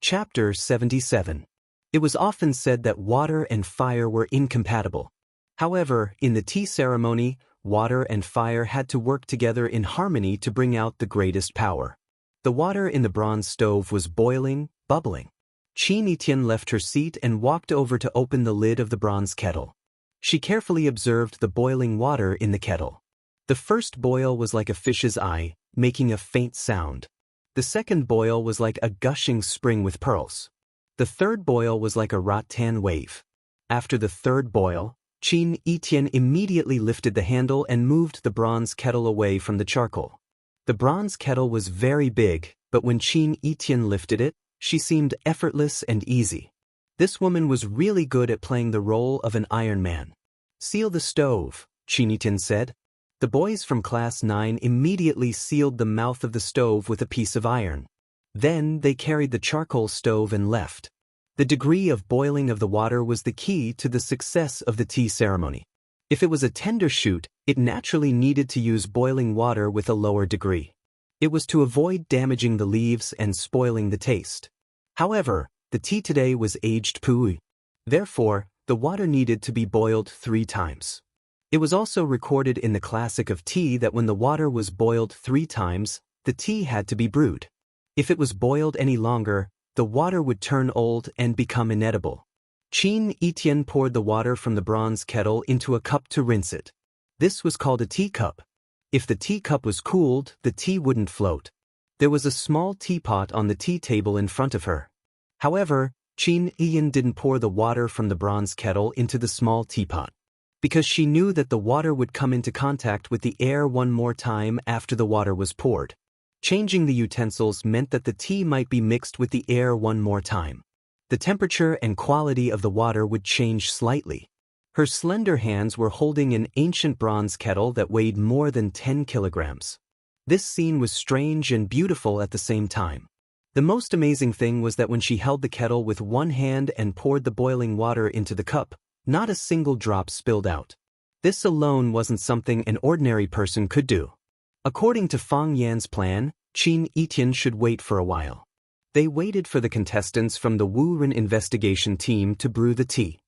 Chapter 77. It was often said that water and fire were incompatible. However, in the tea ceremony, water and fire had to work together in harmony to bring out the greatest power. The water in the bronze stove was boiling, bubbling. Qin Etienne left her seat and walked over to open the lid of the bronze kettle. She carefully observed the boiling water in the kettle. The first boil was like a fish's eye, making a faint sound. The second boil was like a gushing spring with pearls. The third boil was like a rattan wave. After the third boil, Qin Etienne immediately lifted the handle and moved the bronze kettle away from the charcoal. The bronze kettle was very big, but when Qin Etienne lifted it, she seemed effortless and easy. This woman was really good at playing the role of an Iron Man. "Seal the stove," Qin Etienne said. The boys from Class 9 immediately sealed the mouth of the stove with a piece of iron. Then they carried the charcoal stove and left. The degree of boiling of the water was the key to the success of the tea ceremony. If it was a tender shoot, it naturally needed to use boiling water with a lower degree. It was to avoid damaging the leaves and spoiling the taste. However, the tea today was aged pui. Therefore, the water needed to be boiled 3 times. It was also recorded in the classic of tea that when the water was boiled 3 times, the tea had to be brewed. If it was boiled any longer, the water would turn old and become inedible. Qin Etienne poured the water from the bronze kettle into a cup to rinse it. This was called a teacup. If the teacup was cooled, the tea wouldn't float. There was a small teapot on the tea table in front of her. However, Qin Etienne didn't pour the water from the bronze kettle into the small teapot, because she knew that the water would come into contact with the air one more time after the water was poured. Changing the utensils meant that the tea might be mixed with the air one more time. The temperature and quality of the water would change slightly. Her slender hands were holding an ancient bronze kettle that weighed more than 10 kilograms. This scene was strange and beautiful at the same time. The most amazing thing was that when she held the kettle with one hand and poured the boiling water into the cup, not a single drop spilled out. This alone wasn't something an ordinary person could do. According to Fang Yan's plan, Qin Etienne should wait for a while. They waited for the contestants from the Wuren investigation team to brew the tea.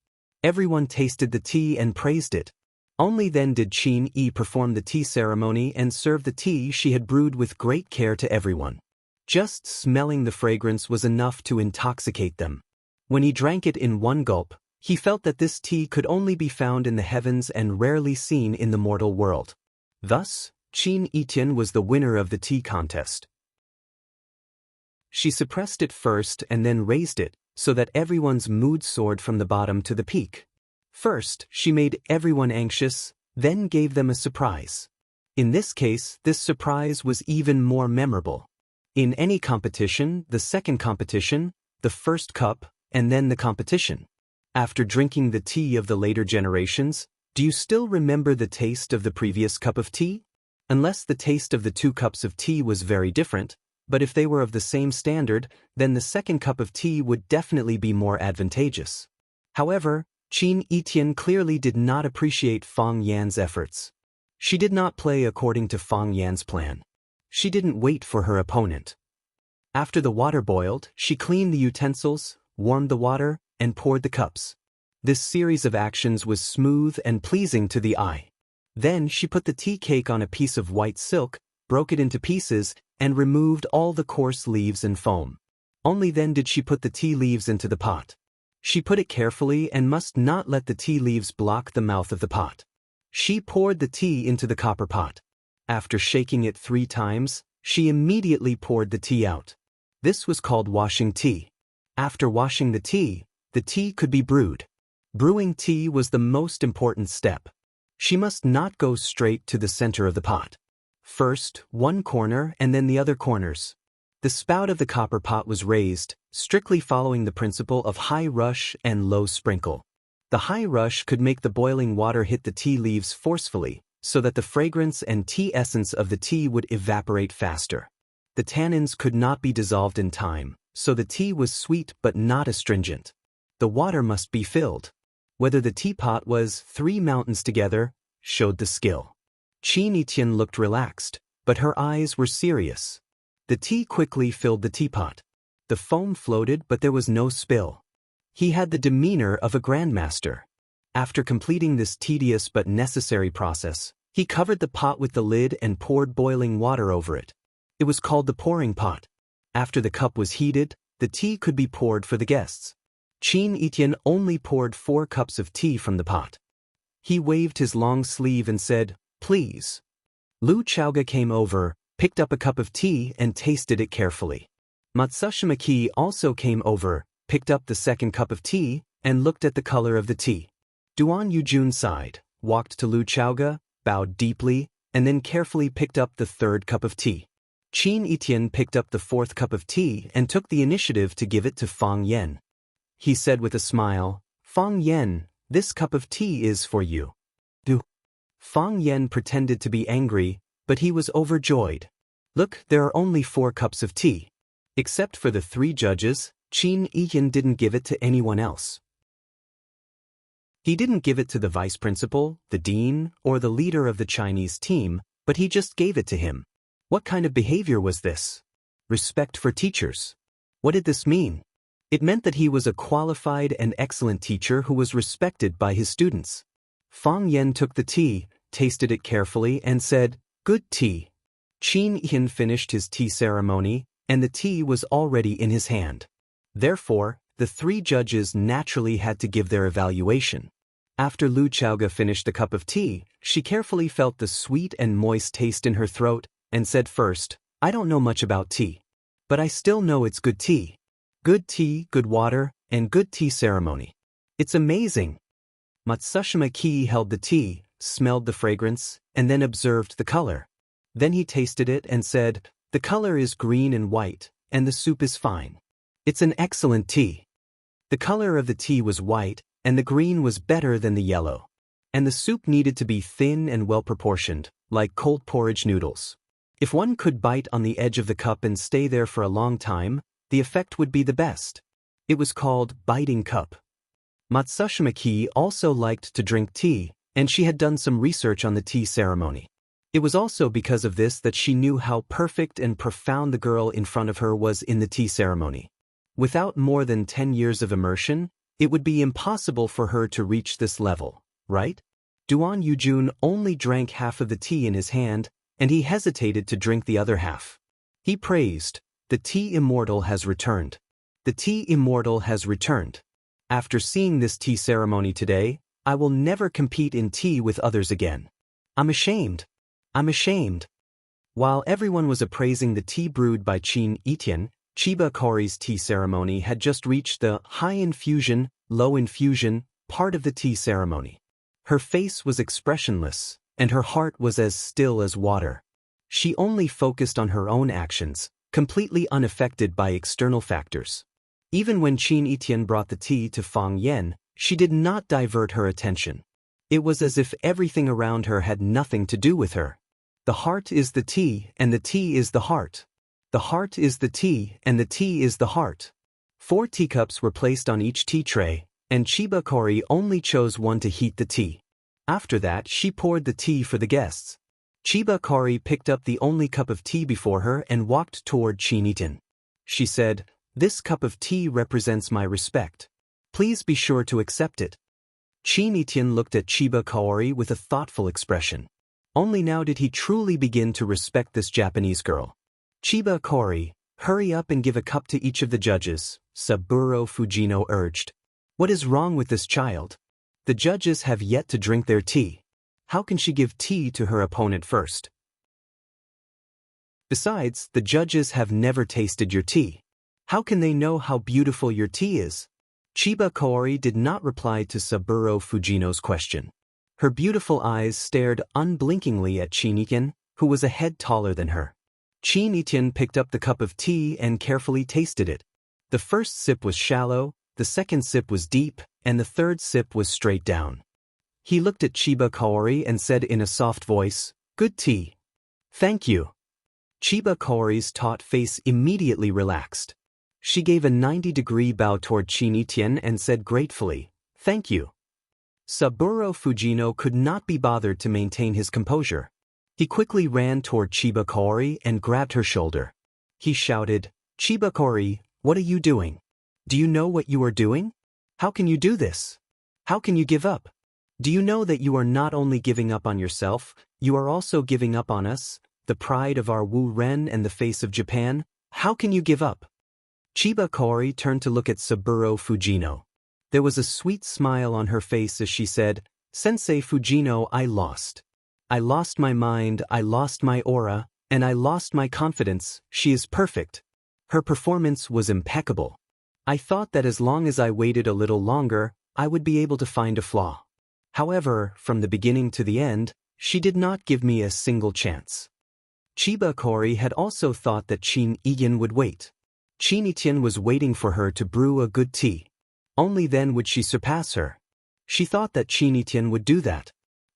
Everyone tasted the tea and praised it. Only then did Qin Yi perform the tea ceremony and serve the tea she had brewed with great care to everyone. Just smelling the fragrance was enough to intoxicate them. When he drank it in one gulp, he felt that this tea could only be found in the heavens and rarely seen in the mortal world. Thus, Qin Etienne was the winner of the tea contest. She suppressed it first and then raised it, so that everyone's mood soared from the bottom to the peak. First, she made everyone anxious, then gave them a surprise. In this case, this surprise was even more memorable. In any competition, the second competition, the first cup, and then the competition. After drinking the tea of the later generations, do you still remember the taste of the previous cup of tea? Unless the taste of the 2 cups of tea was very different, but if they were of the same standard, then the second cup of tea would definitely be more advantageous. However, Qin Etienne clearly did not appreciate Fang Yan's efforts. She did not play according to Fang Yan's plan. She didn't wait for her opponent. After the water boiled, she cleaned the utensils, warmed the water, and poured the cups. This series of actions was smooth and pleasing to the eye. Then she put the tea cake on a piece of white silk, broke it into pieces, and removed all the coarse leaves and foam. Only then did she put the tea leaves into the pot. She put it carefully and must not let the tea leaves block the mouth of the pot. She poured the tea into the copper pot. After shaking it 3 times, she immediately poured the tea out. This was called washing tea. After washing the tea could be brewed. Brewing tea was the most important step. She must not go straight to the center of the pot. First, one corner and then the other corners. The spout of the copper pot was raised, strictly following the principle of high rush and low sprinkle. The high rush could make the boiling water hit the tea leaves forcefully, so that the fragrance and tea essence of the tea would evaporate faster. The tannins could not be dissolved in time, so the tea was sweet but not astringent. The water must be filled. Whether the teapot was 3 mountains together showed the skill. Qin Etienne looked relaxed, but her eyes were serious. The tea quickly filled the teapot. The foam floated, but there was no spill. He had the demeanor of a grandmaster. After completing this tedious but necessary process, he covered the pot with the lid and poured boiling water over it. It was called the pouring pot. After the cup was heated, the tea could be poured for the guests. Qin Etian only poured 4 cups of tea from the pot. He waved his long sleeve and said, "Please." Lu Chaoga came over, picked up a cup of tea and tasted it carefully. Matsushima also came over, picked up the second cup of tea, and looked at the color of the tea. Duan Yujun sighed, walked to Lu Chaoga, bowed deeply, and then carefully picked up the 3rd cup of tea. Qin Etian picked up the 4th cup of tea and took the initiative to give it to Fang Yan. He said with a smile, "Fang Yan, this cup of tea is for you." Du. Fang Yan pretended to be angry, but he was overjoyed. "Look, there are only 4 cups of tea." Except for the 3 judges, Qin Etian didn't give it to anyone else. He didn't give it to the vice principal, the dean, or the leader of the Chinese team, but he just gave it to him. What kind of behavior was this? Respect for teachers. What did this mean? It meant that he was a qualified and excellent teacher who was respected by his students. Fang Yan took the tea, tasted it carefully, and said, "Good tea." Qin Etian finished his tea ceremony, and the tea was already in his hand. Therefore, the 3 judges naturally had to give their evaluation. After Lu Chaoga finished the cup of tea, she carefully felt the sweet and moist taste in her throat, and said first, "I don't know much about tea. But I still know it's good tea. Good tea, good water, and good tea ceremony. It's amazing." Matsushima held the tea, smelled the fragrance, and then observed the color. Then he tasted it and said, "The color is green and white, and the soup is fine. It's an excellent tea." The color of the tea was white, and the green was better than the yellow. And the soup needed to be thin and well-proportioned, like cold porridge noodles. If one could bite on the edge of the cup and stay there for a long time, the effect would be the best. It was called biting cup. Matsushima also liked to drink tea, and she had done some research on the tea ceremony. It was also because of this that she knew how perfect and profound the girl in front of her was in the tea ceremony. Without more than 10 years of immersion, it would be impossible for her to reach this level, right? Duan Yujun only drank half of the tea in his hand, and he hesitated to drink the other half. He praised, "The tea immortal has returned. The tea immortal has returned. After seeing this tea ceremony today, I will never compete in tea with others again. I'm ashamed. I'm ashamed." While everyone was appraising the tea brewed by Qin Etian, Chiba Kori's tea ceremony had just reached the high infusion, low infusion part of the tea ceremony. Her face was expressionless, and her heart was as still as water. She only focused on her own actions, completely unaffected by external factors. Even when Qin Etian brought the tea to Fang Yan, she did not divert her attention. It was as if everything around her had nothing to do with her. The heart is the tea, and the tea is the heart. The heart is the tea, and the tea is the heart. 4 teacups were placed on each tea tray, and Chiba Kori only chose one to heat the tea. After that, she poured the tea for the guests. Chiba Kori picked up the only cup of tea before her and walked toward Qin Etian. She said, "This cup of tea represents my respect. Please be sure to accept it." Qin Etian looked at Chiba Kori with a thoughtful expression. Only now did he truly begin to respect this Japanese girl. "Chiba Kori, hurry up and give a cup to each of the judges," Saburo Fujino urged. "What is wrong with this child? The judges have yet to drink their tea. How can she give tea to her opponent first? Besides, the judges have never tasted your tea. How can they know how beautiful your tea is?" Chiba Kori did not reply to Saburo Fujino's question. Her beautiful eyes stared unblinkingly at Qin Etian, who was a head taller than her. Qin Etian picked up the cup of tea and carefully tasted it. The first sip was shallow, the second sip was deep, and the third sip was straight down. He looked at Chiba Kori and said in a soft voice, "Good tea." "Thank you." Chiba Kori's taut face immediately relaxed. She gave a 90-degree bow toward Qin Etian and said gratefully, "Thank you." Saburo Fujino could not be bothered to maintain his composure. He quickly ran toward Chiba Kori and grabbed her shoulder. He shouted, "Chiba Kori, What are you doing? Do you know what you are doing? How can you do this? How can you give up? Do you know that you are not only giving up on yourself, you are also giving up on us, the pride of our Wu Ren and the face of Japan? How can you give up? Chiba Kaori turned to look at Saburo Fujino. There was a sweet smile on her face as she said, Sensei Fujino, I lost. I lost my mind, I lost my aura, and I lost my confidence. She is perfect. Her performance was impeccable. I thought that as long as I waited a little longer, I would be able to find a flaw. However, from the beginning to the end, she did not give me a single chance. Chiba Kaori had also thought that Qin Yiyan would wait. Qin Yiyan was waiting for her to brew a good tea. Only then would she surpass her. She thought that Qin Yiyan would do that.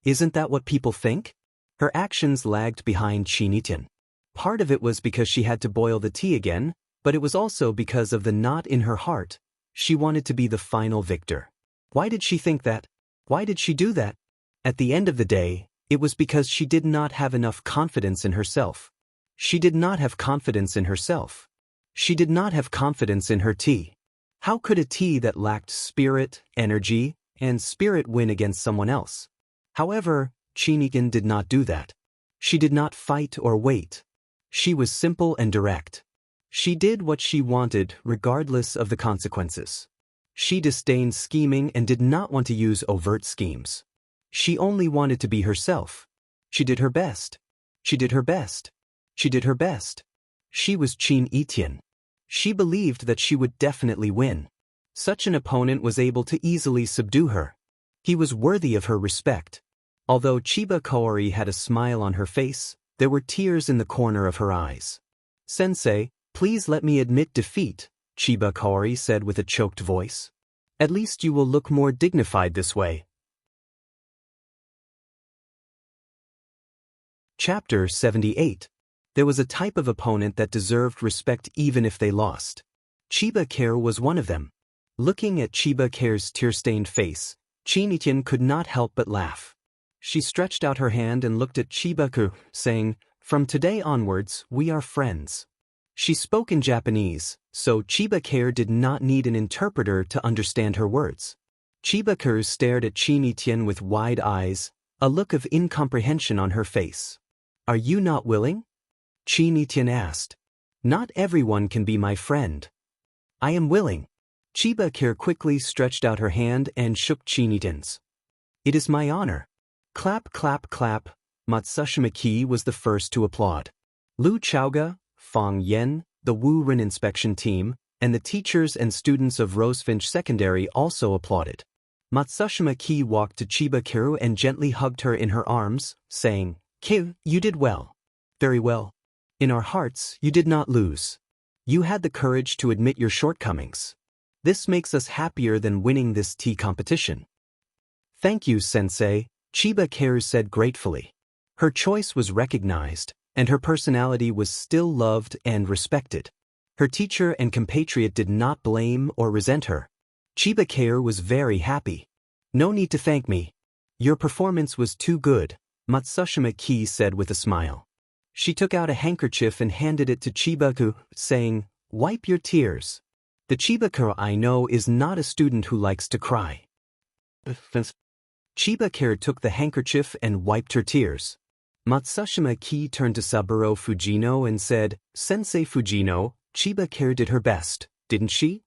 Isn't that what people think? Her actions lagged behind Qin Yiyan. Part of it was because she had to boil the tea again, but it was also because of the knot in her heart. She wanted to be the final victor. Why did she think that? Why did she do that? At the end of the day, it was because she did not have enough confidence in herself. She did not have confidence in herself. She did not have confidence in her tea. How could a tea that lacked spirit, energy, and spirit win against someone else? However, Qin Yiyan did not do that. She did not fight or wait. She was simple and direct. She did what she wanted regardless of the consequences. She disdained scheming and did not want to use overt schemes. She only wanted to be herself. She did her best. She did her best. She did her best. She was Qin Yiyan. She believed that she would definitely win. Such an opponent was able to easily subdue her. He was worthy of her respect. Although Chiba Kaori had a smile on her face, there were tears in the corner of her eyes. Sensei, please let me admit defeat, Chiba Kaori said with a choked voice. At least you will look more dignified this way. Chapter 78. There was a type of opponent that deserved respect even if they lost. Chiba Care was one of them. Looking at Chiba Care's tear-stained face, Qin Yiyan could not help but laugh. She stretched out her hand and looked at Chiba Care, saying, From today onwards, we are friends. She spoke in Japanese, so Chiba Care did not need an interpreter to understand her words. Chiba Care stared at Qin Yiyan with wide eyes, a look of incomprehension on her face. Are you not willing? Qin Yiyan asked. Not everyone can be my friend. I am willing. Chiba Care quickly stretched out her hand and shook Qin Yiyan's. It is my honor. Clap, clap, clap. Matsushima Ki was the first to applaud. Lu Chaoga, Fang Yen, the Wu Ren inspection team, and the teachers and students of Rosefinch Secondary also applauded. Matsushima Ki walked to Chiba Care and gently hugged her in her arms, saying, Ki, you did well. Very well. In our hearts, you did not lose. You had the courage to admit your shortcomings. This makes us happier than winning this tea competition. Thank you, Sensei, Chiba Care said gratefully. Her choice was recognized, and her personality was still loved and respected. Her teacher and compatriot did not blame or resent her. Chiba Care was very happy. No need to thank me. Your performance was too good, Matsushima Ki said with a smile. She took out a handkerchief and handed it to Chiba Care, saying, Wipe your tears. The Chiba Care I know is not a student who likes to cry. Chiba Care took the handkerchief and wiped her tears. Matsushima Ki turned to Saburo Fujino and said, Sensei Fujino, Chiba Care did her best, didn't she?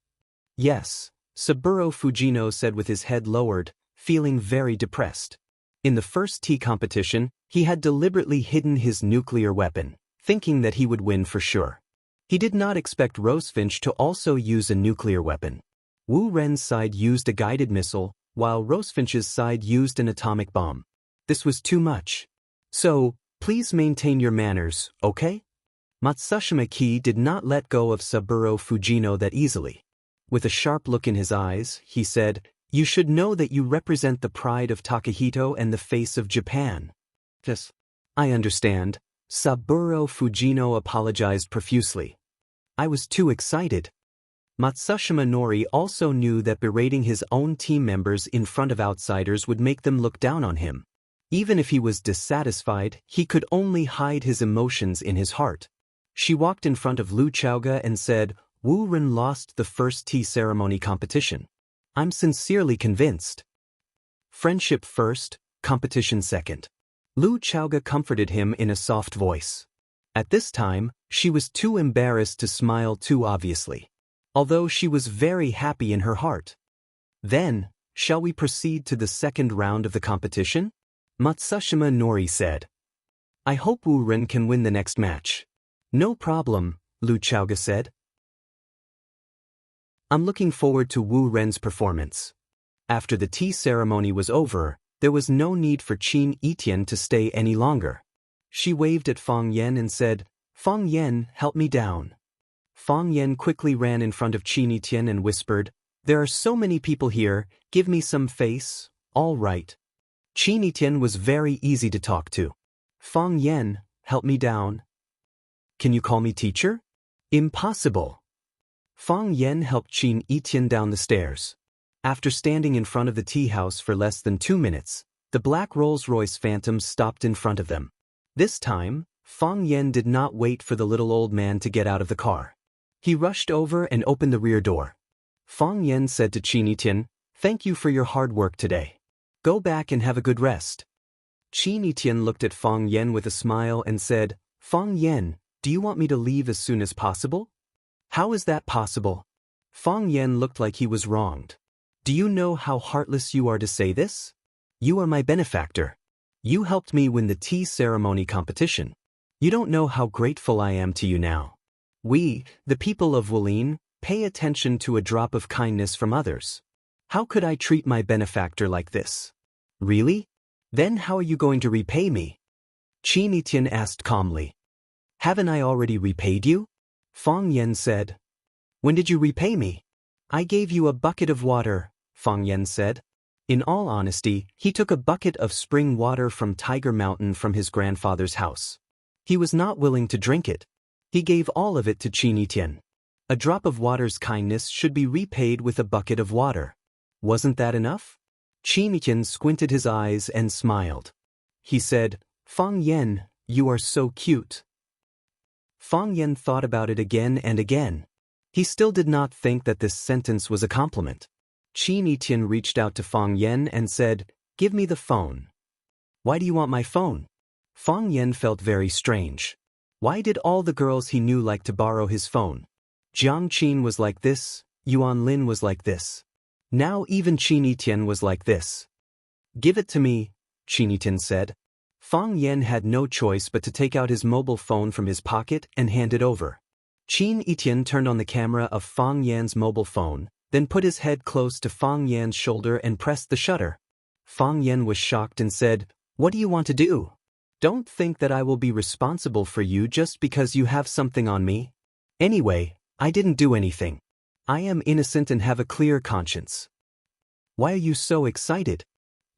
Yes, Saburo Fujino said with his head lowered, feeling very depressed. In the first tea competition, he had deliberately hidden his nuclear weapon, thinking that he would win for sure. He did not expect Rosefinch to also use a nuclear weapon. Wu Ren's side used a guided missile, while Rosefinch's side used an atomic bomb. This was too much. So, please maintain your manners, okay? Matsushima Ki did not let go of Saburo Fujino that easily. With a sharp look in his eyes, he said, You should know that you represent the pride of Takahito and the face of Japan. Yes. I understand. Saburo Fujino apologized profusely. I was too excited. Matsushima Nori also knew that berating his own team members in front of outsiders would make them look down on him. Even if he was dissatisfied, he could only hide his emotions in his heart. She walked in front of Lu Chaoga and said, Wu Ren lost the first tea ceremony competition. I'm sincerely convinced. Friendship first, competition second. Lu Chaoga comforted him in a soft voice. At this time, she was too embarrassed to smile too obviously, although she was very happy in her heart. Then, shall we proceed to the second round of the competition? Matsushima Nori said. I hope Wu Ren can win the next match. No problem, Lu Chaoga said. I'm looking forward to Wu Ren's performance. After the tea ceremony was over, there was no need for Qin Etian to stay any longer. She waved at Fang Yen and said, Fang Yen, help me down. Fang Yen quickly ran in front of Qin Etian and whispered, There are so many people here, give me some face, all right. Qin Etian was very easy to talk to. Fang Yen, help me down. Can you call me teacher? Impossible. Fang Yen helped Qin Etian down the stairs. After standing in front of the tea house for less than 2 minutes, the black Rolls-Royce Phantom stopped in front of them. This time, Fang Yen did not wait for the little old man to get out of the car. He rushed over and opened the rear door. Fang Yen said to Qin Etian, Thank you for your hard work today. Go back and have a good rest. Qin Etian looked at Fang Yen with a smile and said, Fang Yen, do you want me to leave as soon as possible? How is that possible? Fang Yen looked like he was wronged. Do you know how heartless you are to say this? You are my benefactor. You helped me win the tea ceremony competition. You don't know how grateful I am to you now. We, the people of Wulin, pay attention to a drop of kindness from others. How could I treat my benefactor like this? Really? Then how are you going to repay me? Qin Etian asked calmly. Haven't I already repaid you? Fang Yen said. When did you repay me? I gave you a bucket of water, Fang Yen said. In all honesty, he took a bucket of spring water from Tiger Mountain from his grandfather's house. He was not willing to drink it. He gave all of it to Qin Etian. A drop of water's kindness should be repaid with a bucket of water. Wasn't that enough? Qin Etian squinted his eyes and smiled. He said, Fang Yen, you are so cute. Fang Yen thought about it again and again. He still did not think that this sentence was a compliment. Qin Etian reached out to Fang Yen and said, Give me the phone. Why do you want my phone? Fang Yen felt very strange. Why did all the girls he knew like to borrow his phone? Jiang Qin was like this, Yuan Lin was like this. Now even Qin Etian was like this. Give it to me, Qin Etian said. Fang Yen had no choice but to take out his mobile phone from his pocket and hand it over. Qin Etian turned on the camera of Fang Yan's mobile phone, then put his head close to Fang Yan's shoulder and pressed the shutter. Fang Yen was shocked and said, What do you want to do? Don't think that I will be responsible for you just because you have something on me. Anyway, I didn't do anything. I am innocent and have a clear conscience. Why are you so excited?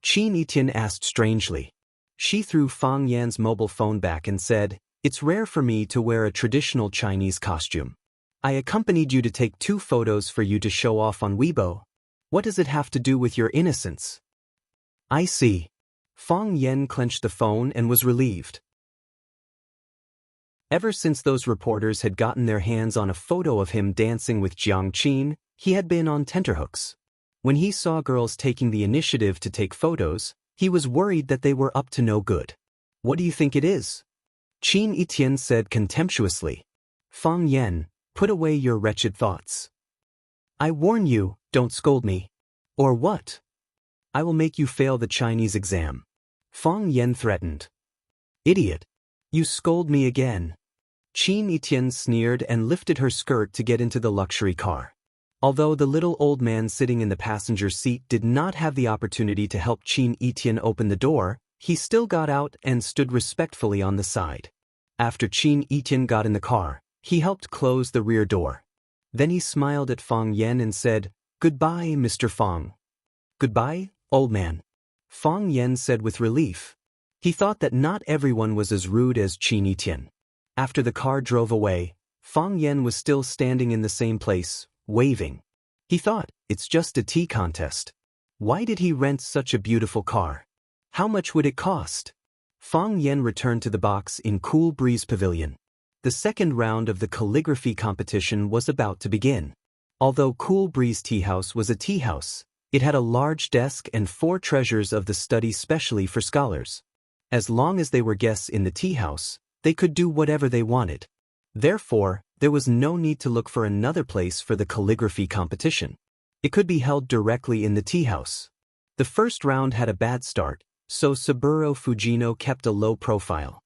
Qin Etian asked strangely. She threw Fang Yan's mobile phone back and said, It's rare for me to wear a traditional Chinese costume. I accompanied you to take 2 photos for you to show off on Weibo. What does it have to do with your innocence? I see. Fang Yen clenched the phone and was relieved. Ever since those reporters had gotten their hands on a photo of him dancing with Jiang Qin, he had been on tenterhooks. When he saw girls taking the initiative to take photos, he was worried that they were up to no good. What do you think it is? Qin Etian said contemptuously. Fang Yen, put away your wretched thoughts. I warn you, don't scold me. Or what? I will make you fail the Chinese exam. Fang Yen threatened. Idiot. You scold me again. Qin Etian sneered and lifted her skirt to get into the luxury car. Although the little old man sitting in the passenger seat did not have the opportunity to help Qin Etian open the door, he still got out and stood respectfully on the side. After Qin Etian got in the car, he helped close the rear door. Then he smiled at Fang Yen and said, Goodbye, Mr. Fang. Goodbye, old man. Fang Yen said with relief. He thought that not everyone was as rude as Qin Etian. After the car drove away, Fang Yen was still standing in the same place, waving. He thought, it's just a tea contest. Why did he rent such a beautiful car? How much would it cost? Fang Yen returned to the box in Cool Breeze Pavilion. The second round of the calligraphy competition was about to begin. Although Cool Breeze Tea House was a tea house, it had a large desk and 4 treasures of the study specially for scholars. As long as they were guests in the tea house, they could do whatever they wanted. Therefore, there was no need to look for another place for the calligraphy competition. It could be held directly in the tea house. The first round had a bad start, so Saburo Fujino kept a low profile.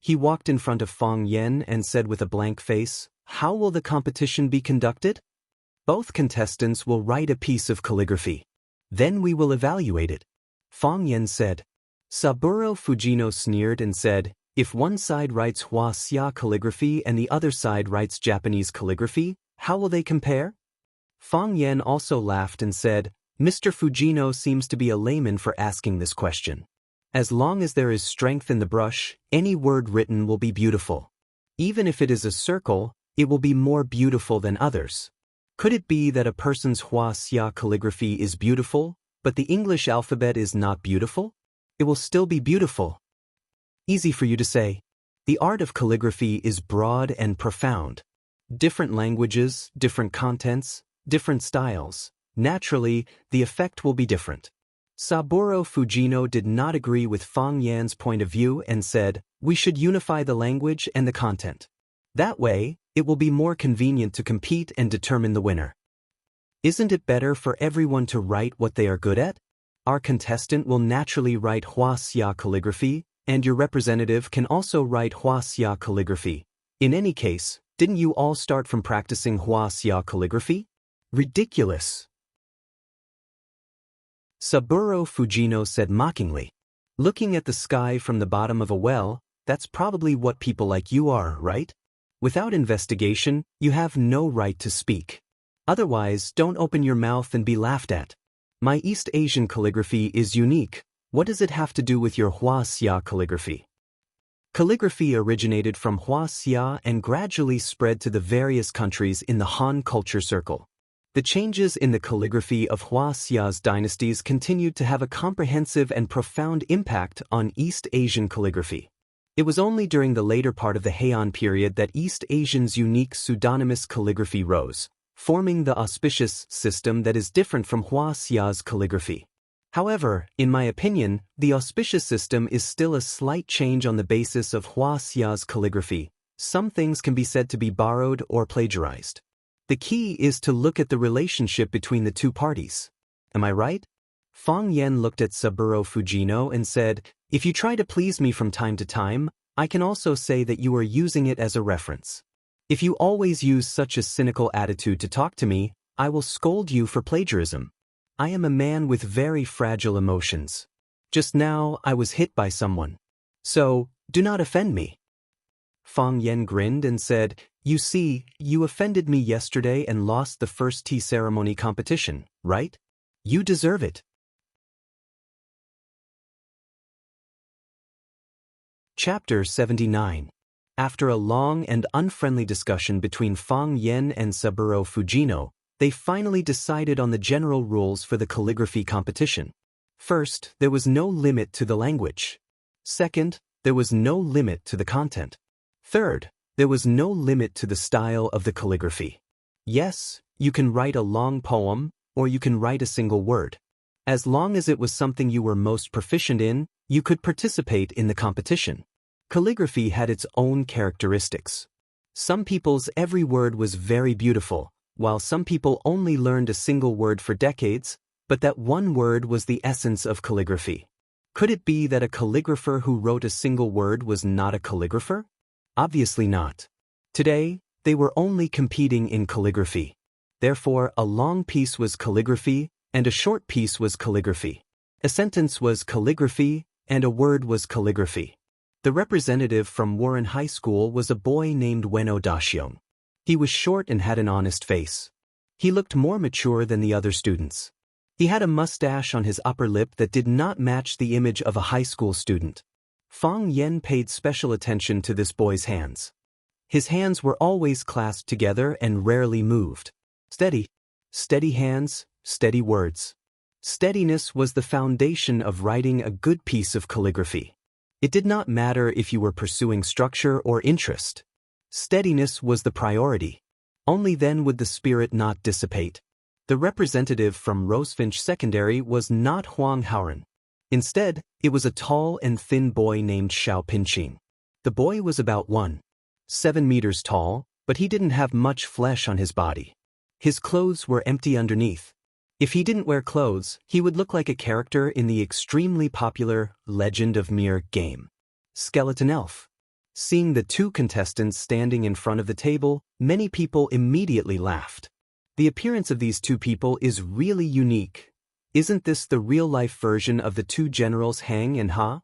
He walked in front of Fang Yen and said with a blank face, "How will the competition be conducted?" "Both contestants will write a piece of calligraphy. Then we will evaluate it," Fang Yen said. Saburo Fujino sneered and said, "If one side writes Wuxia calligraphy and the other side writes Japanese calligraphy, how will they compare?" Fang Yen also laughed and said, "Mr. Fujino seems to be a layman for asking this question. As long as there is strength in the brush, any word written will be beautiful. Even if it is a circle, it will be more beautiful than others. Could it be that a person's Wuxia calligraphy is beautiful, but the English alphabet is not beautiful? It will still be beautiful." Easy for you to say. The art of calligraphy is broad and profound. Different languages, different contents, different styles. Naturally, the effect will be different. Saburo Fujino did not agree with Fang Yan's point of view and said, "We should unify the language and the content. That way, it will be more convenient to compete and determine the winner. Isn't it better for everyone to write what they are good at? Our contestant will naturally write Wuxia calligraphy, and your representative can also write Wuxia calligraphy. In any case, didn't you all start from practicing Wuxia calligraphy? Ridiculous." Saburo Fujino said mockingly, "Looking at the sky from the bottom of a well, that's probably what people like you are, right? Without investigation, you have no right to speak. Otherwise, don't open your mouth and be laughed at. My East Asian calligraphy is unique. What does it have to do with your Wuxia calligraphy?" Calligraphy originated from Wuxia and gradually spread to the various countries in the Han culture circle. The changes in the calligraphy of Wuxia's dynasties continued to have a comprehensive and profound impact on East Asian calligraphy. It was only during the later part of the Heian period that East Asians' unique pseudonymous calligraphy rose, forming the auspicious system that is different from Wuxia's calligraphy. However, in my opinion, the auspicious system is still a slight change on the basis of Wuxia's calligraphy. Some things can be said to be borrowed or plagiarized. The key is to look at the relationship between the two parties. Am I right? Fang Yen looked at Saburo Fujino and said, "If you try to please me from time to time, I can also say that you are using it as a reference. If you always use such a cynical attitude to talk to me, I will scold you for plagiarism. I am a man with very fragile emotions. Just now, I was hit by someone. So, do not offend me." Fang Yen grinned and said, "You see, you offended me yesterday and lost the first tea ceremony competition, right? You deserve it." Chapter 79. After a long and unfriendly discussion between Fang Yen and Saburo Fujino, they finally decided on the general rules for the calligraphy competition. First, there was no limit to the language. Second, there was no limit to the content. Third, there was no limit to the style of the calligraphy. Yes, you can write a long poem, or you can write a single word. As long as it was something you were most proficient in, you could participate in the competition. Calligraphy had its own characteristics. Some people's every word was very beautiful, while some people only learned a single word for decades, but that one word was the essence of calligraphy. Could it be that a calligrapher who wrote a single word was not a calligrapher? Obviously not. Today, they were only competing in calligraphy. Therefore, a long piece was calligraphy, and a short piece was calligraphy. A sentence was calligraphy, and a word was calligraphy. The representative from Warren High School was a boy named Ueno Dashion. He was short and had an honest face. He looked more mature than the other students. He had a mustache on his upper lip that did not match the image of a high school student. Fang Yen paid special attention to this boy's hands. His hands were always clasped together and rarely moved. Steady hands, steady words. Steadiness was the foundation of writing a good piece of calligraphy. It did not matter if you were pursuing structure or interest. Steadiness was the priority. Only then would the spirit not dissipate. The representative from Rosefinch Secondary was not Huang Haoren. Instead, it was a tall and thin boy named Xiao Pinqing. The boy was about 1.7 meters tall, but he didn't have much flesh on his body. His clothes were empty underneath. If he didn't wear clothes, he would look like a character in the extremely popular Legend of Mir game. Skeleton Elf. Seeing the two contestants standing in front of the table, many people immediately laughed. The appearance of these two people is really unique. Isn't this the real-life version of the two generals Hang and Ha?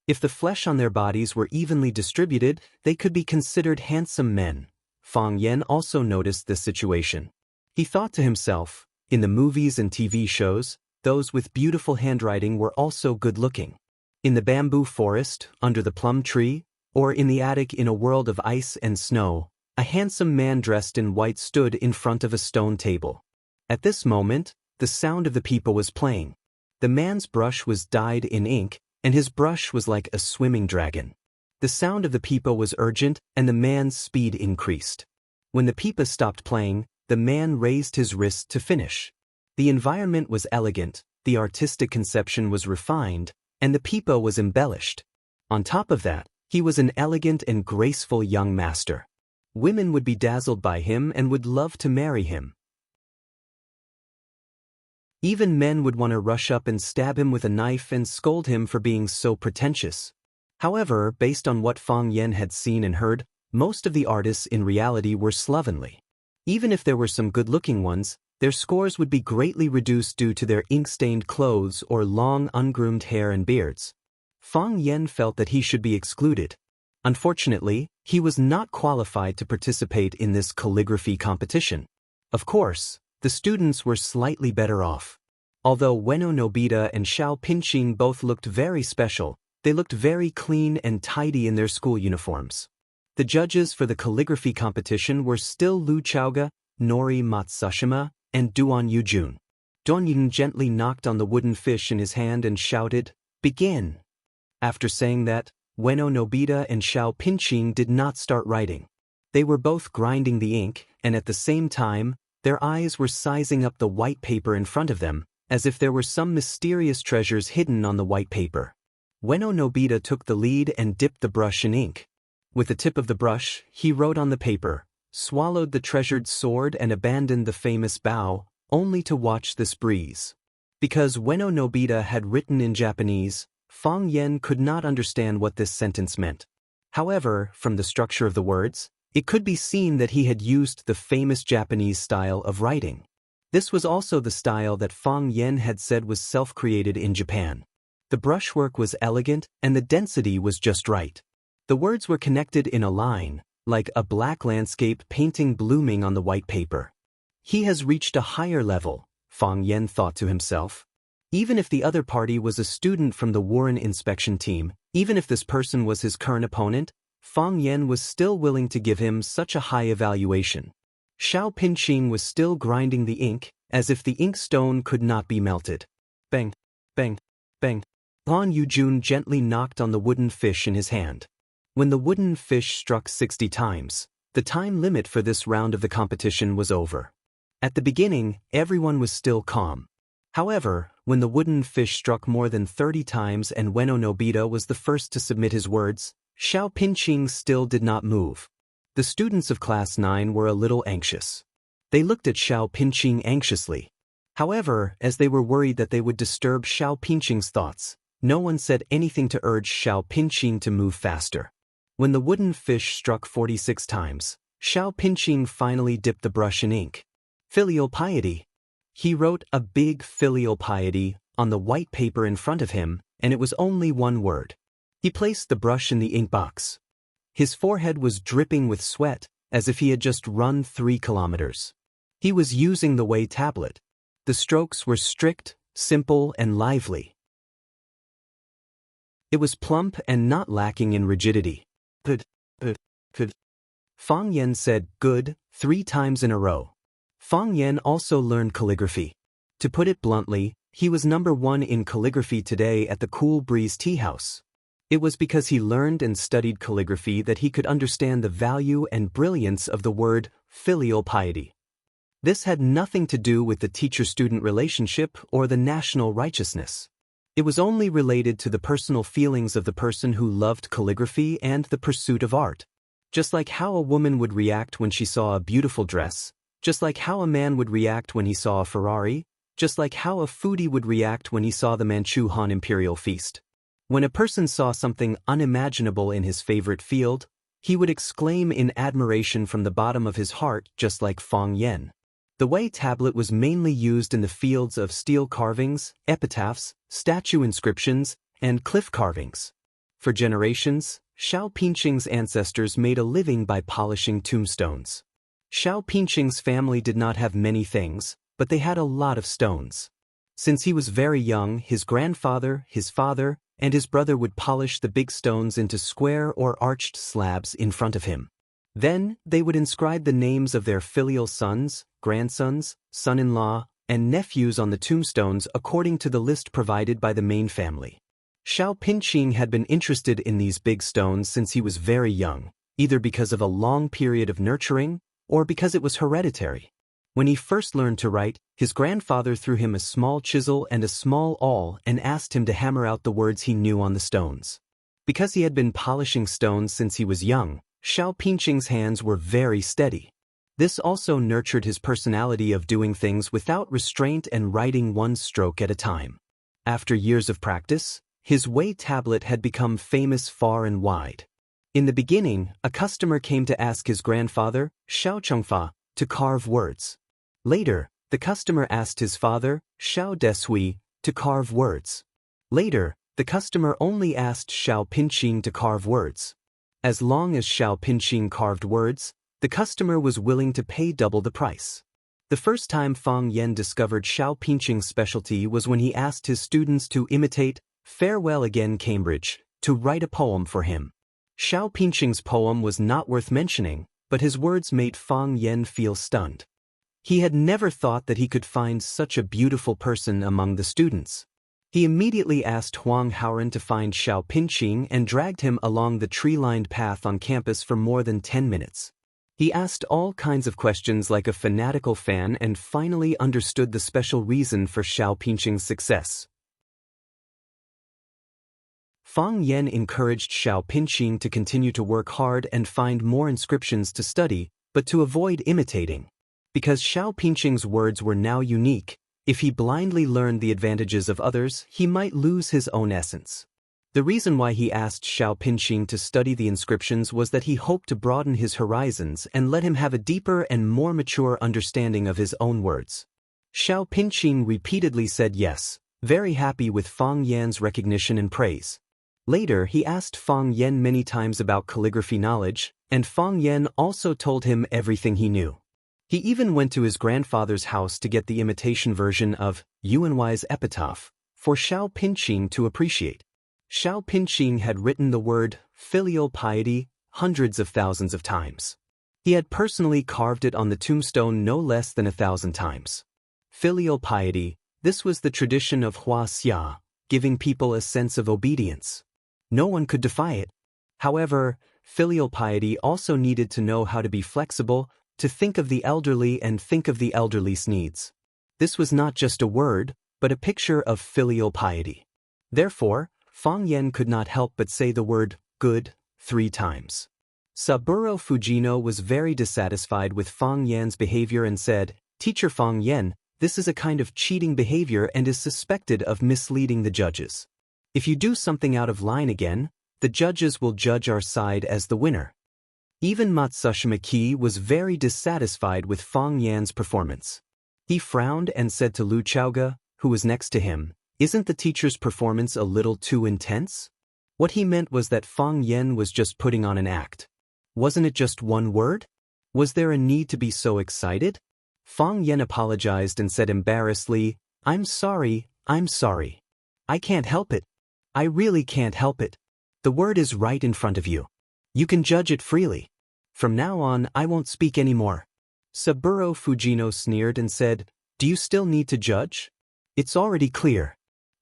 If the flesh on their bodies were evenly distributed, they could be considered handsome men. Fang Yan also noticed this situation. He thought to himself, in the movies and TV shows, those with beautiful handwriting were also good-looking. In the bamboo forest, under the plum tree, or in the attic in a world of ice and snow, a handsome man dressed in white stood in front of a stone table. At this moment, the sound of the people was playing. The man's brush was dyed in ink, and his brush was like a swimming dragon. The sound of the pipa was urgent, and the man's speed increased. When the pipa stopped playing, the man raised his wrist to finish. The environment was elegant, the artistic conception was refined, and the pipa was embellished. On top of that, he was an elegant and graceful young master. Women would be dazzled by him and would love to marry him. Even men would want to rush up and stab him with a knife and scold him for being so pretentious. However, based on what Fang Yan had seen and heard, most of the artists in reality were slovenly. Even if there were some good-looking ones, their scores would be greatly reduced due to their ink-stained clothes or long ungroomed hair and beards. Fang Yan felt that he should be excluded. Unfortunately, he was not qualified to participate in this calligraphy competition. Of course, the students were slightly better off. Although Ueno Nobita and Xiao Pinqing both looked very special, they looked very clean and tidy in their school uniforms. The judges for the calligraphy competition were still Lu Chaoga, Nori Matsushima, and Duan Yujun. Duan Yujun gently knocked on the wooden fish in his hand and shouted, "Begin!" After saying that, Ueno Nobita and Xiao Pinqing did not start writing. They were both grinding the ink, and at the same time, their eyes were sizing up the white paper in front of them, as if there were some mysterious treasures hidden on the white paper. Ueno Nobita took the lead and dipped the brush in ink. With the tip of the brush, he wrote on the paper, swallowed the treasured sword and abandoned the famous bow, only to watch this breeze. Because Ueno Nobita had written in Japanese, Fang Yan could not understand what this sentence meant. However, from the structure of the words, it could be seen that he had used the famous Japanese style of writing. This was also the style that Fang Yan had said was self-created in Japan. The brushwork was elegant and the density was just right. The words were connected in a line, like a black landscape painting blooming on the white paper. He has reached a higher level, Fang Yan thought to himself. Even if the other party was a student from the Warren inspection team, even if this person was his current opponent, Fang Yan was still willing to give him such a high evaluation. Xiao Pinqing was still grinding the ink, as if the ink stone could not be melted. Bang, bang, bang. Duan Yujun gently knocked on the wooden fish in his hand. When the wooden fish struck 60 times, the time limit for this round of the competition was over. At the beginning, everyone was still calm. However, when the wooden fish struck more than 30 times and Ueno Nobita was the first to submit his words, Xiao Pinqing still did not move. The students of Class 9 were a little anxious. They looked at Xiao Pinqing anxiously. However, as they were worried that they would disturb Xiao Pinqing's thoughts, no one said anything to urge Xiao Pinqing to move faster. When the wooden fish struck 46 times, Xiao Pinqing finally dipped the brush in ink. Filial piety. He wrote a big filial piety on the white paper in front of him, and it was only one word. He placed the brush in the ink box. His forehead was dripping with sweat, as if he had just run 3 kilometers. He was using the Wei tablet. The strokes were strict, simple, and lively. It was plump and not lacking in rigidity. Good. Fang Yan said good 3 times in a row. Fang Yan also learned calligraphy. To put it bluntly, he was number 1 in calligraphy today at the Cool Breeze Tea House. It was because he learned and studied calligraphy that he could understand the value and brilliance of the word filial piety. This had nothing to do with the teacher-student relationship or the national righteousness. It was only related to the personal feelings of the person who loved calligraphy and the pursuit of art. Just like how a woman would react when she saw a beautiful dress, just like how a man would react when he saw a Ferrari, just like how a foodie would react when he saw the Manchu Han Imperial Feast. When a person saw something unimaginable in his favorite field, he would exclaim in admiration from the bottom of his heart, just like Fang Yen. The Wei tablet was mainly used in the fields of stele carvings, epitaphs, statue inscriptions, and cliff carvings. For generations, Xiao Pinqing's ancestors made a living by polishing tombstones. Xiao Pinqing's family did not have many things, but they had a lot of stones. Since he was very young, his grandfather, his father, and his brother would polish the big stones into square or arched slabs in front of him. Then, they would inscribe the names of their filial sons, grandsons, son-in-law, and nephews on the tombstones according to the list provided by the main family. Xiao Pinqing had been interested in these big stones since he was very young, either because of a long period of nurturing, or because it was hereditary. When he first learned to write, his grandfather threw him a small chisel and a small awl and asked him to hammer out the words he knew on the stones. Because he had been polishing stones since he was young, Xiao Pinqing's hands were very steady. This also nurtured his personality of doing things without restraint and writing one stroke at a time. After years of practice, his Wei tablet had become famous far and wide. In the beginning, a customer came to ask his grandfather, Xiao Chengfa, to carve words. Later, the customer asked his father, Xiao Deshui, to carve words. Later, the customer only asked Xiao Pinqing to carve words. As long as Xiao Pinqing carved words, the customer was willing to pay double the price. The first time Fang Yen discovered Xiao Pinqing's specialty was when he asked his students to imitate "Farewell Again, Cambridge" to write a poem for him. Xiao Pinqing's poem was not worth mentioning, but his words made Fang Yen feel stunned. He had never thought that he could find such a beautiful person among the students. He immediately asked Huang Haoran to find Xiao Pinqing and dragged him along the tree-lined path on campus for more than 10 minutes. He asked all kinds of questions like a fanatical fan and finally understood the special reason for Xiao Pinqing's success. Fang Yen encouraged Xiao Pinqing to continue to work hard and find more inscriptions to study, but to avoid imitating. Because Xiao Pinqing's words were now unique, if he blindly learned the advantages of others, he might lose his own essence. The reason why he asked Xiao Pinqing to study the inscriptions was that he hoped to broaden his horizons and let him have a deeper and more mature understanding of his own words. Xiao Pinqing repeatedly said yes, very happy with Fang Yan's recognition and praise. Later, he asked Fang Yen many times about calligraphy knowledge, and Fang Yen also told him everything he knew. He even went to his grandfather's house to get the imitation version of Yuanwei's epitaph for Xiao Pinqing to appreciate. Xiao Pinqing had written the word filial piety hundreds of thousands of times. He had personally carved it on the tombstone no less than 1,000 times. Filial piety, this was the tradition of Hua Xia, giving people a sense of obedience. No one could defy it. However, filial piety also needed to know how to be flexible, to think of the elderly and think of the elderly's needs. This was not just a word, but a picture of filial piety. Therefore, Fang Yen could not help but say the word good 3 times. Saburo Fujino was very dissatisfied with Fang Yan's behavior and said, "Teacher Fang Yen, this is a kind of cheating behavior and is suspected of misleading the judges. If you do something out of line again, the judges will judge our side as the winner." Even Matsushima Ki was very dissatisfied with Fang Yan's performance. He frowned and said to Lu Chaoga, who was next to him, "Isn't the teacher's performance a little too intense?" What he meant was that Fang Yen was just putting on an act. Wasn't it just one word? Was there a need to be so excited? Fang Yen apologized and said embarrassedly, I'm sorry. I can't help it. I really can't help it. The word is right in front of you. You can judge it freely. From now on, I won't speak anymore." Saburo Fujino sneered and said, "Do you still need to judge? It's already clear."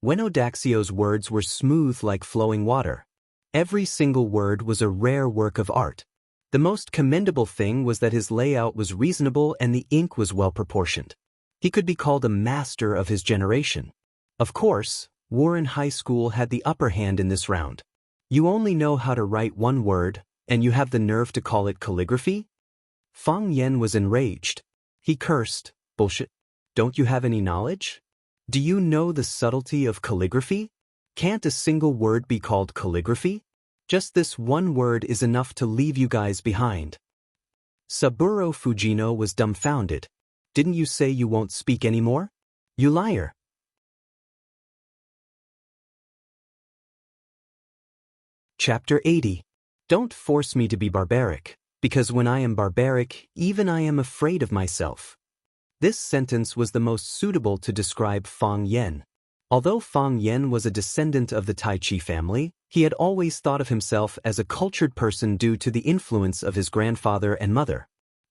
Ueno Daxio's words were smooth like flowing water. Every single word was a rare work of art. The most commendable thing was that his layout was reasonable and the ink was well proportioned. He could be called a master of his generation. Of course, Warren High School had the upper hand in this round. You only know how to write one word, and you have the nerve to call it calligraphy? Fang Yen was enraged. He cursed, "Bullshit. Don't you have any knowledge? Do you know the subtlety of calligraphy? Can't a single word be called calligraphy? Just this one word is enough to leave you guys behind." Saburo Fujino was dumbfounded. "Didn't you say you won't speak anymore? You liar." Chapter 80. Don't force me to be barbaric, because when I am barbaric, even I am afraid of myself. This sentence was the most suitable to describe Fang Yen. Although Fang Yen was a descendant of the Tai Chi family, he had always thought of himself as a cultured person due to the influence of his grandfather and mother.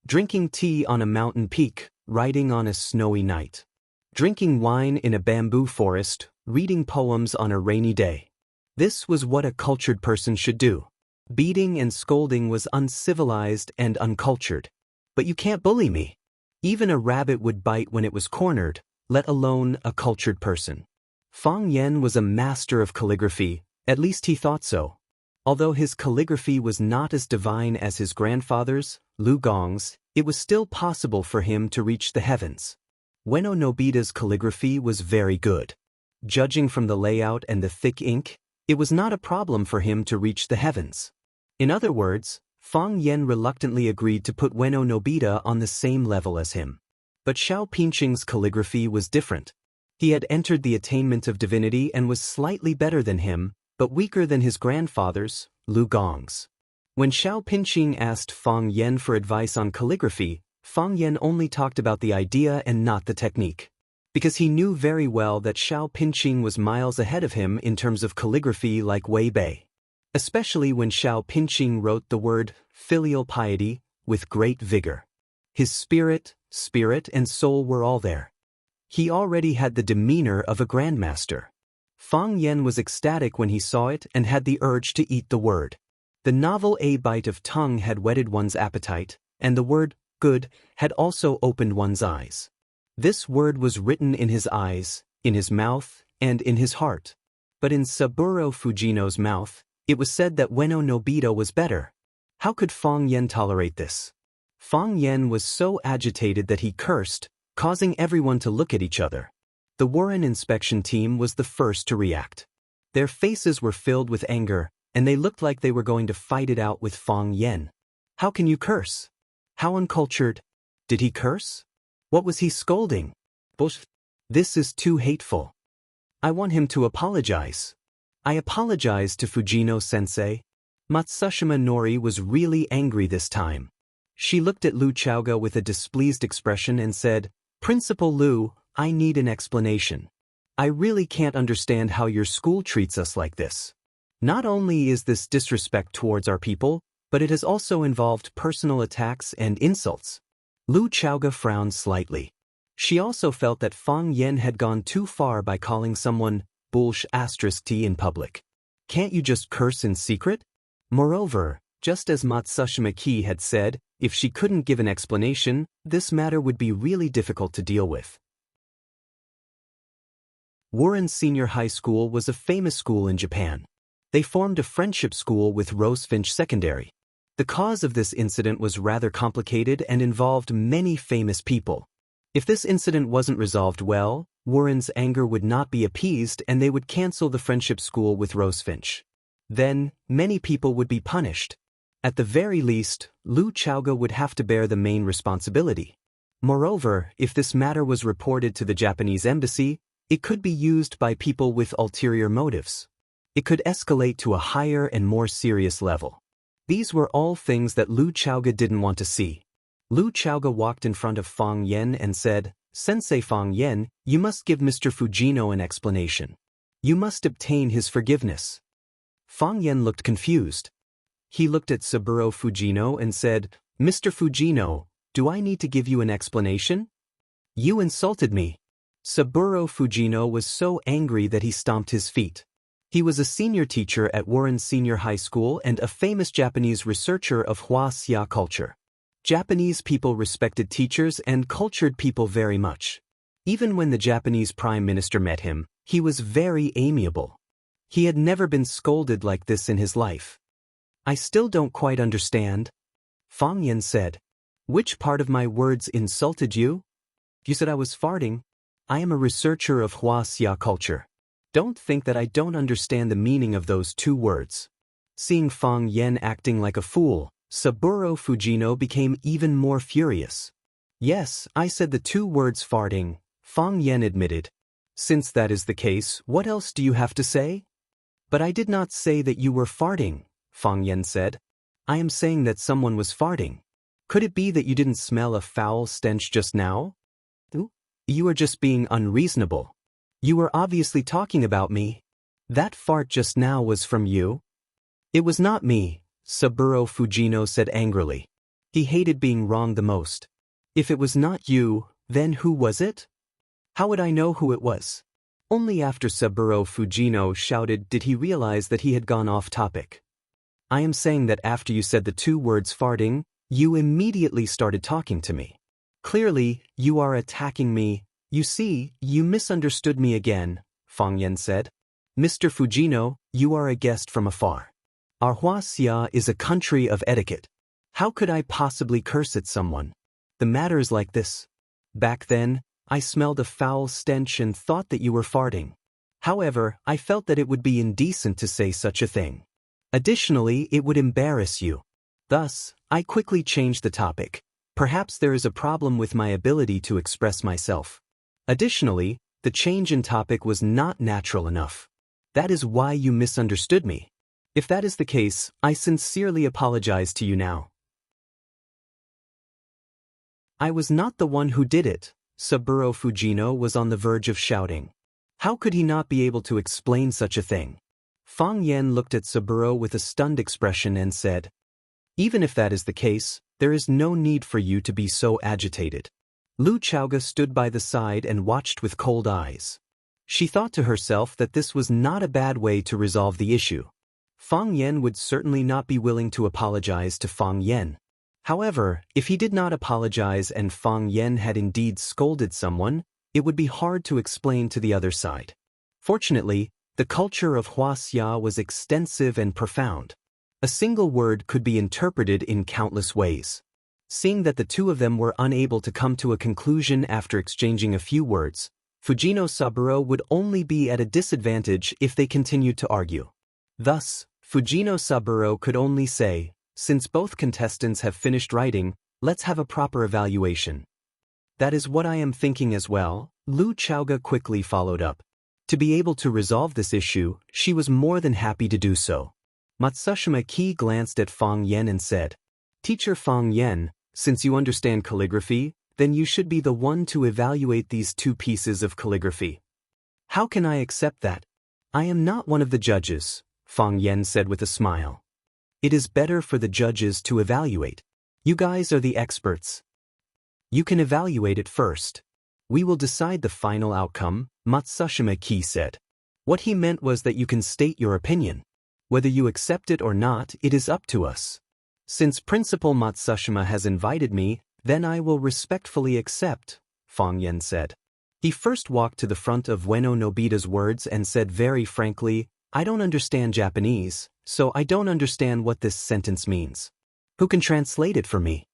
Drinking tea on a mountain peak, riding on a snowy night. Drinking wine in a bamboo forest, reading poems on a rainy day. This was what a cultured person should do. Beating and scolding was uncivilized and uncultured. But you can't bully me. Even a rabbit would bite when it was cornered, let alone a cultured person. Fang Yen was a master of calligraphy, at least he thought so. Although his calligraphy was not as divine as his grandfather's, Lu Gong's, it was still possible for him to reach the heavens. Ueno Nobita's calligraphy was very good. Judging from the layout and the thick ink, it was not a problem for him to reach the heavens. In other words, Fang Yen reluctantly agreed to put Ueno Nobita on the same level as him. But Xiao Pinqing's calligraphy was different. He had entered the attainment of divinity and was slightly better than him, but weaker than his grandfather's, Lu Gong's. When Xiao Pinqing asked Fang Yen for advice on calligraphy, Fang Yen only talked about the idea and not the technique. Because he knew very well that Xiao Pinqing was miles ahead of him in terms of calligraphy like Wei Bei. Especially when Xiao Pinqing wrote the word filial piety with great vigor. His spirit, and soul were all there. He already had the demeanor of a grandmaster. Fang Yen was ecstatic when he saw it and had the urge to eat the word. The novel A Bite of Tongue had whetted one's appetite, and the word good had also opened one's eyes. This word was written in his eyes, in his mouth, and in his heart. But in Saburo Fujino's mouth, it was said that Ueno Nobita was better. How could Fang Yen tolerate this? Fang Yen was so agitated that he cursed, causing everyone to look at each other. The Warren inspection team was the first to react. Their faces were filled with anger, and they looked like they were going to fight it out with Fang Yen. How can you curse? How uncultured? Did he curse? What was he scolding? Bullshit. This is too hateful. I want him to apologize. I apologize to Fujino-sensei. Matsushima Nori was really angry this time. She looked at Lu Chaoga with a displeased expression and said, "Principal Lu, I need an explanation. I really can't understand how your school treats us like this. Not only is this disrespect towards our people, but it has also involved personal attacks and insults." Lu Chaoga frowned slightly. She also felt that Fang Yen had gone too far by calling someone **T in public. Can't you just curse in secret? Moreover, just as Matsushima Ki had said, if she couldn't give an explanation, this matter would be really difficult to deal with. Warren Senior High School was a famous school in Japan. They formed a friendship school with Rosefinch Secondary. The cause of this incident was rather complicated and involved many famous people. If this incident wasn't resolved well, Warren's anger would not be appeased and they would cancel the friendship school with Rosefinch. Then, many people would be punished. At the very least, Lu Chaoga would have to bear the main responsibility. Moreover, if this matter was reported to the Japanese embassy, it could be used by people with ulterior motives. It could escalate to a higher and more serious level. These were all things that Lu Chaoga didn't want to see. Lu Chaoga walked in front of Fang Yen and said, "Sensei Fang Yen, you must give Mr. Fujino an explanation. You must obtain his forgiveness." Fang Yen looked confused. He looked at Saburo Fujino and said, "Mr. Fujino, do I need to give you an explanation? You insulted me." Saburo Fujino was so angry that he stomped his feet. He was a senior teacher at Warren Senior High School and a famous Japanese researcher of Wuxia culture. Japanese people respected teachers and cultured people very much. Even when the Japanese Prime Minister met him, he was very amiable. He had never been scolded like this in his life. "I still don't quite understand," Fang Yan said. "Which part of my words insulted you?" "You said I was farting. I am a researcher of Wuxia culture. Don't think that I don't understand the meaning of those two words." Seeing Fang Yan acting like a fool, Saburo Fujino became even more furious. "Yes, I said the two words farting," Fang Yan admitted. "Since that is the case, what else do you have to say?" "But I did not say that you were farting," Fang Yan said. "I am saying that someone was farting. Could it be that you didn't smell a foul stench just now?" "You are just being unreasonable. You were obviously talking about me. That fart just now was from you." "It was not me," Saburo Fujino said angrily. He hated being wrong the most. "If it was not you, then who was it?" "How would I know who it was?" Only after Saburo Fujino shouted did he realize that he had gone off topic. "I am saying that after you said the two words farting, you immediately started talking to me. Clearly, you are attacking me. You see, you misunderstood me again," Fang Yan said. "Mr. Fujino, you are a guest from afar. Our Wuxia is a country of etiquette. How could I possibly curse at someone? The matter is like this. Back then, I smelled a foul stench and thought that you were farting. However, I felt that it would be indecent to say such a thing. Additionally, it would embarrass you. Thus, I quickly changed the topic. Perhaps there is a problem with my ability to express myself. Additionally, the change in topic was not natural enough. That is why you misunderstood me. If that is the case, I sincerely apologize to you now." "I was not the one who did it," Saburo Fujino was on the verge of shouting. How could he not be able to explain such a thing? Fang Yan looked at Saburo with a stunned expression and said, "Even if that is the case, there is no need for you to be so agitated." Lu Chaoga stood by the side and watched with cold eyes. She thought to herself that this was not a bad way to resolve the issue. Fang Yan would certainly not be willing to apologize to Fang Yan. However, if he did not apologize and Fang Yan had indeed scolded someone, it would be hard to explain to the other side. Fortunately, the culture of Wuxia was extensive and profound. A single word could be interpreted in countless ways. Seeing that the two of them were unable to come to a conclusion after exchanging a few words, Fujino Saburo would only be at a disadvantage if they continued to argue. Thus, Fujino Saburo could only say, "Since both contestants have finished writing, let's have a proper evaluation." "That is what I am thinking as well," Lu Chaoga quickly followed up. To be able to resolve this issue, she was more than happy to do so. Matsushima Ki glanced at Fang Yan and said, "Teacher Fang Yan, since you understand calligraphy, then you should be the one to evaluate these two pieces of calligraphy." "How can I accept that? I am not one of the judges," Fang Yan said with a smile. "It is better for the judges to evaluate. You guys are the experts. You can evaluate it first. We will decide the final outcome," Matsushima Ki said. What he meant was that you can state your opinion. Whether you accept it or not, it is up to us. "Since Principal Matsushima has invited me, then I will respectfully accept," Fang Yan said. He first walked to the front of Ueno Nobita's words and said very frankly, "I don't understand Japanese, so I don't understand what this sentence means. Who can translate it for me?"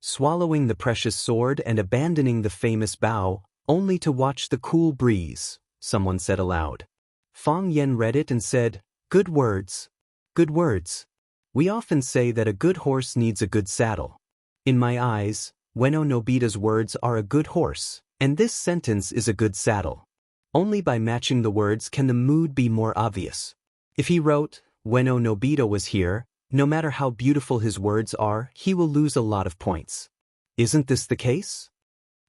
Swallowing the precious sword and abandoning the famous bow, only to watch the cool breeze, someone said aloud. Fang Yan read it and said, "Good words. Good words. We often say that a good horse needs a good saddle. In my eyes, Ueno Nobita's words are a good horse, and this sentence is a good saddle. Only by matching the words can the mood be more obvious. If he wrote, 'Ueno Nobita was here,' no matter how beautiful his words are, he will lose a lot of points. Isn't this the case?"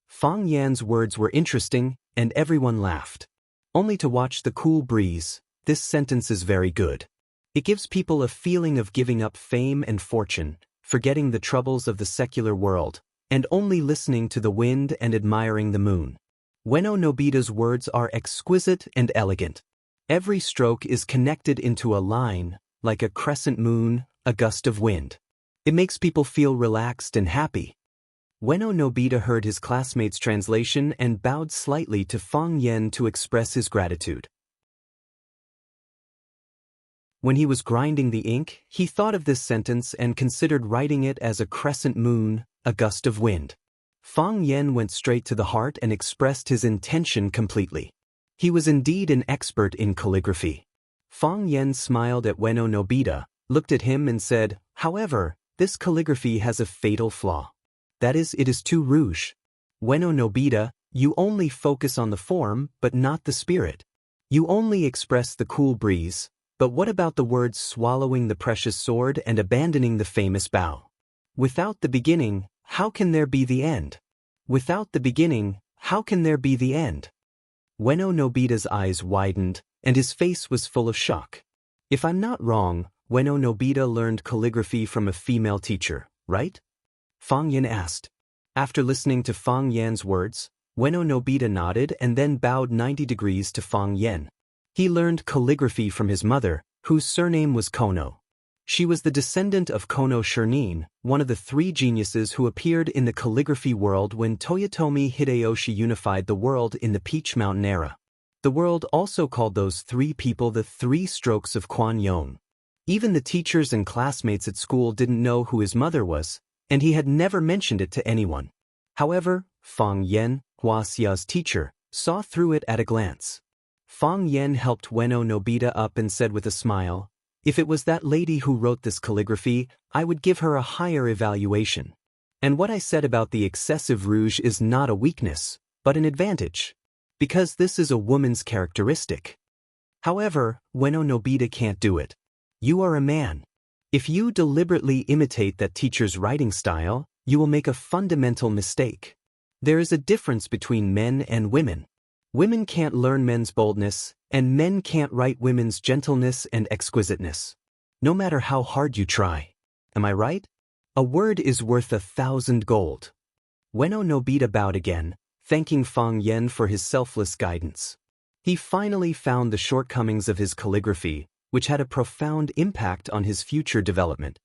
Fang Yan's words were interesting, and everyone laughed. Only to watch the cool breeze, this sentence is very good. It gives people a feeling of giving up fame and fortune, forgetting the troubles of the secular world, and only listening to the wind and admiring the moon. Ueno Nobita's words are exquisite and elegant. Every stroke is connected into a line, like a crescent moon, a gust of wind. It makes people feel relaxed and happy. Ueno Nobita heard his classmate's translation and bowed slightly to Fang Yen to express his gratitude. When he was grinding the ink, he thought of this sentence and considered writing it as a crescent moon, a gust of wind. Fang Yen went straight to the heart and expressed his intention completely. He was indeed an expert in calligraphy. Fang Yen smiled at Ueno Nobita, looked at him and said, "However, this calligraphy has a fatal flaw. That is, it is too rouge. Ueno Nobita, you only focus on the form, but not the spirit. You only express the cool breeze, but what about the words swallowing the precious sword and abandoning the famous bow? Without the beginning, how can there be the end? Without the beginning, how can there be the end?" Ueno Nobita's eyes widened, and his face was full of shock. If I'm not wrong, Ueno Nobita learned calligraphy from a female teacher, right? Fang Yen asked. After listening to Fang Yan's words, Ueno Nobita nodded and then bowed 90 degrees to Fang Yen. He learned calligraphy from his mother, whose surname was Kono. She was the descendant of Kono Shirnin, one of the three geniuses who appeared in the calligraphy world when Toyotomi Hideyoshi unified the world in the Peach Mountain era. The world also called those three people the Three Strokes of Kuan Yin. Even the teachers and classmates at school didn't know who his mother was, and he had never mentioned it to anyone. However, Fang Yen, Huaxia's teacher, saw through it at a glance. Fang Yen helped Ueno Nobita up and said with a smile, "If it was that lady who wrote this calligraphy, I would give her a higher evaluation. And what I said about the excessive rouge is not a weakness, but an advantage. Because this is a woman's characteristic. However, Ueno Nobita can't do it. You are a man. If you deliberately imitate that teacher's writing style, you will make a fundamental mistake. There is a difference between men and women. Women can't learn men's boldness, and men can't write women's gentleness and exquisiteness. No matter how hard you try. Am I right? A word is worth 1,000 gold." Ueno Nobita bowed again, thanking Fang Yen for his selfless guidance. He finally found the shortcomings of his calligraphy, which had a profound impact on his future development.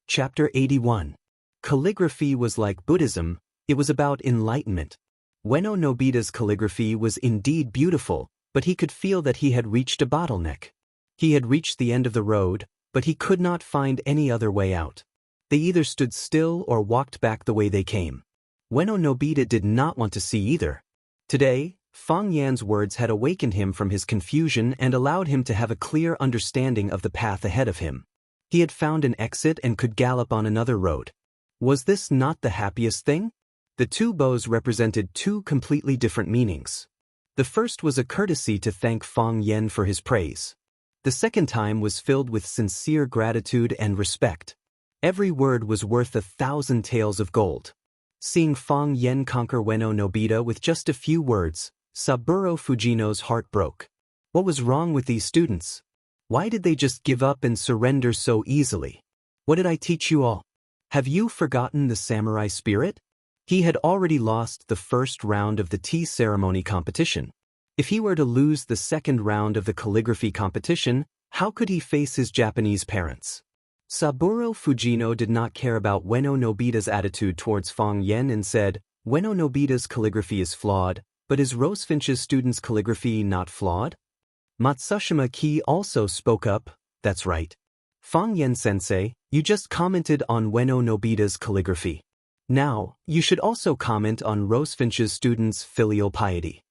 Chapter 81. Calligraphy was like Buddhism, it was about enlightenment. Ueno Nobita's calligraphy was indeed beautiful, but he could feel that he had reached a bottleneck. He had reached the end of the road, but he could not find any other way out. They either stood still or walked back the way they came. Ueno Nobita did not want to see either. Today, Fang Yan's words had awakened him from his confusion and allowed him to have a clear understanding of the path ahead of him. He had found an exit and could gallop on another road. Was this not the happiest thing? The two bows represented two completely different meanings. The first was a courtesy to thank Fang Yen for his praise. The second time was filled with sincere gratitude and respect. Every word was worth 1,000 taels of gold. Seeing Fang Yen conquer Ueno Nobita with just a few words, Saburo Fujino's heart broke. What was wrong with these students? Why did they just give up and surrender so easily? What did I teach you all? Have you forgotten the samurai spirit? He had already lost the first round of the tea ceremony competition. If he were to lose the second round of the calligraphy competition, how could he face his Japanese parents? Saburo Fujino did not care about Ueno Nobita's attitude towards Fang Yen and said, "Ueno Nobita's calligraphy is flawed, but is Rosefinch's student's calligraphy not flawed?" Matsushima Ki also spoke up, "That's right. Fang Yen sensei, you just commented on Ueno Nobita's calligraphy. Now, you should also comment on Rosefinch's student's filial piety."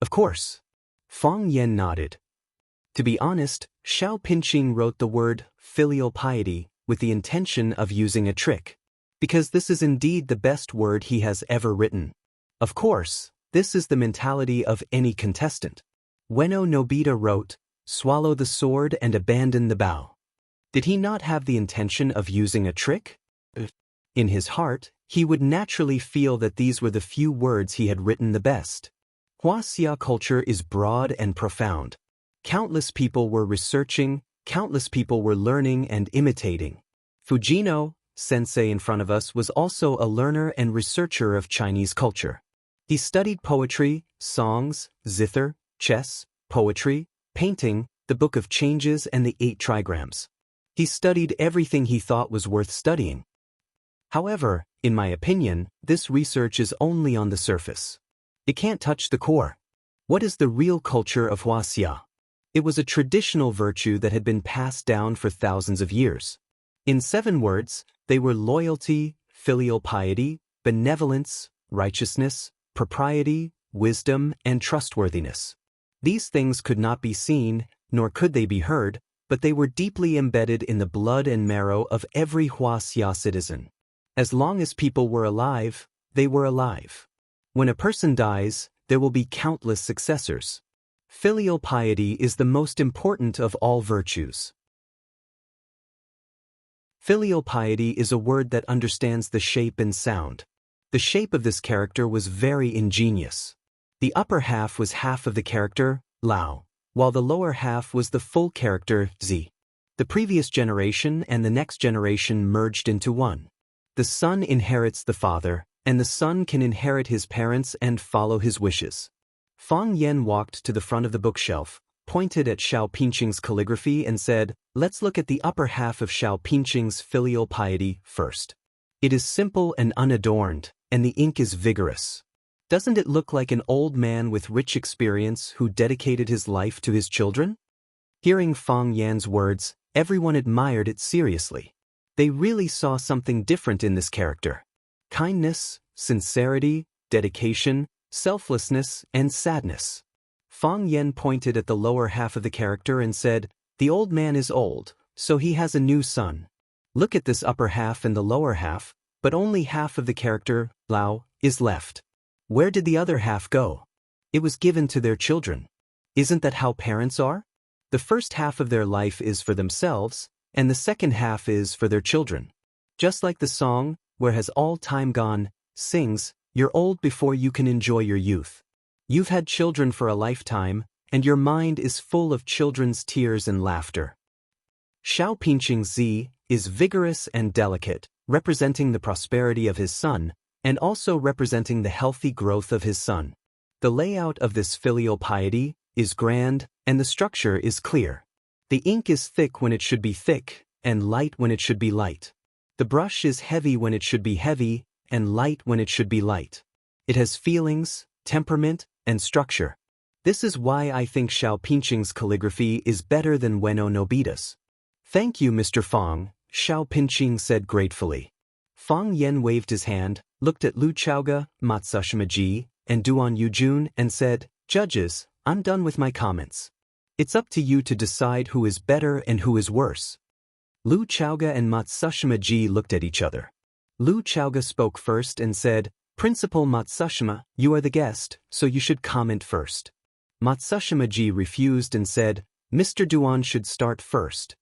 "Of course." Fang Yen nodded. To be honest, Xiao Pinqing wrote the word filial piety with the intention of using a trick, because this is indeed the best word he has ever written. Of course, this is the mentality of any contestant. Ueno Nobita wrote, "Swallow the sword and abandon the bow." Did he not have the intention of using a trick? In his heart, he would naturally feel that these were the few words he had written the best. Huaxia culture is broad and profound. Countless people were researching, countless people were learning and imitating. Fujino, sensei in front of us, was also a learner and researcher of Chinese culture. He studied poetry, songs, zither, chess, poetry, painting, the Book of Changes and the 8 trigrams. He studied everything he thought was worth studying. However, in my opinion, this research is only on the surface. It can't touch the core. What is the real culture of Wuxia? It was a traditional virtue that had been passed down for thousands of years. In 7 words, they were loyalty, filial piety, benevolence, righteousness, propriety, wisdom, and trustworthiness. These things could not be seen, nor could they be heard, but they were deeply embedded in the blood and marrow of every Wuxia citizen. As long as people were alive, they were alive. When a person dies, there will be countless successors. Filial piety is the most important of all virtues. Filial piety is a word that understands the shape and sound. The shape of this character was very ingenious. The upper half was half of the character, Lao, while the lower half was the full character, Zi. The previous generation and the next generation merged into one. The son inherits the father, and the son can inherit his parents and follow his wishes. Fang Yan walked to the front of the bookshelf, pointed at Xiao Pinqing's calligraphy and said, "Let's look at the upper half of Xiao Pinqing's filial piety first. It is simple and unadorned, and the ink is vigorous. Doesn't it look like an old man with rich experience who dedicated his life to his children?" Hearing Fang Yan's words, everyone admired it seriously. They really saw something different in this character. Kindness, sincerity, dedication, selflessness, and sadness. Fang Yan pointed at the lower half of the character and said, "The old man is old, so he has a new son. Look at this upper half and the lower half, but only half of the character, Lao, is left. Where did the other half go? It was given to their children. Isn't that how parents are? The first half of their life is for themselves, and the second half is for their children. Just like the song, Where Has All Time Gone, sings, you're old before you can enjoy your youth. You've had children for a lifetime, and your mind is full of children's tears and laughter." Xiao Pinqing's Zi is vigorous and delicate, representing the prosperity of his son, and also representing the healthy growth of his son. The layout of this filial piety is grand, and the structure is clear. The ink is thick when it should be thick, and light when it should be light. The brush is heavy when it should be heavy, and light when it should be light. It has feelings, temperament, and structure. This is why I think Xiao Pinqing's calligraphy is better than Ueno Nobita's. "Thank you, Mr. Fang," Xiao Pinqing said gratefully. Fang Yan waved his hand, looked at Lu Chaoge, Matsushima Ji, and Duan Yujun and said, "Judges, I'm done with my comments. It's up to you to decide who is better and who is worse." Lu Chaoge and Matsushima Ji looked at each other. Lu Chaoge spoke first and said, "Principal Matsushima, you are the guest, so you should comment first." Matsushima Ji refused and said, "Mr. Duan should start first."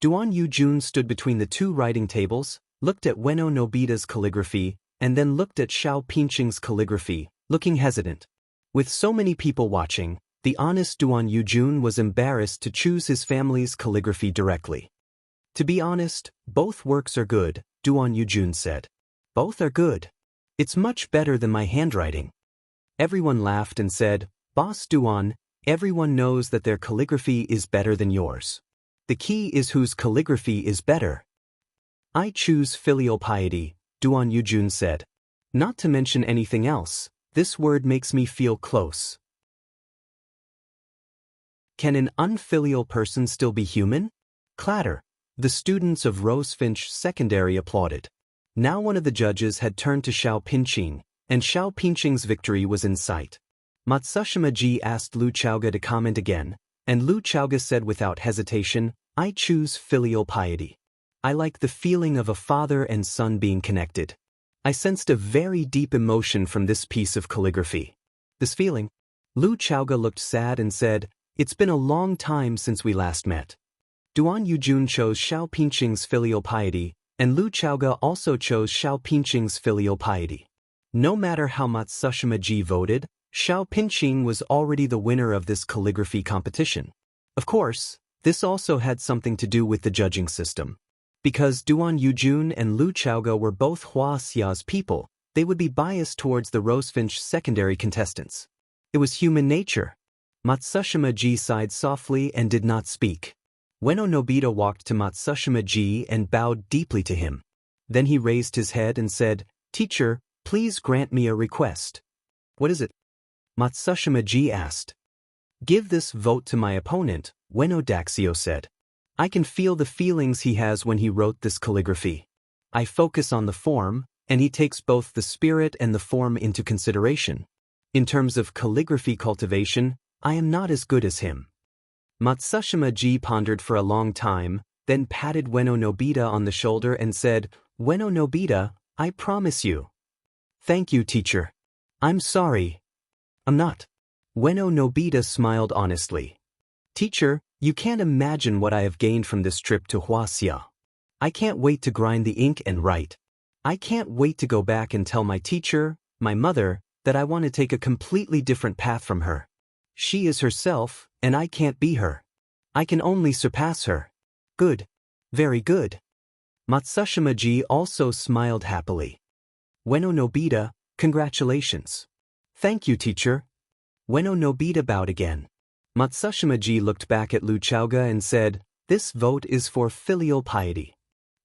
Duan Yujun stood between the 2 writing tables, looked at Ueno Nobita's calligraphy, and then looked at Xiao Pinqing's calligraphy, looking hesitant. With so many people watching, the honest Duan Yujun was embarrassed to choose his family's calligraphy directly. "To be honest, both works are good," Duan Yujun said. "Both are good. It's much better than my handwriting." Everyone laughed and said, "Boss Duan, everyone knows that their calligraphy is better than yours. The key is whose calligraphy is better." "I choose filial piety," Duan Yujun said. "Not to mention anything else, this word makes me feel close." Can an unfilial person still be human? Clatter. The students of Rosefinch Secondary applauded. Now one of the judges had turned to Xiao Pinqing, and Xiao Pinqing's victory was in sight. Matsushima Ji asked Lu Chaoge to comment again, and Lu Chaoge said without hesitation, "I choose filial piety. I like the feeling of a father and son being connected. I sensed a very deep emotion from this piece of calligraphy." "This feeling?" Lu Chaoge looked sad and said, "It's been a long time since we last met." Duan Yujun chose Xiao Pinqing's filial piety, and Lu Chaoge also chose Xiao Pinqing's filial piety. No matter how Matsushima Ji voted, Xiao Pinqing was already the winner of this calligraphy competition. Of course, this also had something to do with the judging system. Because Duan Yujun and Lu Chaoge were both Wuxia's people, they would be biased towards the Rosefinch secondary contestants. It was human nature. Matsushima-ji sighed softly and did not speak. Ueno Nobita walked to Matsushima-ji and bowed deeply to him. Then he raised his head and said, "Teacher, please grant me a request." "What is it?" Matsushima-ji asked. "Give this vote to my opponent," Ueno Daxio said. "I can feel the feelings he has when he wrote this calligraphy. I focus on the form, and he takes both the spirit and the form into consideration. In terms of calligraphy cultivation, I am not as good as him." Matsushima-ji pondered for a long time, then patted Ueno Nobita on the shoulder and said, "Ueno Nobita, I promise you." "Thank you, teacher. I'm sorry. I'm not." Ueno Nobita smiled honestly. "Teacher, you can't imagine what I have gained from this trip to Wuxia. I can't wait to grind the ink and write. I can't wait to go back and tell my teacher, my mother, that I want to take a completely different path from her. She is herself, and I can't be her. I can only surpass her." "Good. Very good." Matsushima-ji also smiled happily. "Ueno Nobita, congratulations." "Thank you, teacher." Ueno Nobita bowed again. Matsushima-ji looked back at Lu Chaoga and said, "This vote is for filial piety."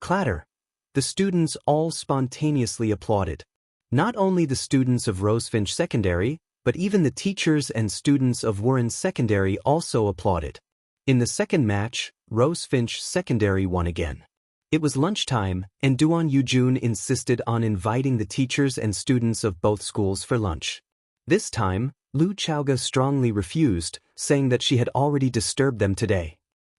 Clatter. The students all spontaneously applauded. Not only the students of Rosefinch Secondary, but even the teachers and students of Warren Secondary also applauded. In the second match, Rosefinch Secondary won again. It was lunchtime, and Duan Yujun insisted on inviting the teachers and students of both schools for lunch. This time, Lu Chaoga strongly refused, saying that she had already disturbed them today.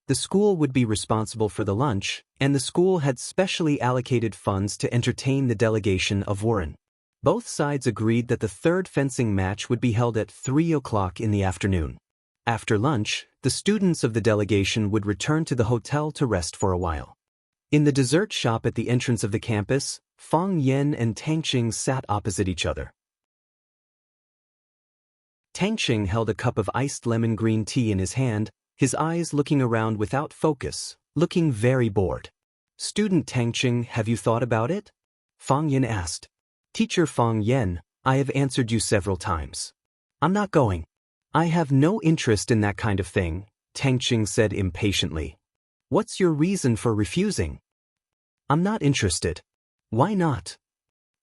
The school would be responsible for the lunch, and the school had specially allocated funds to entertain the delegation of Warren. Both sides agreed that the third fencing match would be held at 3 o'clock in the afternoon. After lunch, the students of the delegation would return to the hotel to rest for a while. In the dessert shop at the entrance of the campus, Fang Yen and Tangqing sat opposite each other. Tangqing held a cup of iced lemon green tea in his hand, his eyes looking around without focus, looking very bored. "Student Tangqing, have you thought about it?" Fang Yen asked. "Teacher Fang Yen, I have answered you several times. I'm not going. I have no interest in that kind of thing," Tangqing said impatiently. "What's your reason for refusing?" "I'm not interested." "Why not?"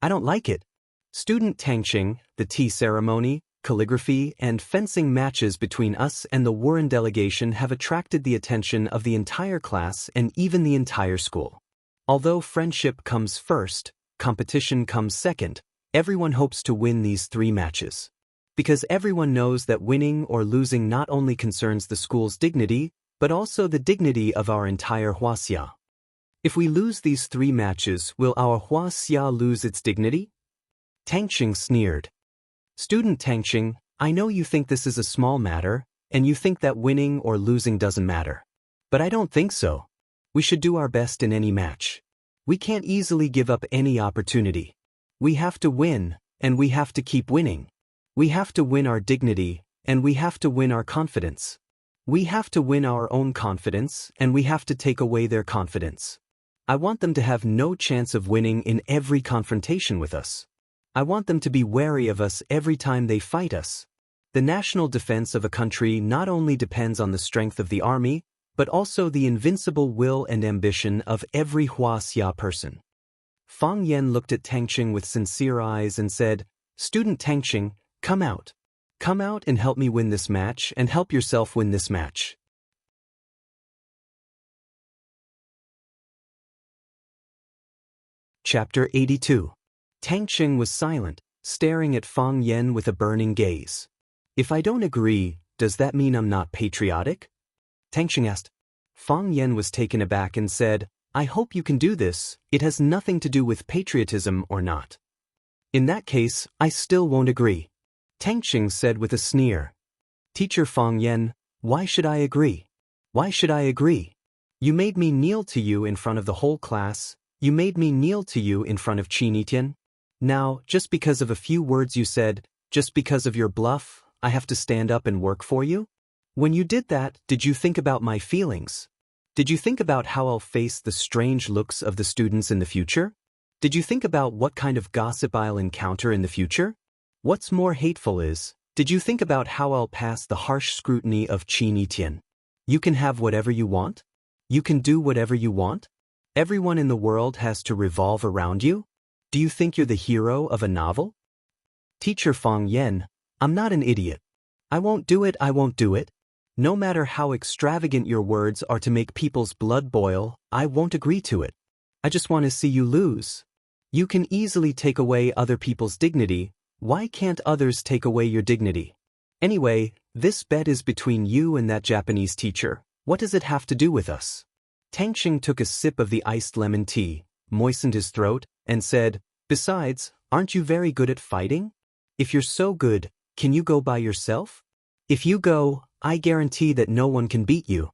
"I don't like it." Student Tangqing, the tea ceremony, calligraphy, and fencing matches between us and the Warren delegation have attracted the attention of the entire class and even the entire school. Although friendship comes first, competition comes second, everyone hopes to win these 3 matches. Because everyone knows that winning or losing not only concerns the school's dignity, but also the dignity of our entire Wuxia. If we lose these 3 matches, will our Wuxia lose its dignity? Tangqing sneered. "Student Tangqing, I know you think this is a small matter, and you think that winning or losing doesn't matter. But I don't think so. We should do our best in any match. We can't easily give up any opportunity. We have to win, and we have to keep winning. We have to win our dignity, and we have to win our confidence. We have to win our own confidence, and we have to take away their confidence. I want them to have no chance of winning in every confrontation with us. I want them to be wary of us every time they fight us. The national defense of a country not only depends on the strength of the army, but also the invincible will and ambition of every Wuxia person." Fang Yen looked at Tangqing with sincere eyes and said, "Student Tangqing, come out. Come out and help me win this match, and help yourself win this match." Chapter 82. Tangqing was silent, staring at Fang Yen with a burning gaze. "If I don't agree, does that mean I'm not patriotic?" Tangqing asked. Fang Yen was taken aback and said, "I hope you can do this. It has nothing to do with patriotism or not." "In that case, I still won't agree," Tangqing said with a sneer. "Teacher Fang Yen, why should I agree? Why should I agree? You made me kneel to you in front of the whole class. You made me kneel to you in front of Qin Yitian. Now, just because of a few words you said, just because of your bluff, I have to stand up and work for you? When you did that, did you think about my feelings? Did you think about how I'll face the strange looks of the students in the future? Did you think about what kind of gossip I'll encounter in the future? What's more hateful is, did you think about how I'll pass the harsh scrutiny of Qin Etian? You can have whatever you want? You can do whatever you want? Everyone in the world has to revolve around you? Do you think you're the hero of a novel? Teacher Fang Yen, I'm not an idiot. I won't do it, I won't do it. No matter how extravagant your words are to make people's blood boil, I won't agree to it. I just want to see you lose. You can easily take away other people's dignity. Why can't others take away your dignity? Anyway, this bet is between you and that Japanese teacher. What does it have to do with us? Tangxing took a sip of the iced lemon tea, moistened his throat, and said, Besides, aren't you very good at fighting? If you're so good, can you go by yourself? If you go, I guarantee that no one can beat you.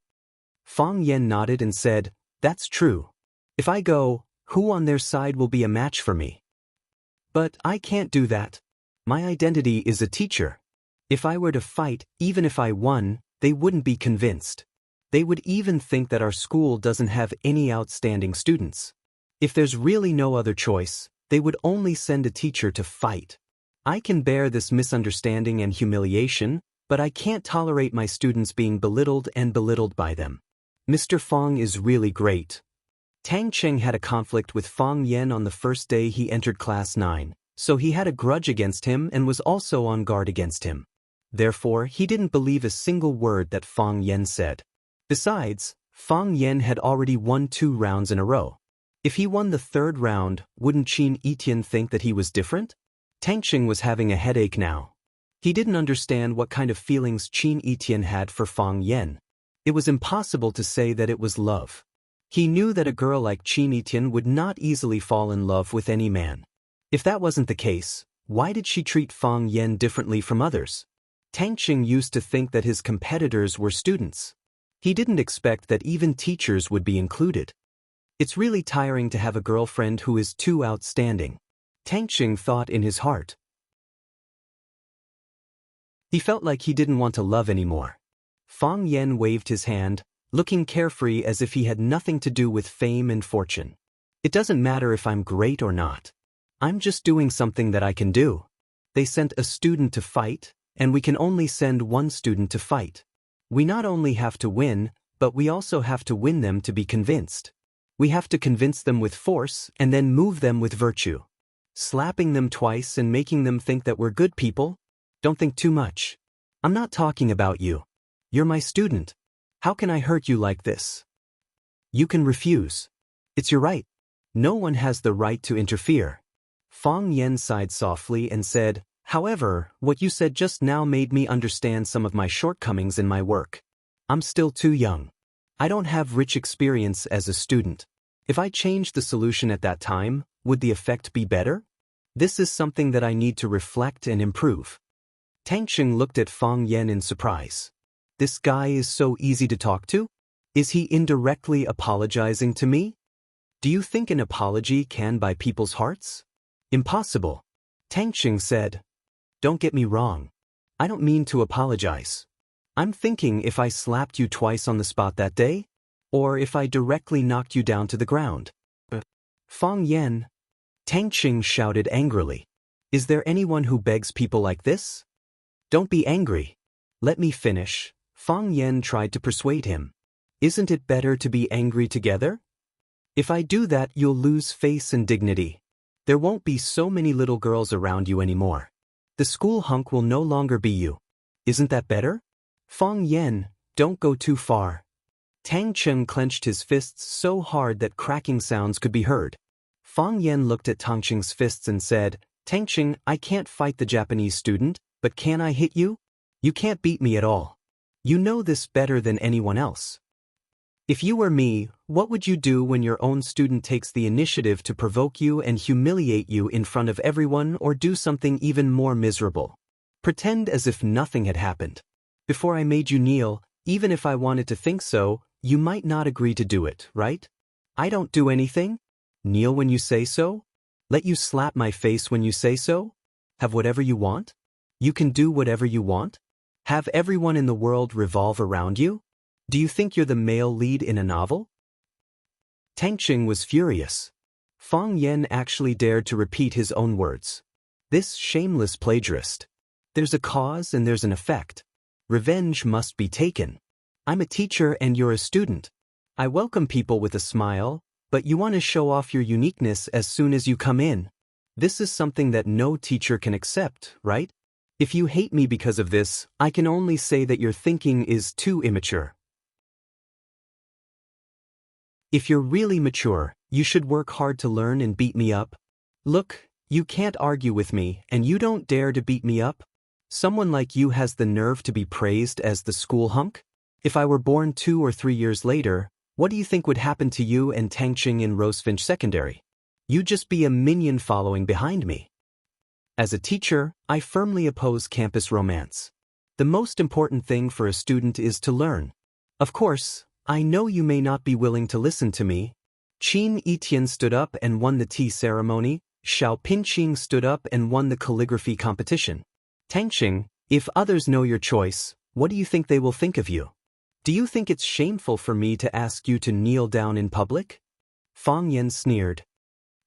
Fang Yen nodded and said, That's true. If I go, who on their side will be a match for me? But I can't do that. My identity is a teacher. If I were to fight, even if I won, they wouldn't be convinced. They would even think that our school doesn't have any outstanding students. If there's really no other choice, they would only send a teacher to fight. I can bear this misunderstanding and humiliation, but I can't tolerate my students being belittled and belittled by them. Mr. Fang is really great. Tang Cheng had a conflict with Fang Yen on the first day he entered Class 9, so he had a grudge against him and was also on guard against him. Therefore, he didn't believe a single word that Fang Yen said. Besides, Fang Yen had already won 2 rounds in a row. If he won the 3rd round, wouldn't Qin Etian think that he was different? Tangxing was having a headache now. He didn't understand what kind of feelings Qin Etian had for Fang Yen. It was impossible to say that it was love. He knew that a girl like Qin Etian would not easily fall in love with any man. If that wasn't the case, why did she treat Fang Yen differently from others? Tangxing used to think that his competitors were students. He didn't expect that even teachers would be included. It's really tiring to have a girlfriend who is too outstanding, Tangxing thought in his heart. He felt like he didn't want to love anymore. Fang Yen waved his hand, looking carefree as if he had nothing to do with fame and fortune. It doesn't matter if I'm great or not. I'm just doing something that I can do. They sent a student to fight, and we can only send one student to fight. We not only have to win, but we also have to win them to be convinced. We have to convince them with force and then move them with virtue. Slapping them twice and making them think that we're good people? Don't think too much. I'm not talking about you. You're my student. How can I hurt you like this? You can refuse. It's your right. No one has the right to interfere. Fang Yen sighed softly and said, However, what you said just now made me understand some of my shortcomings in my work. I'm still too young. I don't have rich experience as a student. If I changed the solution at that time, would the effect be better? This is something that I need to reflect and improve. Tangxing looked at Fang Yen in surprise. This guy is so easy to talk to? Is he indirectly apologizing to me? Do you think an apology can buy people's hearts? Impossible. Tangxing said. Don't get me wrong. I don't mean to apologize. I'm thinking if I slapped you twice on the spot that day, or if I directly knocked you down to the ground. Fang Yen. Tangxing shouted angrily. Is there anyone who begs people like this? Don't be angry. Let me finish. Fang Yen tried to persuade him. Isn't it better to be angry together? If I do that, you'll lose face and dignity. There won't be so many little girls around you anymore. The school hunk will no longer be you. Isn't that better? Fang Yen, don't go too far. Tangcheng clenched his fists so hard that cracking sounds could be heard. Fang Yen looked at Tangcheng's fists and said, Tangcheng, I can't fight the Japanese student, but can I hit you? You can't beat me at all. You know this better than anyone else. If you were me, what would you do when your own student takes the initiative to provoke you and humiliate you in front of everyone or do something even more miserable? Pretend as if nothing had happened. Before I made you kneel, even if I wanted to think so, you might not agree to do it, right? I don't do anything? Kneel when you say so? Let you slap my face when you say so? Have whatever you want? You can do whatever you want? Have everyone in the world revolve around you? Do you think you're the male lead in a novel? Tangxing was furious. Fang Yen actually dared to repeat his own words. This shameless plagiarist. There's a cause and there's an effect. Revenge must be taken. I'm a teacher and you're a student. I welcome people with a smile, but you want to show off your uniqueness as soon as you come in. This is something that no teacher can accept, right? If you hate me because of this, I can only say that your thinking is too immature. If you're really mature, you should work hard to learn and beat me up. Look, you can't argue with me, and you don't dare to beat me up? Someone like you has the nerve to be praised as the school hunk? If I were born 2 or 3 years later, what do you think would happen to you and Tangqing in Rosefinch Secondary? You'd just be a minion following behind me. As a teacher, I firmly oppose campus romance. The most important thing for a student is to learn. Of course, I know you may not be willing to listen to me. Qin Etian stood up and won the tea ceremony. Xiao Pinqing stood up and won the calligraphy competition. Tangqing, if others know your choice, what do you think they will think of you? Do you think it's shameful for me to ask you to kneel down in public? Fang Yen sneered.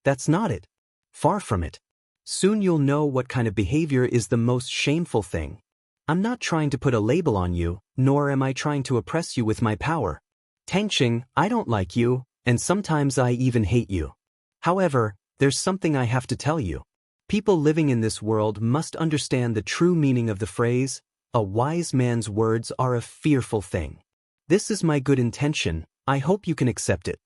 That's not it. Far from it. Soon you'll know what kind of behavior is the most shameful thing. I'm not trying to put a label on you, nor am I trying to oppress you with my power. Tangqing, I don't like you, and sometimes I even hate you. However, there's something I have to tell you. People living in this world must understand the true meaning of the phrase, a wise man's words are a fearful thing. This is my good intention, I hope you can accept it.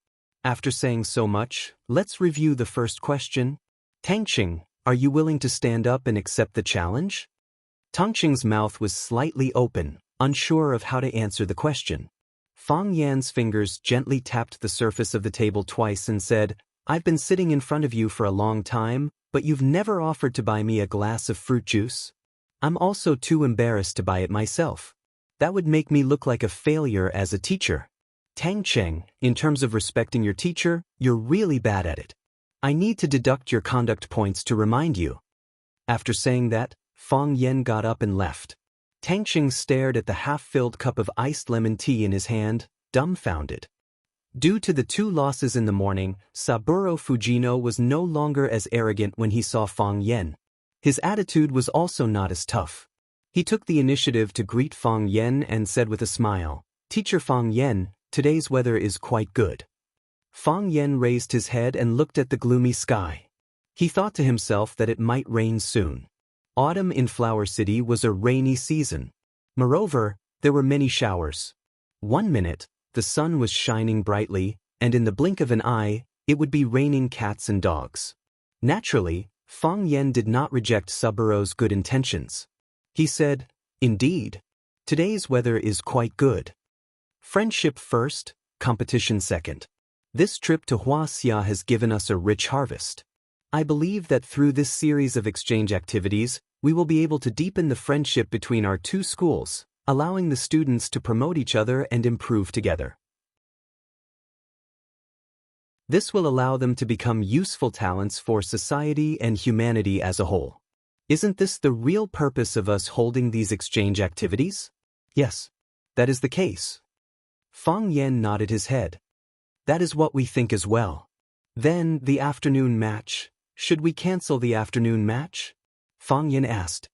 After saying so much, let's review the first question. Tangqing, are you willing to stand up and accept the challenge? Tangqing's mouth was slightly open, unsure of how to answer the question. Fang Yan's fingers gently tapped the surface of the table twice and said, I've been sitting in front of you for a long time, but you've never offered to buy me a glass of fruit juice. I'm also too embarrassed to buy it myself. That would make me look like a failure as a teacher. Tangqing, in terms of respecting your teacher, you're really bad at it. I need to deduct your conduct points to remind you. After saying that, Fang Yen got up and left. Tangqing stared at the half-filled cup of iced lemon tea in his hand, dumbfounded. Due to the 2 losses in the morning, Saburo Fujino was no longer as arrogant when he saw Fang Yen. His attitude was also not as tough. He took the initiative to greet Fang Yen and said with a smile, Teacher Fang Yen, today's weather is quite good. Fang Yen raised his head and looked at the gloomy sky. He thought to himself that it might rain soon. Autumn in Flower City was a rainy season. Moreover, there were many showers. 1 minute, the sun was shining brightly, and in the blink of an eye, it would be raining cats and dogs. Naturally, Fang Yen did not reject Saburo's good intentions. He said, Indeed. Today's weather is quite good. Friendship first, competition second. This trip to Wuxia has given us a rich harvest. I believe that through this series of exchange activities, we will be able to deepen the friendship between our 2 schools, allowing the students to promote each other and improve together. This will allow them to become useful talents for society and humanity as a whole. Isn't this the real purpose of us holding these exchange activities? Yes, that is the case. Fang Yen nodded his head. That is what we think as well. Then, the afternoon match. Should we cancel the afternoon match? Fang Yen asked.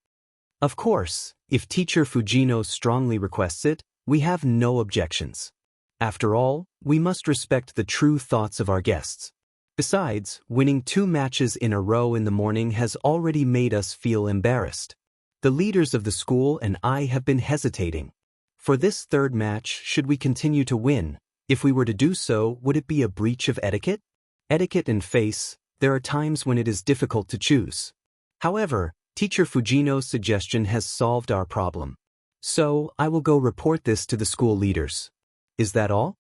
Of course, if Teacher Fujino strongly requests it, we have no objections. After all, we must respect the true thoughts of our guests. Besides, winning 2 matches in a row in the morning has already made us feel embarrassed. The leaders of the school and I have been hesitating. For this 3rd match, should we continue to win? If we were to do so, would it be a breach of etiquette? Etiquette and face, there are times when it is difficult to choose. However, Teacher Fujino's suggestion has solved our problem. So, I will go report this to the school leaders. Is that all?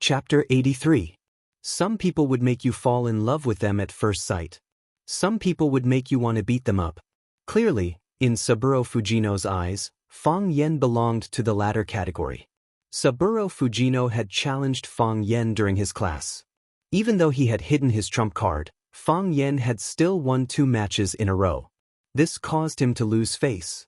Chapter 83. Some people would make you fall in love with them at first sight. Some people would make you want to beat them up. Clearly, in Saburo Fujino's eyes, Fang Yen belonged to the latter category. Saburo Fujino had challenged Fang Yen during his class. Even though he had hidden his trump card, Fang Yen had still won 2 matches in a row. This caused him to lose face.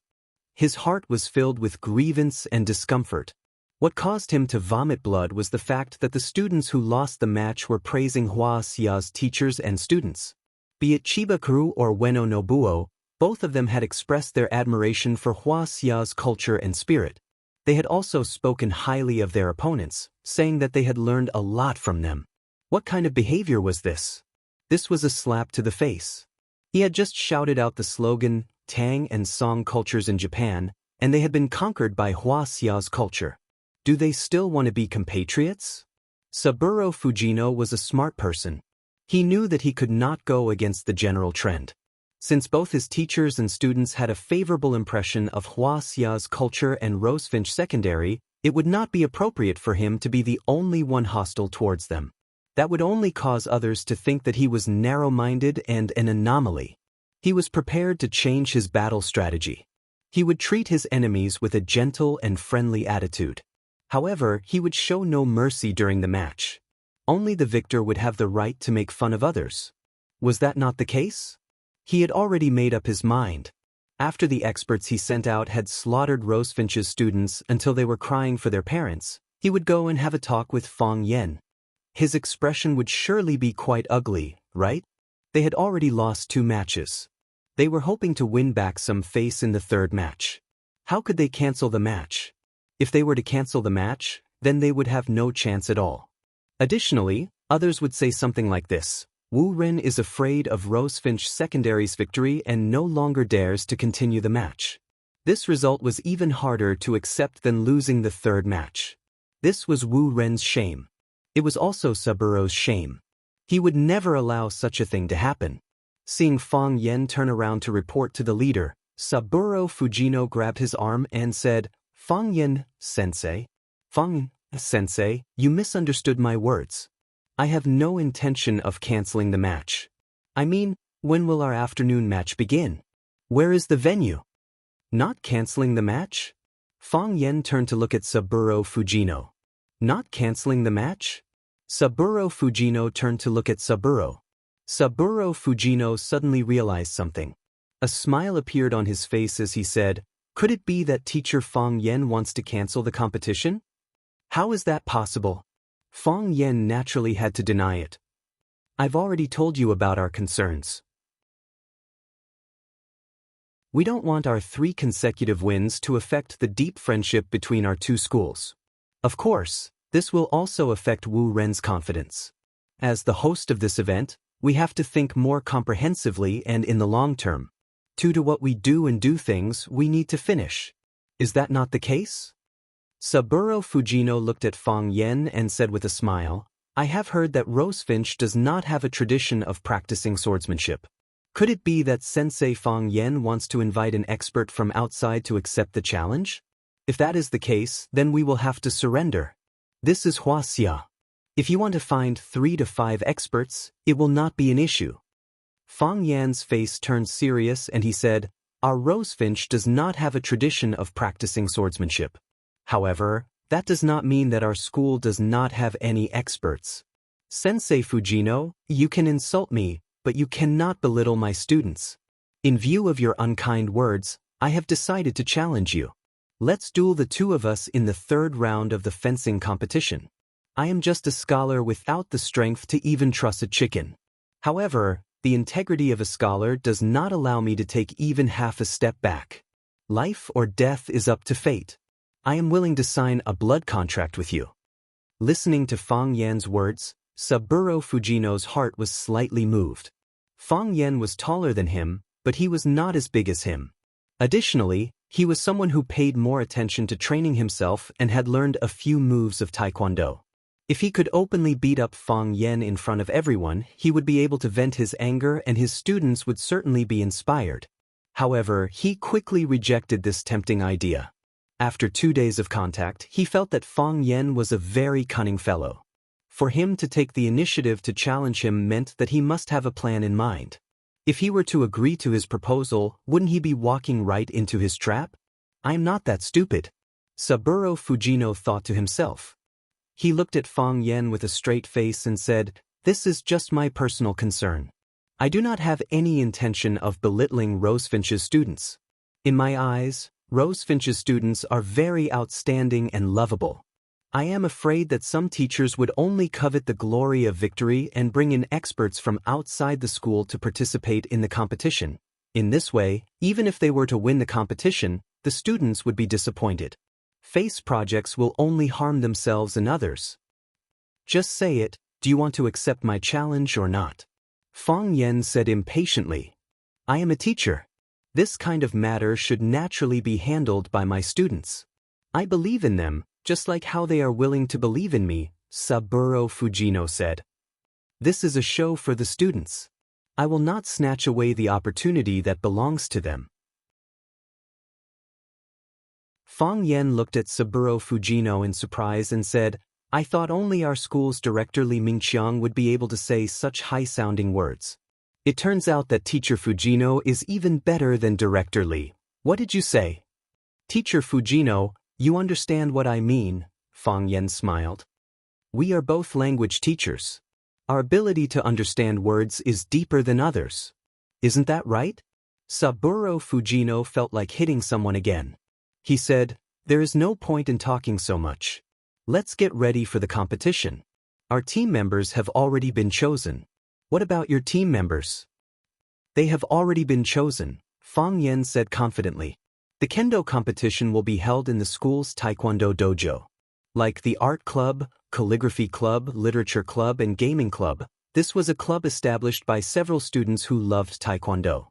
His heart was filled with grievance and discomfort. What caused him to vomit blood was the fact that the students who lost the match were praising Hua Xia's teachers and students. Be it Chiba Kuru or Ueno Nobuo, both of them had expressed their admiration for Hua Xia's culture and spirit. They had also spoken highly of their opponents, saying that they had learned a lot from them. What kind of behavior was this? This was a slap to the face. He had just shouted out the slogan, Tang and Song cultures in Japan, and they had been conquered by Hua Xia's culture. Do they still want to be compatriots? Saburo Fujino was a smart person. He knew that he could not go against the general trend. Since both his teachers and students had a favorable impression of Hua Xia's culture and Rosefinch Secondary, it would not be appropriate for him to be the only one hostile towards them. That would only cause others to think that he was narrow-minded and an anomaly. He was prepared to change his battle strategy. He would treat his enemies with a gentle and friendly attitude. However, he would show no mercy during the match. Only the victor would have the right to make fun of others. Was that not the case? He had already made up his mind. After the experts he sent out had slaughtered Rosefinch's students until they were crying for their parents, he would go and have a talk with Fang Yen. His expression would surely be quite ugly, right? They had already lost 2 matches. They were hoping to win back some face in the 3rd match. How could they cancel the match? If they were to cancel the match, then they would have no chance at all. Additionally, others would say something like this: Wu Ren is afraid of Rosefinch Secondary's victory and no longer dares to continue the match. This result was even harder to accept than losing the 3rd match. This was Wu Ren's shame. It was also Saburo's shame. He would never allow such a thing to happen. Seeing Fang Yen turn around to report to the leader, Saburo Fujino grabbed his arm and said, Fang Yen, sensei. Fang, sensei, you misunderstood my words. I have no intention of canceling the match. I mean, when will our afternoon match begin? Where is the venue? Not canceling the match? Fang Yen turned to look at Saburo Fujino. Not canceling the match? Saburo Fujino turned to look at Saburo. Saburo Fujino suddenly realized something. A smile appeared on his face as he said, Could it be that teacher Fang Yen wants to cancel the competition? How is that possible? Fang Yen naturally had to deny it. I've already told you about our concerns. We don't want our 3 consecutive wins to affect the deep friendship between our 2 schools. Of course, this will also affect Wu Ren's confidence. As the host of this event, we have to think more comprehensively and in the long term. To what we do and do things we need to finish. Is that not the case? Saburo Fujino looked at Fang Yen and said with a smile, I have heard that Rosefinch does not have a tradition of practicing swordsmanship. Could it be that Sensei Fang Yen wants to invite an expert from outside to accept the challenge? If that is the case, then we will have to surrender. This is Hua Xia. If you want to find 3 to 5 experts, it will not be an issue. Fang Yan's face turned serious and he said, Our Rosefinch does not have a tradition of practicing swordsmanship. However, that does not mean that our school does not have any experts. Sensei Fujino, you can insult me, but you cannot belittle my students. In view of your unkind words, I have decided to challenge you. Let's duel the 2 of us in the 3rd round of the fencing competition. I am just a scholar without the strength to even truss a chicken. However, the integrity of a scholar does not allow me to take even half a step back. Life or death is up to fate. I am willing to sign a blood contract with you. Listening to Fang Yan's words, Saburo Fujino's heart was slightly moved. Fang Yan was taller than him, but he was not as big as him. Additionally, he was someone who paid more attention to training himself and had learned a few moves of Taekwondo. If he could openly beat up Fang Yen in front of everyone, he would be able to vent his anger and his students would certainly be inspired. However, he quickly rejected this tempting idea. After 2 days of contact, he felt that Fang Yen was a very cunning fellow. For him to take the initiative to challenge him meant that he must have a plan in mind. If he were to agree to his proposal, wouldn't he be walking right into his trap? I'm not that stupid. Saburo Fujino thought to himself. He looked at Fang Yen with a straight face and said, This is just my personal concern. I do not have any intention of belittling Rosefinch's students. In my eyes, Rosefinch's students are very outstanding and lovable. I am afraid that some teachers would only covet the glory of victory and bring in experts from outside the school to participate in the competition. In this way, even if they were to win the competition, the students would be disappointed. Face projects will only harm themselves and others. Just say it, do you want to accept my challenge or not? Fang Yan said impatiently. I am a teacher. This kind of matter should naturally be handled by my students. I believe in them, just like how they are willing to believe in me, Saburo Fujino said. This is a show for the students. I will not snatch away the opportunity that belongs to them. Fang Yan looked at Saburo Fujino in surprise and said, I thought only our school's director Li Mingqiang would be able to say such high-sounding words. It turns out that Teacher Fujino is even better than Director Li. What did you say? Teacher Fujino, you understand what I mean, Fang Yan smiled. We are both language teachers. Our ability to understand words is deeper than others. Isn't that right? Saburo Fujino felt like hitting someone again. He said, there is no point in talking so much. Let's get ready for the competition. Our team members have already been chosen. What about your team members? They have already been chosen, Fang Yan said confidently. The kendo competition will be held in the school's taekwondo dojo. Like the art club, calligraphy club, literature club, and gaming club, this was a club established by several students who loved taekwondo.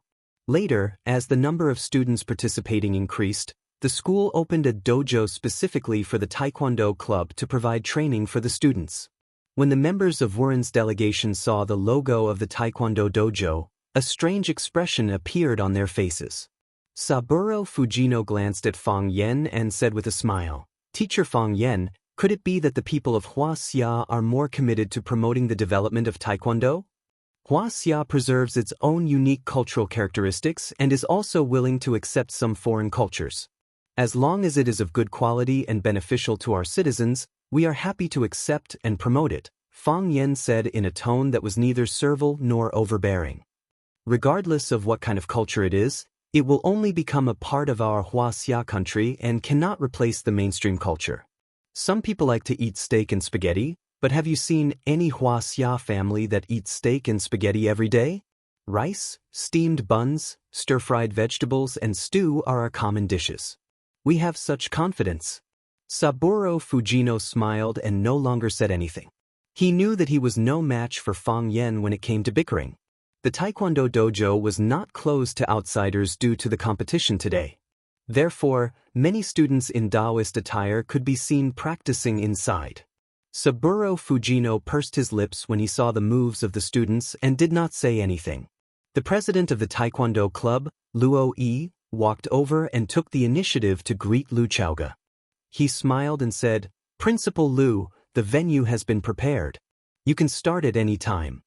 Later, as the number of students participating increased, the school opened a dojo specifically for the taekwondo club to provide training for the students. When the members of Wuren's delegation saw the logo of the taekwondo dojo, a strange expression appeared on their faces. Saburo Fujino glanced at Fang Yan and said with a smile, Teacher Fang Yan, could it be that the people of Wuxia are more committed to promoting the development of taekwondo? Wuxia preserves its own unique cultural characteristics and is also willing to accept some foreign cultures. As long as it is of good quality and beneficial to our citizens, we are happy to accept and promote it, Fang Yan said in a tone that was neither servile nor overbearing. Regardless of what kind of culture it is, it will only become a part of our Wuxia country and cannot replace the mainstream culture. Some people like to eat steak and spaghetti, but have you seen any Wuxia family that eats steak and spaghetti every day? Rice, steamed buns, stir-fried vegetables, and stew are our common dishes. We have such confidence. Saburo Fujino smiled and no longer said anything. He knew that he was no match for Fang Yan when it came to bickering. The taekwondo dojo was not closed to outsiders due to the competition today. Therefore, many students in Daoist attire could be seen practicing inside. Saburo Fujino pursed his lips when he saw the moves of the students and did not say anything. The president of the taekwondo club, Luo Yi, walked over and took the initiative to greet Lu Chaoga. He smiled and said, Principal Lu, the venue has been prepared. You can start at any time.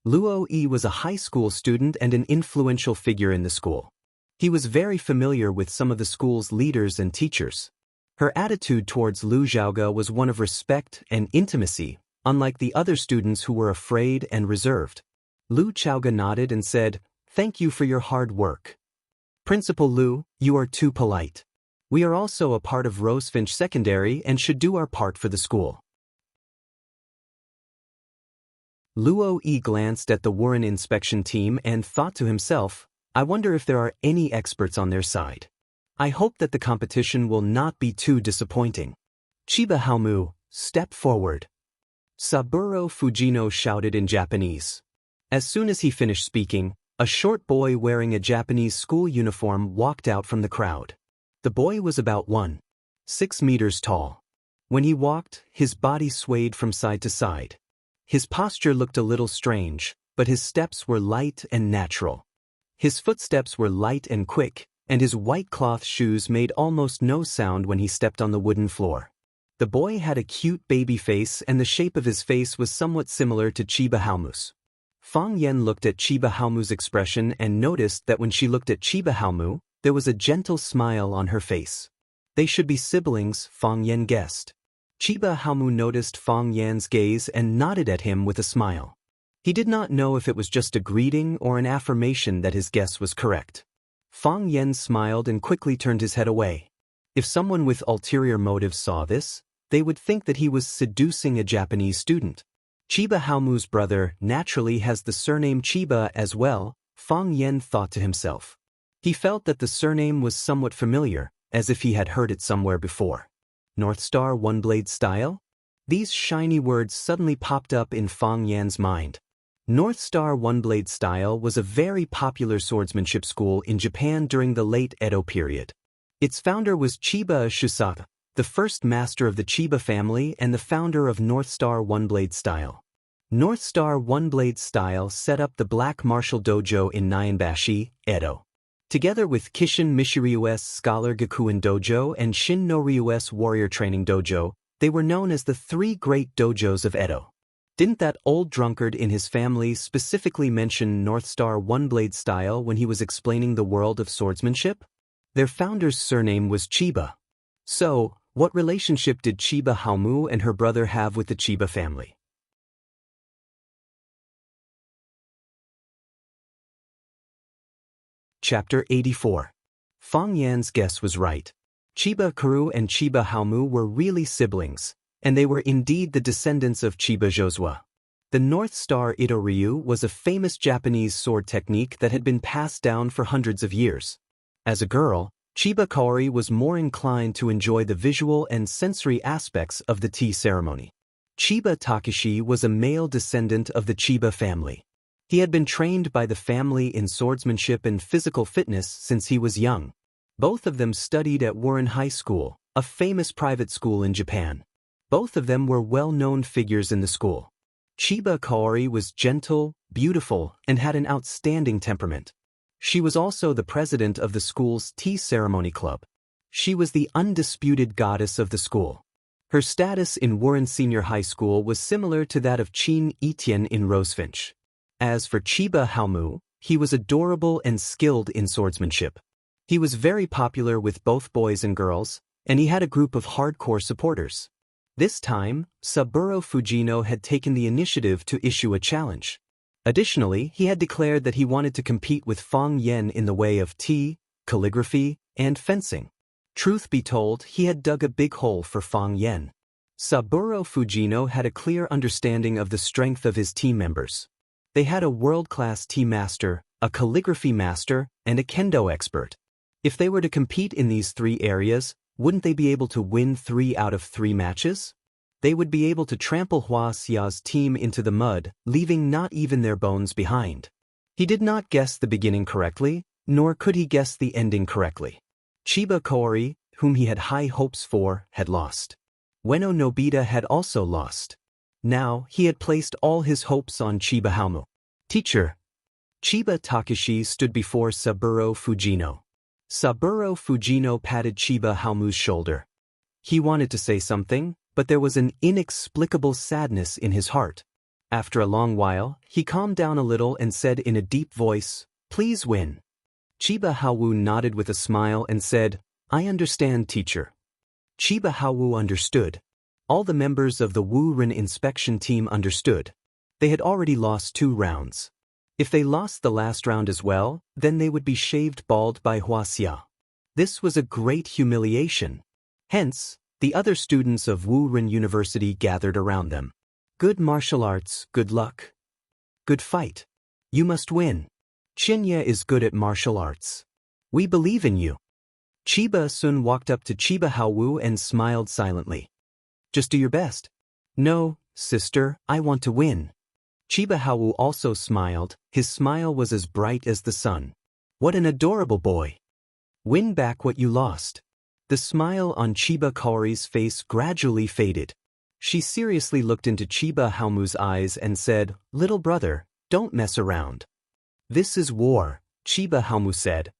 Luo Yi was a high school student and an influential figure in the school. He was very familiar with some of the school's leaders and teachers. Her attitude towards Lu Xiaoga was one of respect and intimacy, unlike the other students who were afraid and reserved. Lu Xiaoga nodded and said, Thank you for your hard work. Principal Lu, you are too polite. We are also a part of Rosefinch Secondary and should do our part for the school. Luo Yi glanced at the Wuren inspection team and thought to himself, I wonder if there are any experts on their side. I hope that the competition will not be too disappointing. Chiba Haomu, step forward. Saburo Fujino shouted in Japanese. As soon as he finished speaking, a short boy wearing a Japanese school uniform walked out from the crowd. The boy was about 1.6 meters tall. When he walked, his body swayed from side to side. His posture looked a little strange, but his steps were light and natural. His footsteps were light and quick, and his white cloth shoes made almost no sound when he stepped on the wooden floor. The boy had a cute baby face and the shape of his face was somewhat similar to Chiba Haomu's. Fang Yan looked at Chiba Haomu's expression and noticed that when she looked at Chiba Haomu, there was a gentle smile on her face. They should be siblings, Fang Yan guessed. Chiba Haomu noticed Fang Yan's gaze and nodded at him with a smile. He did not know if it was just a greeting or an affirmation that his guess was correct. Fang Yan smiled and quickly turned his head away. If someone with ulterior motives saw this, They would think that he was seducing a Japanese student. Chiba Haomu's brother naturally has the surname Chiba as well, Fang Yen thought to himself. He felt that the surname was somewhat familiar, as if he had heard it somewhere before. North Star One Blade Style? These shiny words suddenly popped up in Fang Yan's mind. North Star One Blade Style was a very popular swordsmanship school in Japan during the late Edo period. Its founder was Chiba Shusata, the first master of the Chiba family and the founder of North Star One Blade Style. North Star One Blade Style set up the Black Martial Dojo in Nyanbashi, Edo. Together with Kishin Mishiryu's Scholar Gakuen Dojo and Shin Noryu's Warrior Training Dojo, they were known as the three great dojos of Edo. Didn't that old drunkard in his family specifically mention North Star One Blade Style when he was explaining the world of swordsmanship? Their founder's surname was Chiba. So, what relationship did Chiba Haomu and her brother have with the Chiba family? Chapter 84. Fang Yan's guess was right. Chiba Karu and Chiba Haomu were really siblings, and they were indeed the descendants of Chiba Josua. The North Star Ito-ryu was a famous Japanese sword technique that had been passed down for hundreds of years. As a girl, Chiba Kaori was more inclined to enjoy the visual and sensory aspects of the tea ceremony. Chiba Takeshi was a male descendant of the Chiba family. He had been trained by the family in swordsmanship and physical fitness since he was young. Both of them studied at Warren High School, a famous private school in Japan. Both of them were well-known figures in the school. Chiba Kaori was gentle, beautiful, and had an outstanding temperament. She was also the president of the school's tea ceremony club. She was the undisputed goddess of the school. Her status in Warren Senior High School was similar to that of Chin Etienne in Rosefinch. As for Chiba Haomu, he was adorable and skilled in swordsmanship. He was very popular with both boys and girls, and he had a group of hardcore supporters. This time, Saburo Fujino had taken the initiative to issue a challenge. Additionally, he had declared that he wanted to compete with Fang Yen in the way of tea, calligraphy, and fencing. Truth be told, he had dug a big hole for Fang Yen. Saburo Fujino had a clear understanding of the strength of his team members. They had a world-class tea master, a calligraphy master, and a kendo expert. If they were to compete in these three areas, wouldn't they be able to win 3 out of 3 matches? They would be able to trample Hua Xia's team into the mud, leaving not even their bones behind. He did not guess the beginning correctly, nor could he guess the ending correctly. Chiba Kaori, whom he had high hopes for, had lost. Ueno Nobita had also lost. Now, he had placed all his hopes on Chiba Haomu. Teacher. Chiba Takeshi stood before Saburo Fujino. Saburo Fujino patted Chiba Haomu's shoulder. He wanted to say something, but there was an inexplicable sadness in his heart. After a long while, he calmed down a little and said in a deep voice, "Please win." Chiba Haomu nodded with a smile and said, "I understand, teacher." Chiba Haomu understood. All the members of the Wu-Rin inspection team understood. They had already lost 2 rounds. If they lost the last round as well, then they would be shaved bald by Hua Xia. This was a great humiliation. Hence, the other students of Wu-Rin University gathered around them. Good martial arts, good luck. Good fight. You must win. Xianxia is good at martial arts. We believe in you. Chiba Sun walked up to Chiba Haomu and smiled silently. Just do your best. No, sister, I want to win. Chiba Haomu also smiled. His smile was as bright as the sun. What an adorable boy. Win back what you lost. The smile on Chiba Kaori's face gradually faded. She seriously looked into Chiba Haomu's eyes and said, "Little brother, don't mess around." "This is war," Chiba Haomu said.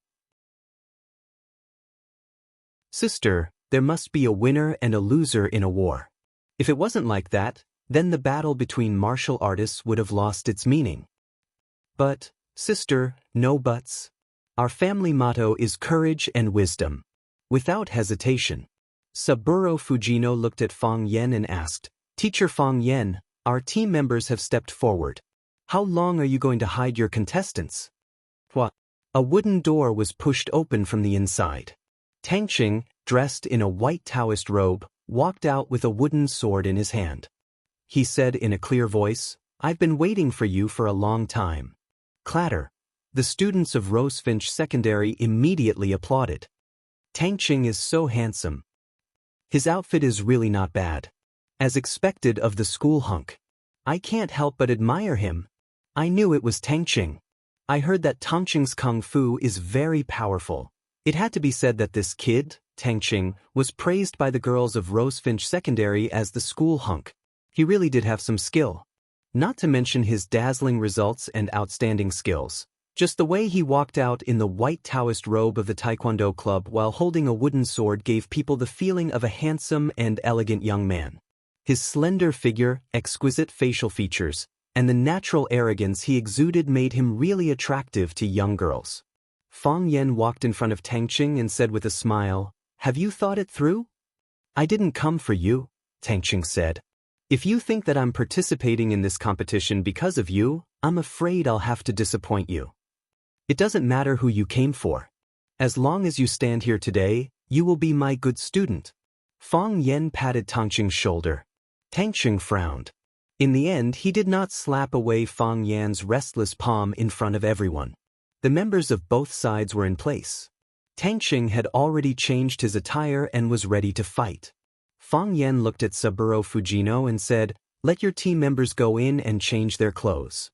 "Sister, there must be a winner and a loser in a war. If it wasn't like that, then the battle between martial artists would have lost its meaning." "But, sister, no buts. Our family motto is courage and wisdom." Without hesitation, Saburo Fujino looked at Fang Yen and asked, "Teacher Fang Yen, our team members have stepped forward. How long are you going to hide your contestants?" What? A wooden door was pushed open from the inside. Tangqing, dressed in a white Daoist robe, walked out with a wooden sword in his hand. He said in a clear voice, "I've been waiting for you for a long time." Clatter. The students of Rosefinch Secondary immediately applauded. Tangqing is so handsome. His outfit is really not bad. As expected of the school hunk. I can't help but admire him. I knew it was Tangqing. I heard that Tangqing's kung fu is very powerful. It had to be said that this kid, Tangqing, was praised by the girls of Rosefinch Secondary as the school hunk. He really did have some skill. Not to mention his dazzling results and outstanding skills. Just the way he walked out in the white Daoist robe of the Taekwondo club while holding a wooden sword gave people the feeling of a handsome and elegant young man. His slender figure, exquisite facial features, and the natural arrogance he exuded made him really attractive to young girls. Fang Yan walked in front of Tangqing and said with a smile, "Have you thought it through?" "I didn't come for you," Tangqing said. "If you think that I'm participating in this competition because of you, I'm afraid I'll have to disappoint you. It doesn't matter who you came for. As long as you stand here today, you will be my good student." Fang Yan patted Tangqing's shoulder. Tangqing frowned. In the end, he did not slap away Fang Yan's restless palm in front of everyone. The members of both sides were in place. Tangqing had already changed his attire and was ready to fight. Fang Yan looked at Saburo Fujino and said, "Let your team members go in and change their clothes."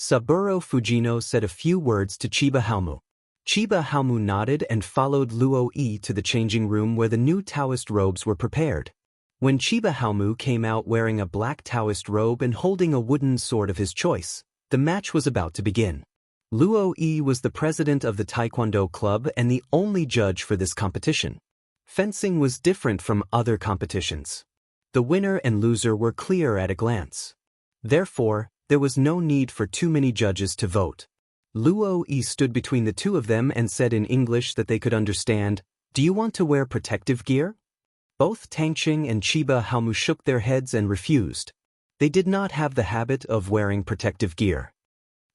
Saburo Fujino said a few words to Chiba Haomu. Chiba Haomu nodded and followed Luo Yi to the changing room where the new Taoist robes were prepared. When Chiba Haomu came out wearing a black Taoist robe and holding a wooden sword of his choice, the match was about to begin. Luo Yi was the president of the Taekwondo club and the only judge for this competition. Fencing was different from other competitions. The winner and loser were clear at a glance. Therefore, there was no need for too many judges to vote. Luo Yi stood between the two of them and said in English that they could understand, "Do you want to wear protective gear?" Both Tangqing and Chiba Haomu shook their heads and refused. They did not have the habit of wearing protective gear.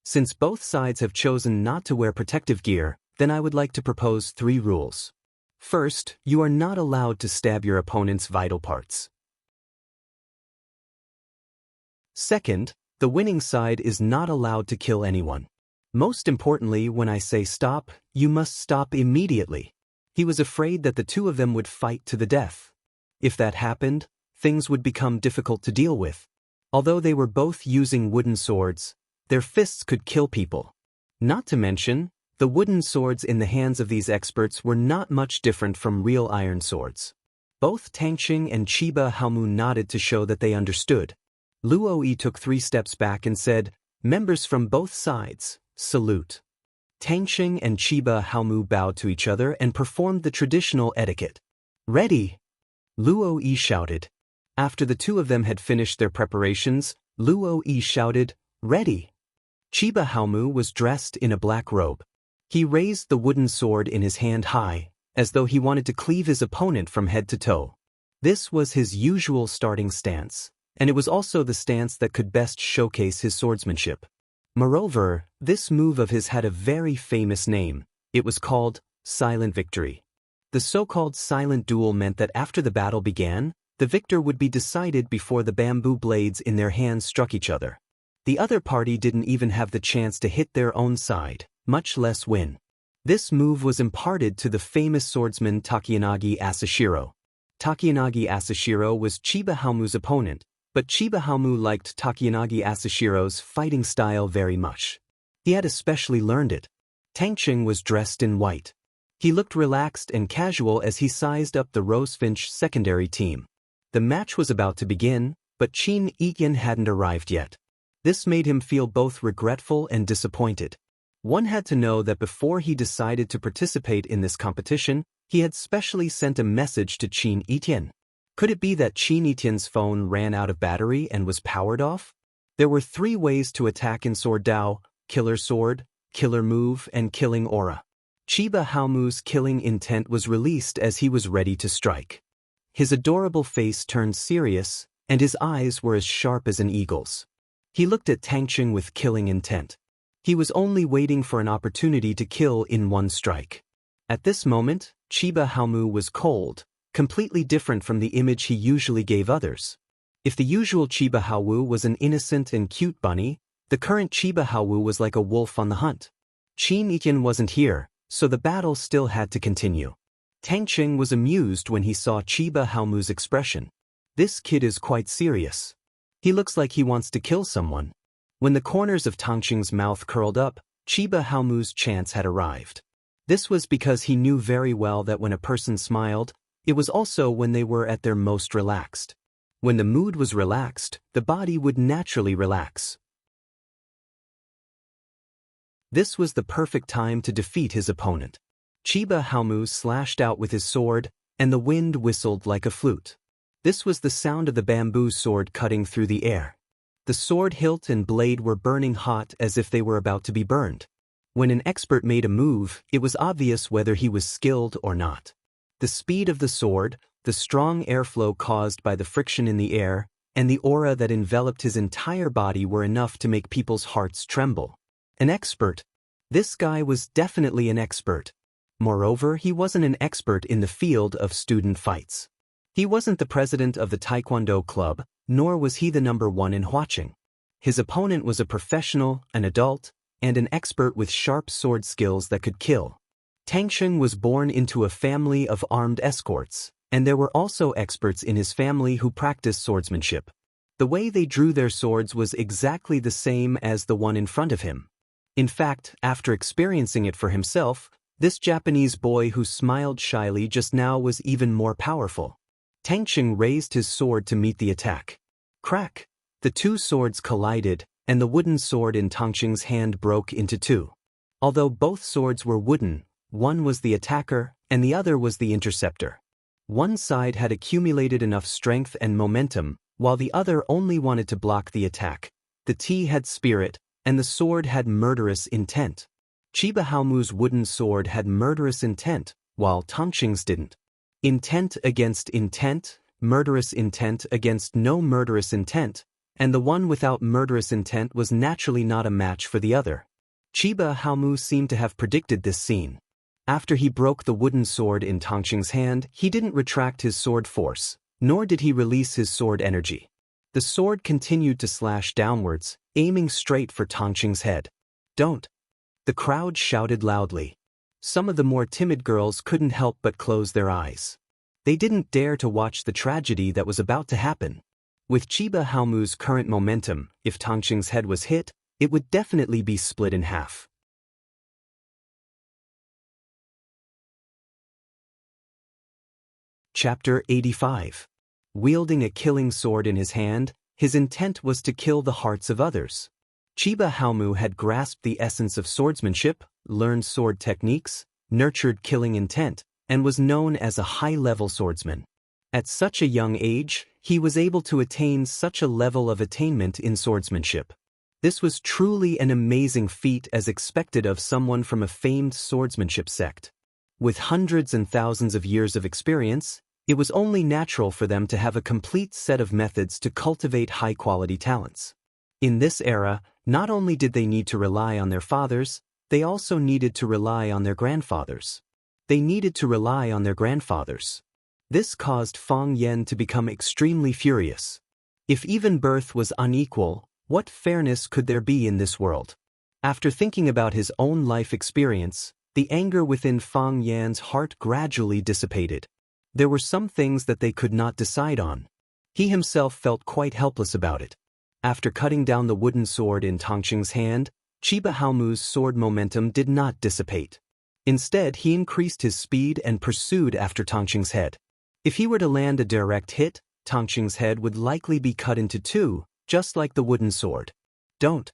Since both sides have chosen not to wear protective gear, then I would like to propose 3 rules. First, you are not allowed to stab your opponent's vital parts. Second, the winning side is not allowed to kill anyone. Most importantly, when I say stop, you must stop immediately. He was afraid that the two of them would fight to the death. If that happened, things would become difficult to deal with. Although they were both using wooden swords, their fists could kill people. Not to mention, the wooden swords in the hands of these experts were not much different from real iron swords. Both Tangqing and Chiba Haomu nodded to show that they understood. Luo Yi took 3 steps back and said, "Members from both sides, salute." Tangqing and Chiba Haomu bowed to each other and performed the traditional etiquette. "Ready!" Luo Yi shouted. After the two of them had finished their preparations, Luo Yi shouted, "Ready!" Chiba Haomu was dressed in a black robe. He raised the wooden sword in his hand high, as though he wanted to cleave his opponent from head to toe. This was his usual starting stance, and it was also the stance that could best showcase his swordsmanship. Moreover, this move of his had a very famous name. It was called Silent Victory. The so-called silent duel meant that after the battle began, the victor would be decided before the bamboo blades in their hands struck each other. The other party didn't even have the chance to hit their own side, much less win. This move was imparted to the famous swordsman Takeyanagi Asashiro. Takeyanagi Asashiro was Chiba Haomu's opponent, but Chiba Haomu liked Takeyanagi Asashiro's fighting style very much. He had especially learned it. Tangqing was dressed in white. He looked relaxed and casual as he sized up the Rosefinch secondary team. The match was about to begin, but Qin Etian hadn't arrived yet. This made him feel both regretful and disappointed. One had to know that before he decided to participate in this competition, he had specially sent a message to Qin Etian. Could it be that Qin Etian's phone ran out of battery and was powered off? There were 3 ways to attack in Sword Dao: Killer Sword, Killer Move, and Killing Aura. Chiba Haomu's killing intent was released as he was ready to strike. His adorable face turned serious, and his eyes were as sharp as an eagle's. He looked at Tangqing with killing intent. He was only waiting for an opportunity to kill in one strike. At this moment, Chiba Haomu was cold, completely different from the image he usually gave others. If the usual Chiba Haowu was an innocent and cute bunny, the current Chiba Haowu was like a wolf on the hunt. Qin Yiqian wasn't here, so the battle still had to continue. Tangqing was amused when he saw Chiba Haomu's expression. This kid is quite serious. He looks like he wants to kill someone. When the corners of Tangqing's mouth curled up, Chiba Haomu's chance had arrived. This was because he knew very well that when a person smiled, it was also when they were at their most relaxed. When the mood was relaxed, the body would naturally relax. This was the perfect time to defeat his opponent. Chiba Haomu slashed out with his sword, and the wind whistled like a flute. This was the sound of the bamboo sword cutting through the air. The sword hilt and blade were burning hot as if they were about to be burned. When an expert made a move, it was obvious whether he was skilled or not. The speed of the sword, the strong airflow caused by the friction in the air, and the aura that enveloped his entire body were enough to make people's hearts tremble. An expert. This guy was definitely an expert. Moreover, he wasn't an expert in the field of student fights. He wasn't the president of the Taekwondo club, nor was he the number one in Huaqing. His opponent was a professional, an adult, and an expert with sharp sword skills that could kill. Tangqing was born into a family of armed escorts, and there were also experts in his family who practiced swordsmanship. The way they drew their swords was exactly the same as the one in front of him. In fact, after experiencing it for himself, this Japanese boy who smiled shyly just now was even more powerful. Tangqing raised his sword to meet the attack. Crack! The two swords collided, and the wooden sword in Tangqing's hand broke into two. Although both swords were wooden, one was the attacker, and the other was the interceptor. One side had accumulated enough strength and momentum, while the other only wanted to block the attack. The tea had spirit, and the sword had murderous intent. Chiba Haomu's wooden sword had murderous intent, while Tangqing's didn't. Intent against intent, murderous intent against no murderous intent, and the one without murderous intent was naturally not a match for the other. Chiba Haomu seemed to have predicted this scene. After he broke the wooden sword in Tangqing's hand, he didn't retract his sword force, nor did he release his sword energy. The sword continued to slash downwards, aiming straight for Tangqing's head. "Don't!" The crowd shouted loudly. Some of the more timid girls couldn't help but close their eyes. They didn't dare to watch the tragedy that was about to happen. With Chiba Haomu's current momentum, if Tangqing's head was hit, it would definitely be split in half. Chapter 85. Wielding a killing sword in his hand, his intent was to kill the hearts of others. Chiba Haomu had grasped the essence of swordsmanship, learned sword techniques, nurtured killing intent, and was known as a high-level swordsman. At such a young age, he was able to attain such a level of attainment in swordsmanship. This was truly an amazing feat as expected of someone from a famed swordsmanship sect. With hundreds and thousands of years of experience, it was only natural for them to have a complete set of methods to cultivate high-quality talents. In this era, not only did they need to rely on their fathers, they also needed to rely on their grandfathers. This caused Fang Yan to become extremely furious. If even birth was unequal, what fairness could there be in this world? After thinking about his own life experience, the anger within Fang Yan's heart gradually dissipated. There were some things that they could not decide on. He himself felt quite helpless about it. After cutting down the wooden sword in Tangqing's hand, Chiba Haomu's sword momentum did not dissipate. Instead, he increased his speed and pursued after Tangqing's head. If he were to land a direct hit, Tangqing's head would likely be cut into two, just like the wooden sword. "Don't!"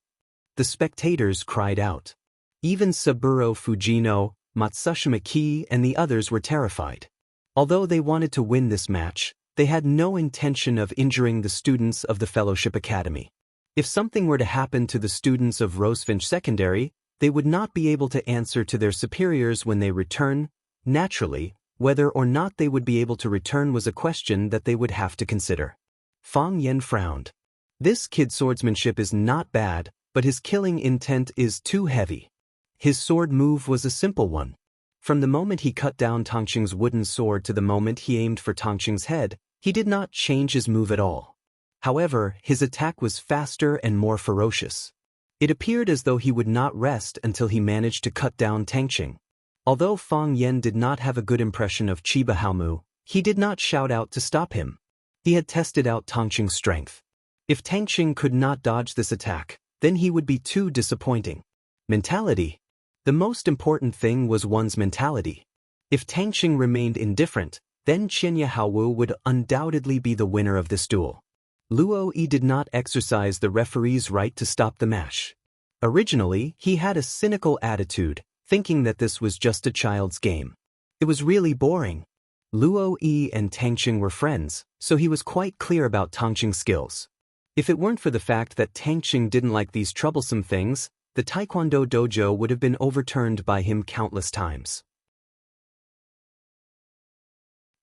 The spectators cried out. Even Saburo Fujino, Matsushima Ki, and the others were terrified. Although they wanted to win this match, they had no intention of injuring the students of the Fellowship Academy. If something were to happen to the students of Rosefinch Secondary, they would not be able to answer to their superiors when they return. Naturally, whether or not they would be able to return was a question that they would have to consider. Fang Yan frowned. This kid's swordsmanship is not bad, but his killing intent is too heavy. His sword move was a simple one. From the moment he cut down Tongqing's wooden sword to the moment he aimed for Tongqing's head, he did not change his move at all. However, his attack was faster and more ferocious. It appeared as though he would not rest until he managed to cut down Tongqing. Although Fang Yan did not have a good impression of Chiba Haomu, he did not shout out to stop him. He had tested out Tongqing's strength. If Tongqing could not dodge this attack, then he would be too disappointing. Mentality. The most important thing was one's mentality. If Tongqing remained indifferent, then Xianxia Haowu would undoubtedly be the winner of this duel. Luo Yi did not exercise the referee's right to stop the match. Originally, he had a cynical attitude, thinking that this was just a child's game. It was really boring. Luo Yi and Tongqing were friends, so he was quite clear about Tongqing's skills. If it weren't for the fact that Tongqing didn't like these troublesome things, the Taekwondo dojo would have been overturned by him countless times.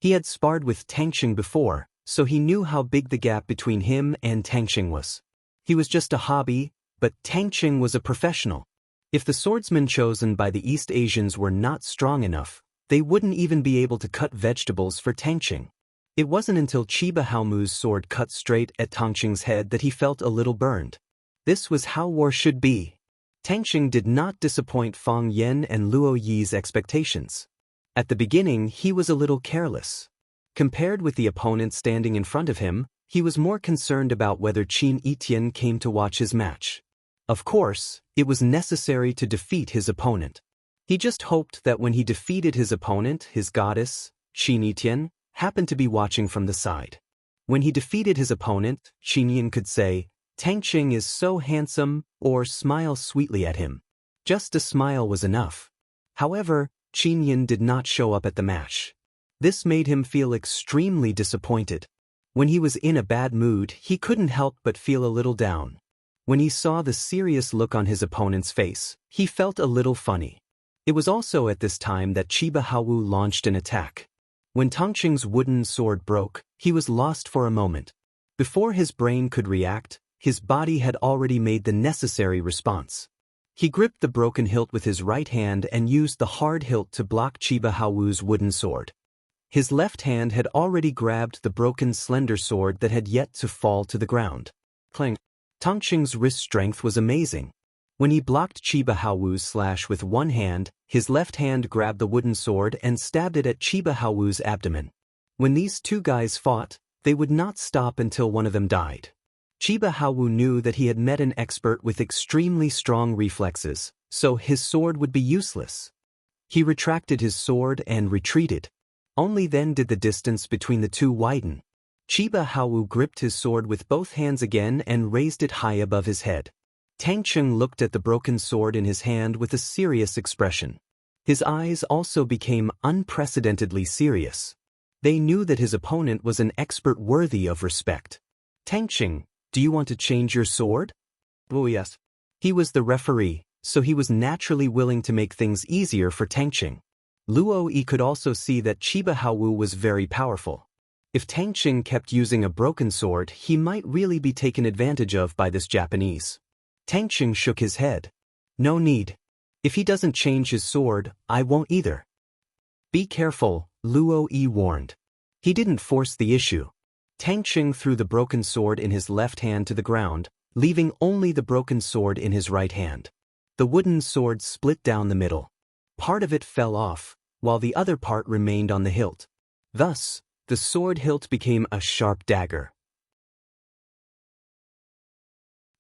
He had sparred with Tongqing before, so he knew how big the gap between him and Tongqing was. He was just a hobby, but Tongqing was a professional. If the swordsmen chosen by the East Asians were not strong enough, they wouldn't even be able to cut vegetables for Tongqing. It wasn't until Chiba Haomu's sword cut straight at Tongqing's head that he felt a little burned. This was how war should be. Tongqing did not disappoint Fang Yan and Luo Yi's expectations. At the beginning, he was a little careless. Compared with the opponent standing in front of him, he was more concerned about whether Qin Etian came to watch his match. Of course, it was necessary to defeat his opponent. He just hoped that when he defeated his opponent, his goddess, Qin Etian, happened to be watching from the side. When he defeated his opponent, Qin Yin could say, "Tongqing is so handsome," or smile sweetly at him. Just a smile was enough. However, Qin Yin did not show up at the match. This made him feel extremely disappointed. When he was in a bad mood, he couldn't help but feel a little down. When he saw the serious look on his opponent's face, he felt a little funny. It was also at this time that Chiba Haowu launched an attack. When Tongqing's wooden sword broke, he was lost for a moment. Before his brain could react, his body had already made the necessary response. He gripped the broken hilt with his right hand and used the hard hilt to block Chiba Haowu's wooden sword. His left hand had already grabbed the broken slender sword that had yet to fall to the ground. Clang! Tongqing's wrist strength was amazing. When he blocked Chiba Haowu's slash with one hand, his left hand grabbed the wooden sword and stabbed it at Chiba Haowu's abdomen. When these two guys fought, they would not stop until one of them died. Chiba Haowu knew that he had met an expert with extremely strong reflexes, so his sword would be useless. He retracted his sword and retreated. Only then did the distance between the two widen. Chiba Haowu gripped his sword with both hands again and raised it high above his head. Tongqing looked at the broken sword in his hand with a serious expression. His eyes also became unprecedentedly serious. They knew that his opponent was an expert worthy of respect. "Tongqing, do you want to change your sword?" "Oh yes." He was the referee, so he was naturally willing to make things easier for Tongqing. Luo Yi could also see that Chiba Haowu was very powerful. If Tongqing kept using a broken sword, he might really be taken advantage of by this Japanese. Tongqing shook his head. "No need. If he doesn't change his sword, I won't either." "Be careful," Luo Yi warned. He didn't force the issue. Tongqing threw the broken sword in his left hand to the ground, leaving only the broken sword in his right hand. The wooden sword split down the middle. Part of it fell off, while the other part remained on the hilt. Thus, the sword hilt became a sharp dagger.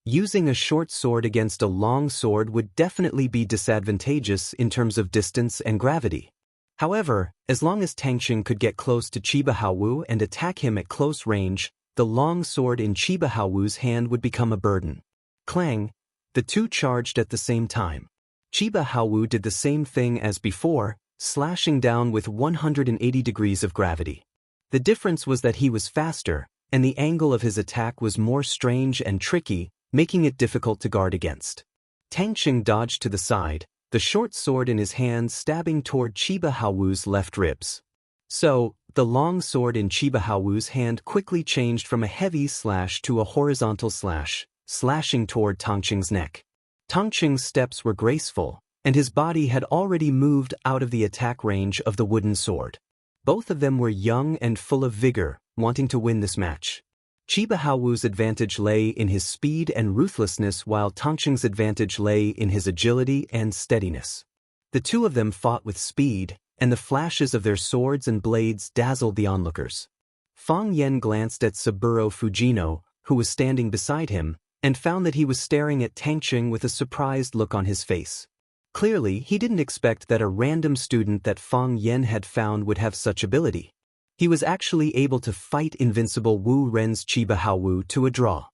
Using a short sword against a long sword would definitely be disadvantageous in terms of distance and gravity. However, as long as Tongqing could get close to Chiba Haowu and attack him at close range, the long sword in Chiba Haowu's hand would become a burden. Clang! The two charged at the same time. Chiba Haowu did the same thing as before, slashing down with 180 degrees of gravity. The difference was that he was faster, and the angle of his attack was more strange and tricky, making it difficult to guard against. Tongqing dodged to the side, the short sword in his hand stabbing toward Chiba Haowu's left ribs. So, the long sword in Chiba Haowu's hand quickly changed from a heavy slash to a horizontal slash, slashing toward Tongqing's neck. Tongqing's steps were graceful, and his body had already moved out of the attack range of the wooden sword. Both of them were young and full of vigor, wanting to win this match. Chiba Haowu's advantage lay in his speed and ruthlessness, while Tongqing's advantage lay in his agility and steadiness. The two of them fought with speed, and the flashes of their swords and blades dazzled the onlookers. Fang Yen glanced at Saburo Fujino, who was standing beside him, and found that he was staring at Tongqing with a surprised look on his face. Clearly, he didn't expect that a random student that Fang Yen had found would have such ability. He was actually able to fight invincible Wu Ren's Chiba Haowu to a draw.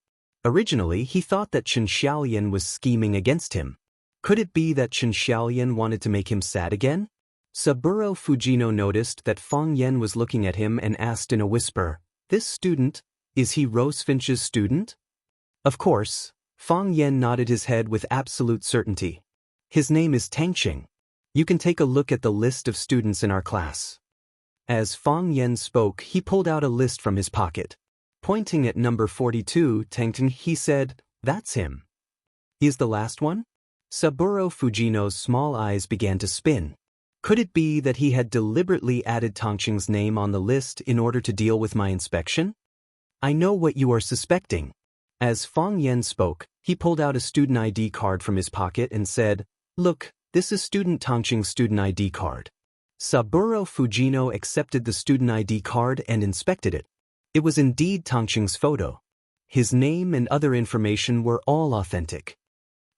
Originally, he thought that Chen Xiaolian was scheming against him. Could it be that Chen Xiaolian wanted to make him sad again? Saburo Fujino noticed that Fang Yen was looking at him and asked in a whisper, "This student, is he Rosefinch's student?" Of course, Fang Yen nodded his head with absolute certainty. "His name is Tongqing. You can take a look at the list of students in our class." As Fang Yen spoke, he pulled out a list from his pocket. Pointing at number 42, Tongqing, he said, "That's him." "He is the last one?" Saburo Fujino's small eyes began to spin. Could it be that he had deliberately added Tongqing's name on the list in order to deal with my inspection? "I know what you are suspecting." As Fang Yen spoke, he pulled out a student ID card from his pocket and said, "Look, this is student Tongqing's student ID card." Saburo Fujino accepted the student ID card and inspected it. It was indeed Tongqing's photo. His name and other information were all authentic.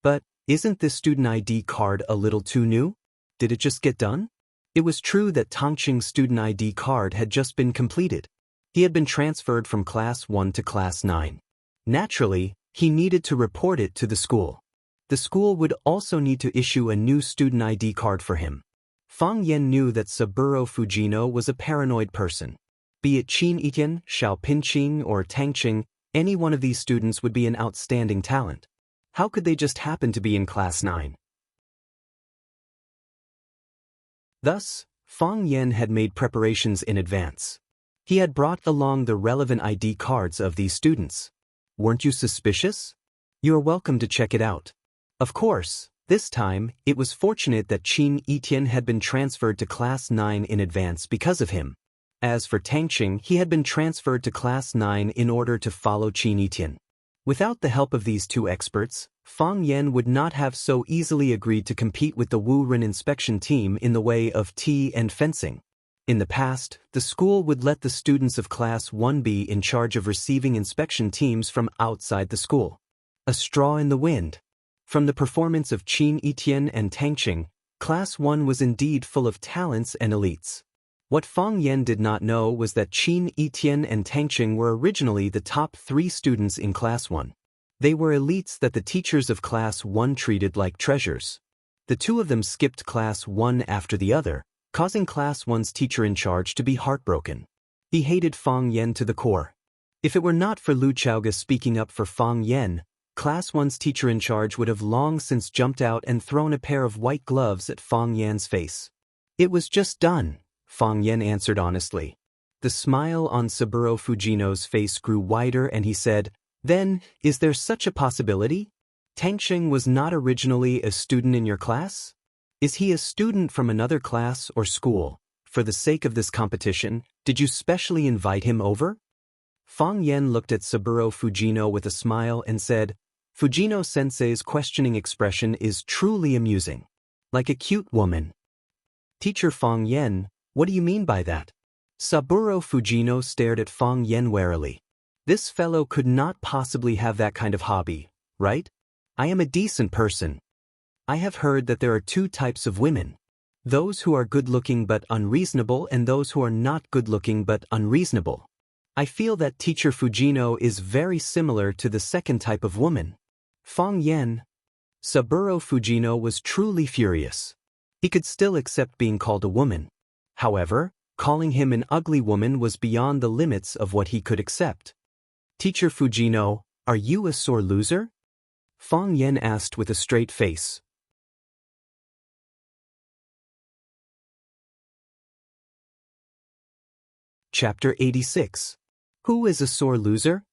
But isn't this student ID card a little too new? Did it just get done? It was true that Tongqing's student ID card had just been completed. He had been transferred from Class 1 to Class 9. Naturally, he needed to report it to the school. The school would also need to issue a new student ID card for him. Fang Yen knew that Saburo Fujino was a paranoid person. Be it Qin Itian, Xiao Pinqing, or Tongqing, any one of these students would be an outstanding talent. How could they just happen to be in Class 9? Thus, Fang Yen had made preparations in advance. He had brought along the relevant ID cards of these students. Weren't you suspicious? You are welcome to check it out. Of course, this time, it was fortunate that Qin Itian had been transferred to Class 9 in advance because of him. As for Tongqing, he had been transferred to Class 9 in order to follow Qin Itian. Without the help of these two experts, Fang Yen would not have so easily agreed to compete with the Wu Ren inspection team in the way of tea and fencing. In the past, the school would let the students of Class 1 be in charge of receiving inspection teams from outside the school. A straw in the wind. From the performance of Qin Itian and Tongqing, Class 1 was indeed full of talents and elites. What Fang Yen did not know was that Qin Itian and Tongqing were originally the top 3 students in Class 1. They were elites that the teachers of Class 1 treated like treasures. The two of them skipped Class 1 after the other, causing Class 1's teacher in charge to be heartbroken. He hated Fang Yen to the core. If it were not for Lu Chaoga speaking up for Fang Yen, Class 1's teacher in charge would have long since jumped out and thrown a pair of white gloves at Fang Yan's face. "It was just done," Fang Yen answered honestly. The smile on Saburo Fujino's face grew wider and he said, "Then, is there such a possibility? Tongqing was not originally a student in your class? Is he a student from another class or school? For the sake of this competition, did you specially invite him over?" Fang Yen looked at Saburo Fujino with a smile and said, "Fujino-sensei's questioning expression is truly amusing. Like a cute woman." "Teacher Fang Yen, what do you mean by that?" Saburo Fujino stared at Fang Yen warily. "This fellow could not possibly have that kind of hobby, right? I am a decent person. I have heard that there are 2 types of women. Those who are good-looking but unreasonable and those who are not good-looking but unreasonable. I feel that Teacher Fujino is very similar to the second type of woman." Fang Yen. Saburo Fujino was truly furious. He could still accept being called a woman. However, calling him an ugly woman was beyond the limits of what he could accept. "Teacher Fujino, are you a sore loser?" Fang Yen asked with a straight face. Chapter 86. Who is a sore loser?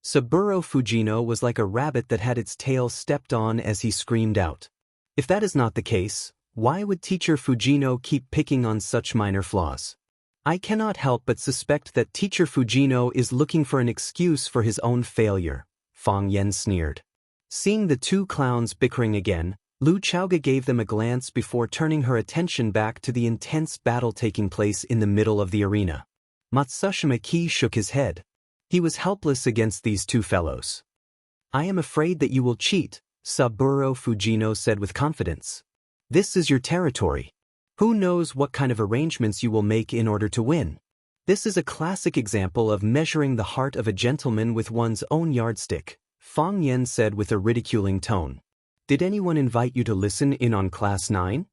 Saburo Fujino was like a rabbit that had its tail stepped on as he screamed out. If that is not the case, why would teacher Fujino keep picking on such minor flaws? I cannot help but suspect that teacher Fujino is looking for an excuse for his own failure, Fang Yan sneered. Seeing the two clowns bickering again, Lu Chaoga gave them a glance before turning her attention back to the intense battle taking place in the middle of the arena. Matsushima Ki shook his head. He was helpless against these two fellows. I am afraid that you will cheat, Saburo Fujino said with confidence. This is your territory. Who knows what kind of arrangements you will make in order to win? This is a classic example of measuring the heart of a gentleman with one's own yardstick, Fang Yan said with a ridiculing tone. Did anyone invite you to listen in on Class 9?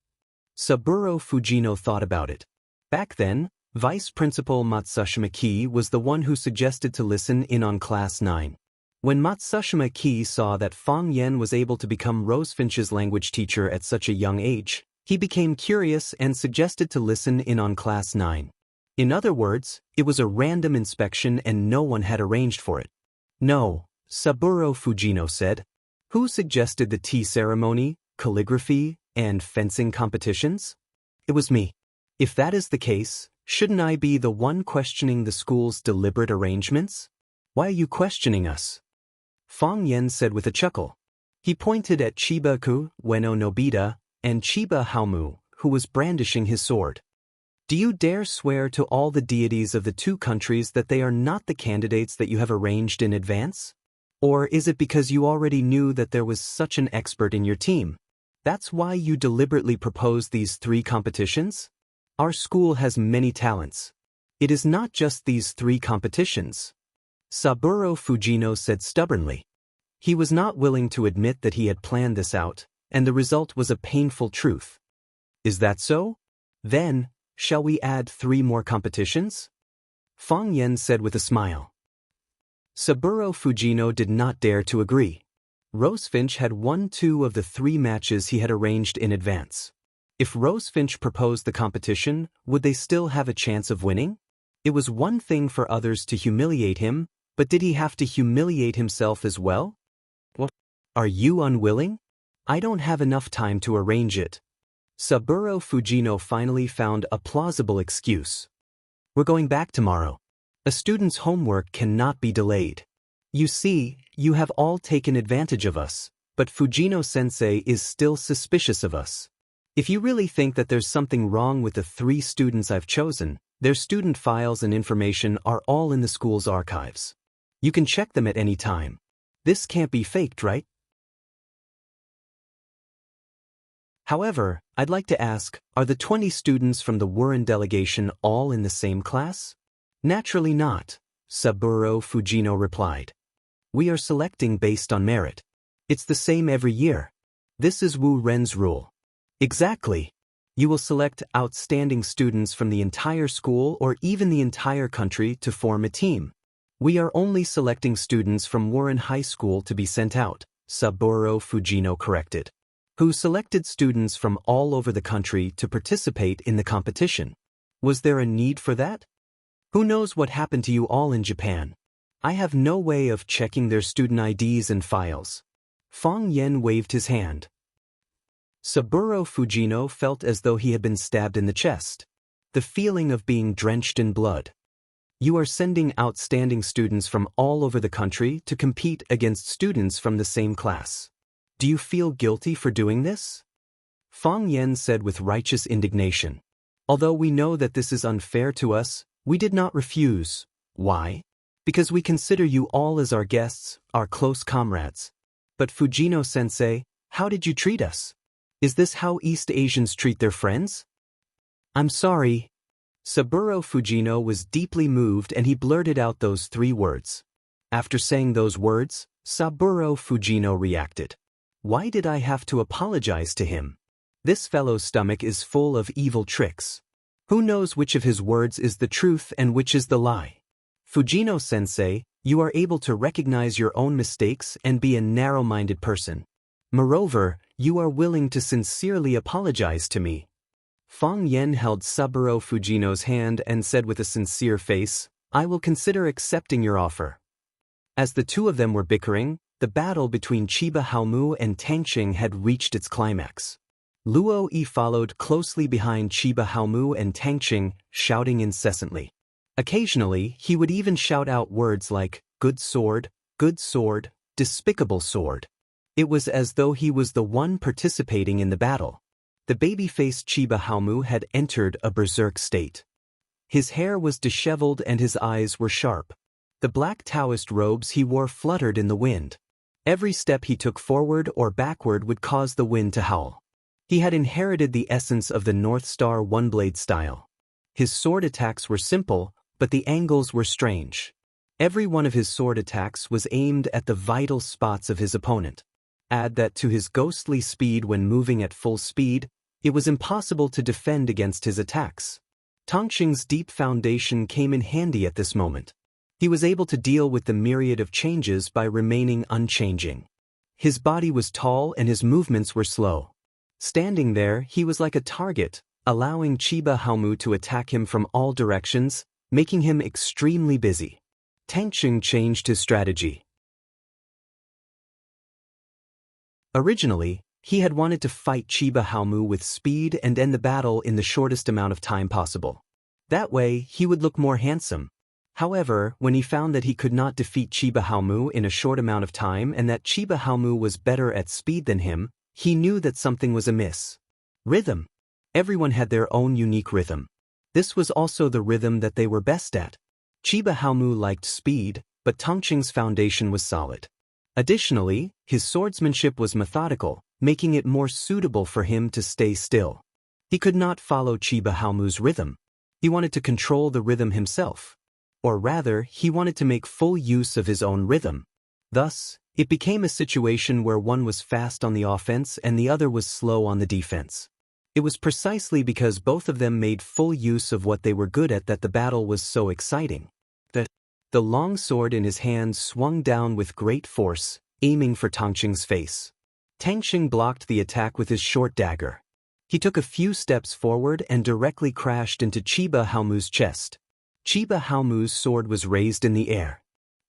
Saburo Fujino thought about it. Back then, Vice Principal Matsushima Ki was the one who suggested to listen in on Class 9. When Matsushima Ki saw that Fang Yan was able to become Rosefinch's language teacher at such a young age, he became curious and suggested to listen in on Class 9. In other words, it was a random inspection and no one had arranged for it. No, Saburo Fujino said. Who suggested the tea ceremony, calligraphy, and fencing competitions? It was me. If that is the case, shouldn't I be the one questioning the school's deliberate arrangements? Why are you questioning us? Fang Yan said with a chuckle. He pointed at Chiba-ku, Ueno Nobita, and Chiba Haomu, who was brandishing his sword. Do you dare swear to all the deities of the two countries that they are not the candidates that you have arranged in advance? Or is it because you already knew that there was such an expert in your team? That's why you deliberately proposed these 3 competitions? Our school has many talents. It is not just these 3 competitions. Saburo Fujino said stubbornly. He was not willing to admit that he had planned this out, and the result was a painful truth. Is that so? Then, shall we add 3 more competitions? Fang Yan said with a smile. Saburo Fujino did not dare to agree. Rosefinch had won 2 of the 3 matches he had arranged in advance. If Rosefinch proposed the competition, would they still have a chance of winning? It was one thing for others to humiliate him, but did he have to humiliate himself as well? What? Are you unwilling? I don't have enough time to arrange it. Saburo Fujino finally found a plausible excuse. We're going back tomorrow. A student's homework cannot be delayed. You see, you have all taken advantage of us, but Fujino-sensei is still suspicious of us. If you really think that there's something wrong with the 3 students I've chosen, their student files and information are all in the school's archives. You can check them at any time. This can't be faked, right? However, I'd like to ask, are the 20 students from the Wuren delegation all in the same class? Naturally not, Saburo Fujino replied. We are selecting based on merit. It's the same every year. This is Wu Ren's rule. Exactly. You will select outstanding students from the entire school or even the entire country to form a team. We are only selecting students from Wuren High School to be sent out, Saburo Fujino corrected. Who selected students from all over the country to participate in the competition. Was there a need for that? Who knows what happened to you all in Japan? I have no way of checking their student IDs and files. Fang Yan waved his hand. Saburo Fujino felt as though he had been stabbed in the chest. The feeling of being drenched in blood. You are sending outstanding students from all over the country to compete against students from the same class. Do you feel guilty for doing this? Fang Yan said with righteous indignation. Although we know that this is unfair to us, we did not refuse. Why? Because we consider you all as our guests, our close comrades. But Fujino-sensei, how did you treat us? Is this how East Asians treat their friends? I'm sorry. Saburo Fujino was deeply moved and he blurted out those 3 words. After saying those words, Saburo Fujino reacted. Why did I have to apologize to him? This fellow's stomach is full of evil tricks. Who knows which of his words is the truth and which is the lie? Fujino-sensei, you are able to recognize your own mistakes and be a narrow-minded person. Moreover, you are willing to sincerely apologize to me. Fang Yan held Saburo Fujino's hand and said with a sincere face, I will consider accepting your offer. As the 2 of them were bickering, the battle between Chiba Haomu and Tangqing had reached its climax. Luo Yi followed closely behind Chiba Haomu and Tangqing, shouting incessantly. Occasionally, he would even shout out words like, good sword, despicable sword. It was as though he was the one participating in the battle. The baby-faced Chiba Haomu had entered a berserk state. His hair was disheveled and his eyes were sharp. The black Daoist robes he wore fluttered in the wind. Every step he took forward or backward would cause the wind to howl. He had inherited the essence of the North Star one-blade style. His sword attacks were simple, but the angles were strange. Every one of his sword attacks was aimed at the vital spots of his opponent. Add that to his ghostly speed when moving at full speed, it was impossible to defend against his attacks. Tangqing's deep foundation came in handy at this moment. He was able to deal with the myriad of changes by remaining unchanging. His body was tall and his movements were slow. Standing there, he was like a target, allowing Chiba Haomu to attack him from all directions, making him extremely busy. Tangqing changed his strategy. Originally, he had wanted to fight Chiba Haomu with speed and end the battle in the shortest amount of time possible. That way, he would look more handsome. However, when he found that he could not defeat Chiba Haomu in a short amount of time and that Chiba Haomu was better at speed than him, he knew that something was amiss. Rhythm. Everyone had their own unique rhythm. This was also the rhythm that they were best at. Chiba Haomu liked speed, but Tangqing's foundation was solid. Additionally, his swordsmanship was methodical, making it more suitable for him to stay still. He could not follow Chiba Haomu's rhythm. He wanted to control the rhythm himself. Or rather, he wanted to make full use of his own rhythm. Thus, it became a situation where one was fast on the offense and the other was slow on the defense. It was precisely because both of them made full use of what they were good at that the battle was so exciting. The long sword in his hand swung down with great force, aiming for Tangqing's face. Tangqing blocked the attack with his short dagger. He took a few steps forward and directly crashed into Chiba Haomu's chest. Chiba Haomu's sword was raised in the air.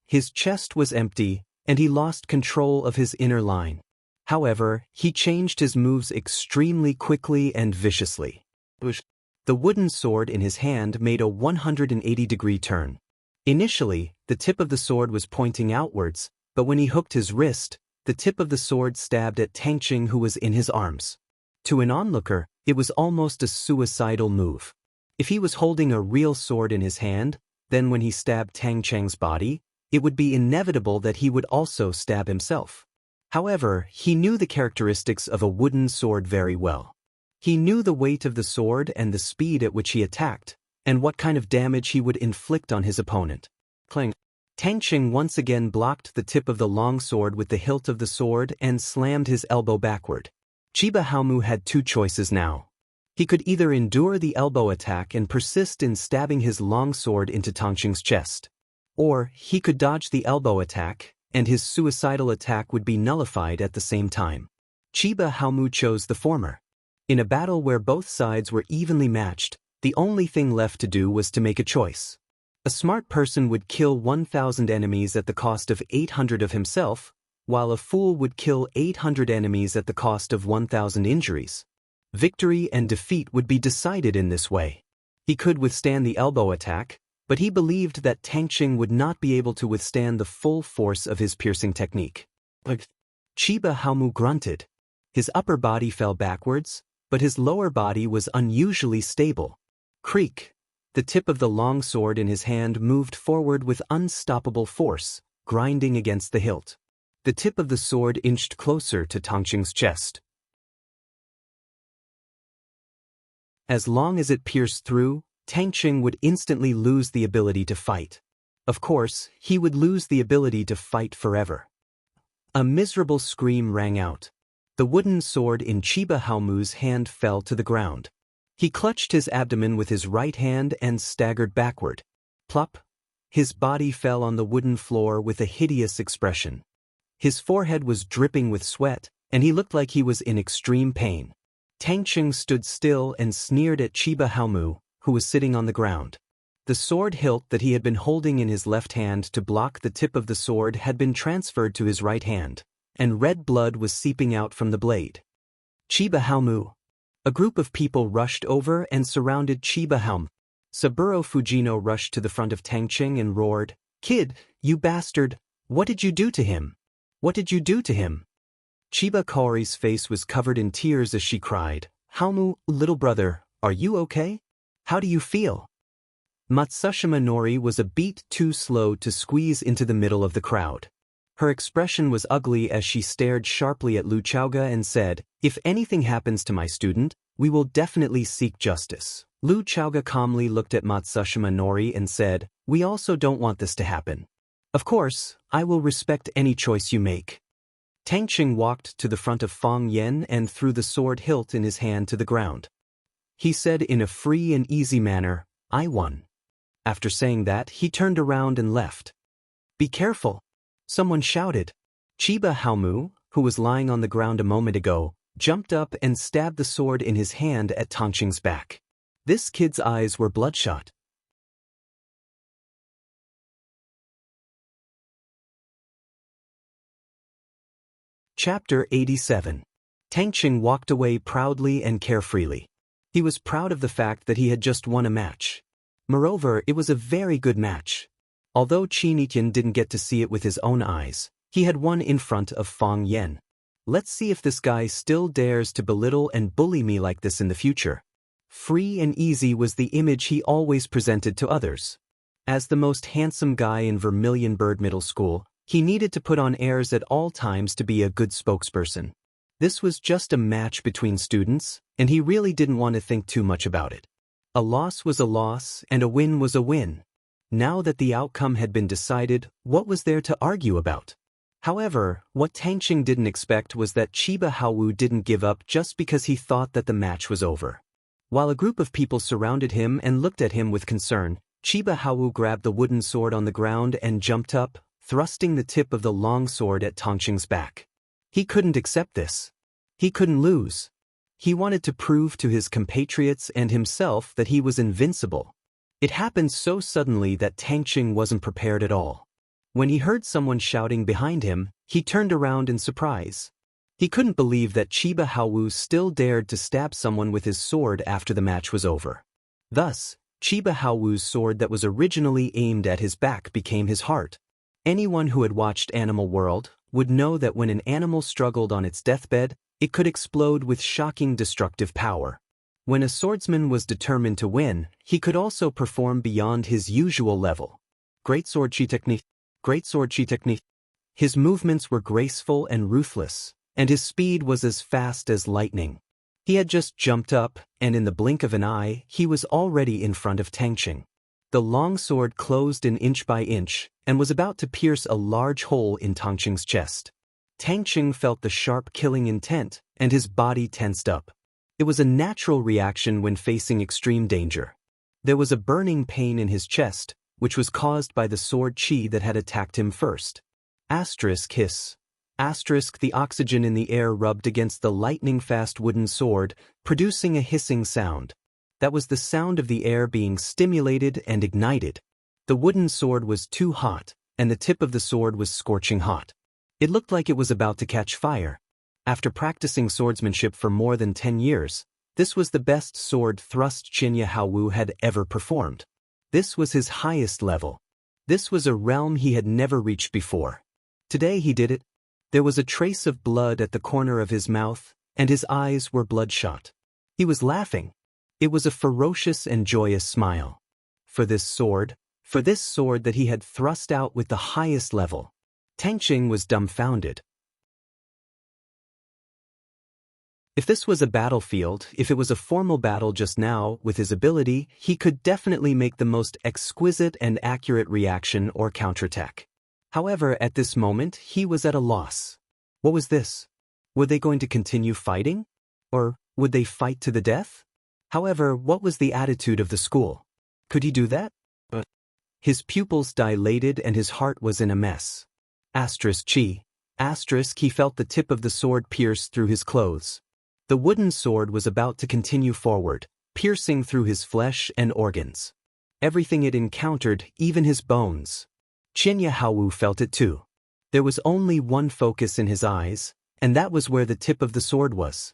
His chest was empty, and he lost control of his inner line. However, he changed his moves extremely quickly and viciously. The wooden sword in his hand made a 180-degree turn. Initially, the tip of the sword was pointing outwards, but when he hooked his wrist, the tip of the sword stabbed at Tangqing, who was in his arms. To an onlooker, it was almost a suicidal move. If he was holding a real sword in his hand, then when he stabbed Tangqing's body, it would be inevitable that he would also stab himself. However, he knew the characteristics of a wooden sword very well. He knew the weight of the sword and the speed at which he attacked, and what kind of damage he would inflict on his opponent. Clang. Tangqing once again blocked the tip of the long sword with the hilt of the sword and slammed his elbow backward. Chiba Haomu had two choices now. He could either endure the elbow attack and persist in stabbing his long sword into Tangqing's chest, or he could dodge the elbow attack, and his suicidal attack would be nullified at the same time. Chiba Haomu chose the former. In a battle where both sides were evenly matched, the only thing left to do was to make a choice. A smart person would kill 1,000 enemies at the cost of 800 of himself, while a fool would kill 800 enemies at the cost of 1,000 injuries. Victory and defeat would be decided in this way. He could withstand the elbow attack, but he believed that Tangqing would not be able to withstand the full force of his piercing technique. Chiba Haomu grunted. His upper body fell backwards, but his lower body was unusually stable. Creak! The tip of the long sword in his hand moved forward with unstoppable force, grinding against the hilt. The tip of the sword inched closer to Tangqing's chest. As long as it pierced through, Tangqing would instantly lose the ability to fight. Of course, he would lose the ability to fight forever. A miserable scream rang out. The wooden sword in Chiba Haomu's hand fell to the ground. He clutched his abdomen with his right hand and staggered backward. Plop! His body fell on the wooden floor with a hideous expression. His forehead was dripping with sweat, and he looked like he was in extreme pain. Tangqing stood still and sneered at Chiba Haomu, who was sitting on the ground. The sword hilt that he had been holding in his left hand to block the tip of the sword had been transferred to his right hand, and red blood was seeping out from the blade. Chiba Haomu. A group of people rushed over and surrounded Chiba Haomu. Saburo Fujino rushed to the front of Tangqing and roared, "Kid, you bastard, what did you do to him? What did you do to him?" Chiba Kaori's face was covered in tears as she cried, "Haomu, little brother, are you okay? How do you feel?" Matsushima Nori was a beat too slow to squeeze into the middle of the crowd. Her expression was ugly as she stared sharply at Lu Chaoga and said, "If anything happens to my student, we will definitely seek justice." Lu Chaoga calmly looked at Matsushima Nori and said, "We also don't want this to happen. Of course, I will respect any choice you make." Tangqing walked to the front of Fang Yen and threw the sword hilt in his hand to the ground. He said in a free and easy manner, "I won." After saying that, he turned around and left. "Be careful!" Someone shouted. Chiba Haomu, who was lying on the ground a moment ago, jumped up and stabbed the sword in his hand at Tangqing's back. This kid's eyes were bloodshot. Chapter 87. Tangqing walked away proudly and carefreely. He was proud of the fact that he had just won a match. Moreover, it was a very good match. Although Qiniqian didn't get to see it with his own eyes, he had won in front of Fang Yen. Let's see if this guy still dares to belittle and bully me like this in the future. Free and easy was the image he always presented to others. As the most handsome guy in Vermilion Bird Middle School, he needed to put on airs at all times to be a good spokesperson. This was just a match between students, and he really didn't want to think too much about it. A loss was a loss, and a win was a win. Now that the outcome had been decided, what was there to argue about? However, what Tangqing didn't expect was that Chiba Haowu didn't give up just because he thought that the match was over. While a group of people surrounded him and looked at him with concern, Chiba Haowu grabbed the wooden sword on the ground and jumped up, thrusting the tip of the long sword at Tangqing's back. He couldn't accept this. He couldn't lose. He wanted to prove to his compatriots and himself that he was invincible. It happened so suddenly that Tangqing wasn't prepared at all. When he heard someone shouting behind him, he turned around in surprise. He couldn't believe that Chiba Haowu still dared to stab someone with his sword after the match was over. Thus, Chiba Haowu's sword that was originally aimed at his back became his heart. Anyone who had watched Animal World would know that when an animal struggled on its deathbed, it could explode with shocking destructive power. When a swordsman was determined to win, he could also perform beyond his usual level. Great sword chi technique. Great sword chi technique. His movements were graceful and ruthless, and his speed was as fast as lightning. He had just jumped up, and in the blink of an eye, he was already in front of Tangqing. The long sword closed in inch by inch, and was about to pierce a large hole in Tangqing's chest. Tangqing felt the sharp killing intent, and his body tensed up. It was a natural reaction when facing extreme danger. There was a burning pain in his chest, which was caused by the sword chi that had attacked him first. Asterisk hiss. Asterisk the oxygen in the air rubbed against the lightning-fast wooden sword, producing a hissing sound. That was the sound of the air being stimulated and ignited. The wooden sword was too hot, and the tip of the sword was scorching hot. It looked like it was about to catch fire. After practicing swordsmanship for more than 10 years, this was the best sword thrust Chinya Haowu had ever performed. This was his highest level. This was a realm he had never reached before. Today he did it. There was a trace of blood at the corner of his mouth, and his eyes were bloodshot. He was laughing. It was a ferocious and joyous smile. For this sword that he had thrust out with the highest level. Tangqing was dumbfounded. If this was a battlefield, if it was a formal battle just now, with his ability, he could definitely make the most exquisite and accurate reaction or counterattack. However, at this moment, he was at a loss. What was this? Were they going to continue fighting? Or would they fight to the death? However, what was the attitude of the school? Could he do that? His pupils dilated and his heart was in a mess. Asterisk chi. Asterisk he felt the tip of the sword pierce through his clothes. The wooden sword was about to continue forward, piercing through his flesh and organs. everything it encountered, even his bones. Qianya Haowu felt it too. There was only one focus in his eyes, and that was where the tip of the sword was.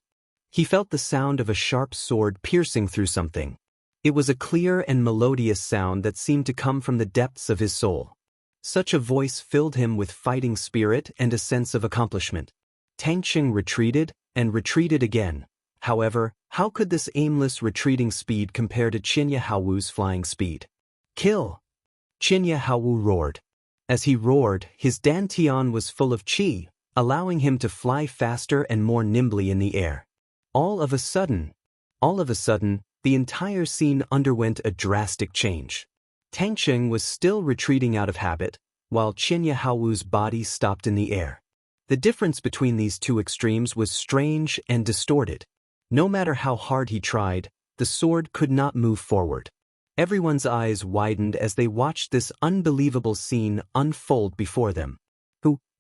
He felt the sound of a sharp sword piercing through something. It was a clear and melodious sound that seemed to come from the depths of his soul. Such a voice filled him with fighting spirit and a sense of accomplishment. Tangqing retreated and retreated again. However, how could this aimless retreating speed compare to Qianya Haowu's flying speed? Kill! Qianya Haowu roared. As he roared, his dantian was full of qi, allowing him to fly faster and more nimbly in the air. All of a sudden, the entire scene underwent a drastic change. Tangqing was still retreating out of habit, while Qianya Haowu's body stopped in the air. The difference between these two extremes was strange and distorted. No matter how hard he tried, the sword could not move forward. Everyone's eyes widened as they watched this unbelievable scene unfold before them.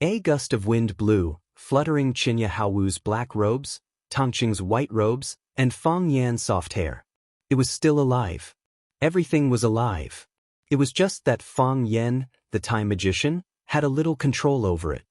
A gust of wind blew, fluttering Qianya Haowu's black robes, Tangqing's white robes, and Fang Yan's soft hair. It was still alive. Everything was alive. It was just that Fang Yan, the time magician, had a little control over it.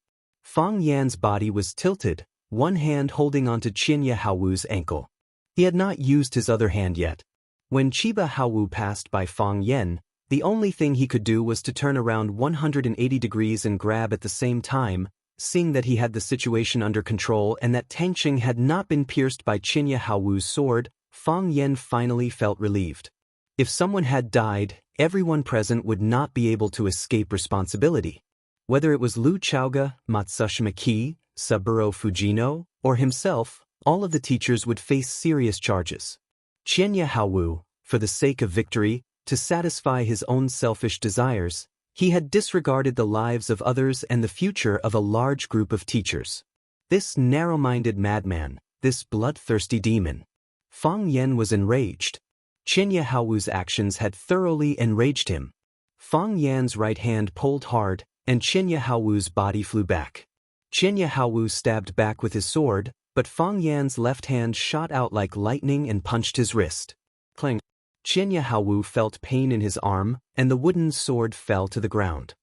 Fang Yan's body was tilted, one hand holding onto Qianya Haowu's ankle. He had not used his other hand yet. When Qiba Haowu passed by Fang Yan, the only thing he could do was to turn around 180 degrees and grab at the same time, seeing that he had the situation under control and that Tangqing had not been pierced by Qianya Haowu's sword. Fang Yan finally felt relieved. If someone had died, everyone present would not be able to escape responsibility. Whether it was Lu Chaoga, Matsushima Ki, Saburo Fujino, or himself, all of the teachers would face serious charges. Qianya Haowu, for the sake of victory, to satisfy his own selfish desires, he had disregarded the lives of others and the future of a large group of teachers. This narrow-minded madman, this bloodthirsty demon. Fang Yan was enraged. Qianya Haowu's actions had thoroughly enraged him. Fang Yan's right hand pulled hard, and Qianya Haowu's body flew back. Qianya Haowu stabbed back with his sword, but Fang Yan's left hand shot out like lightning and punched his wrist. Clang! Qianya Haowu felt pain in his arm, and the wooden sword fell to the ground.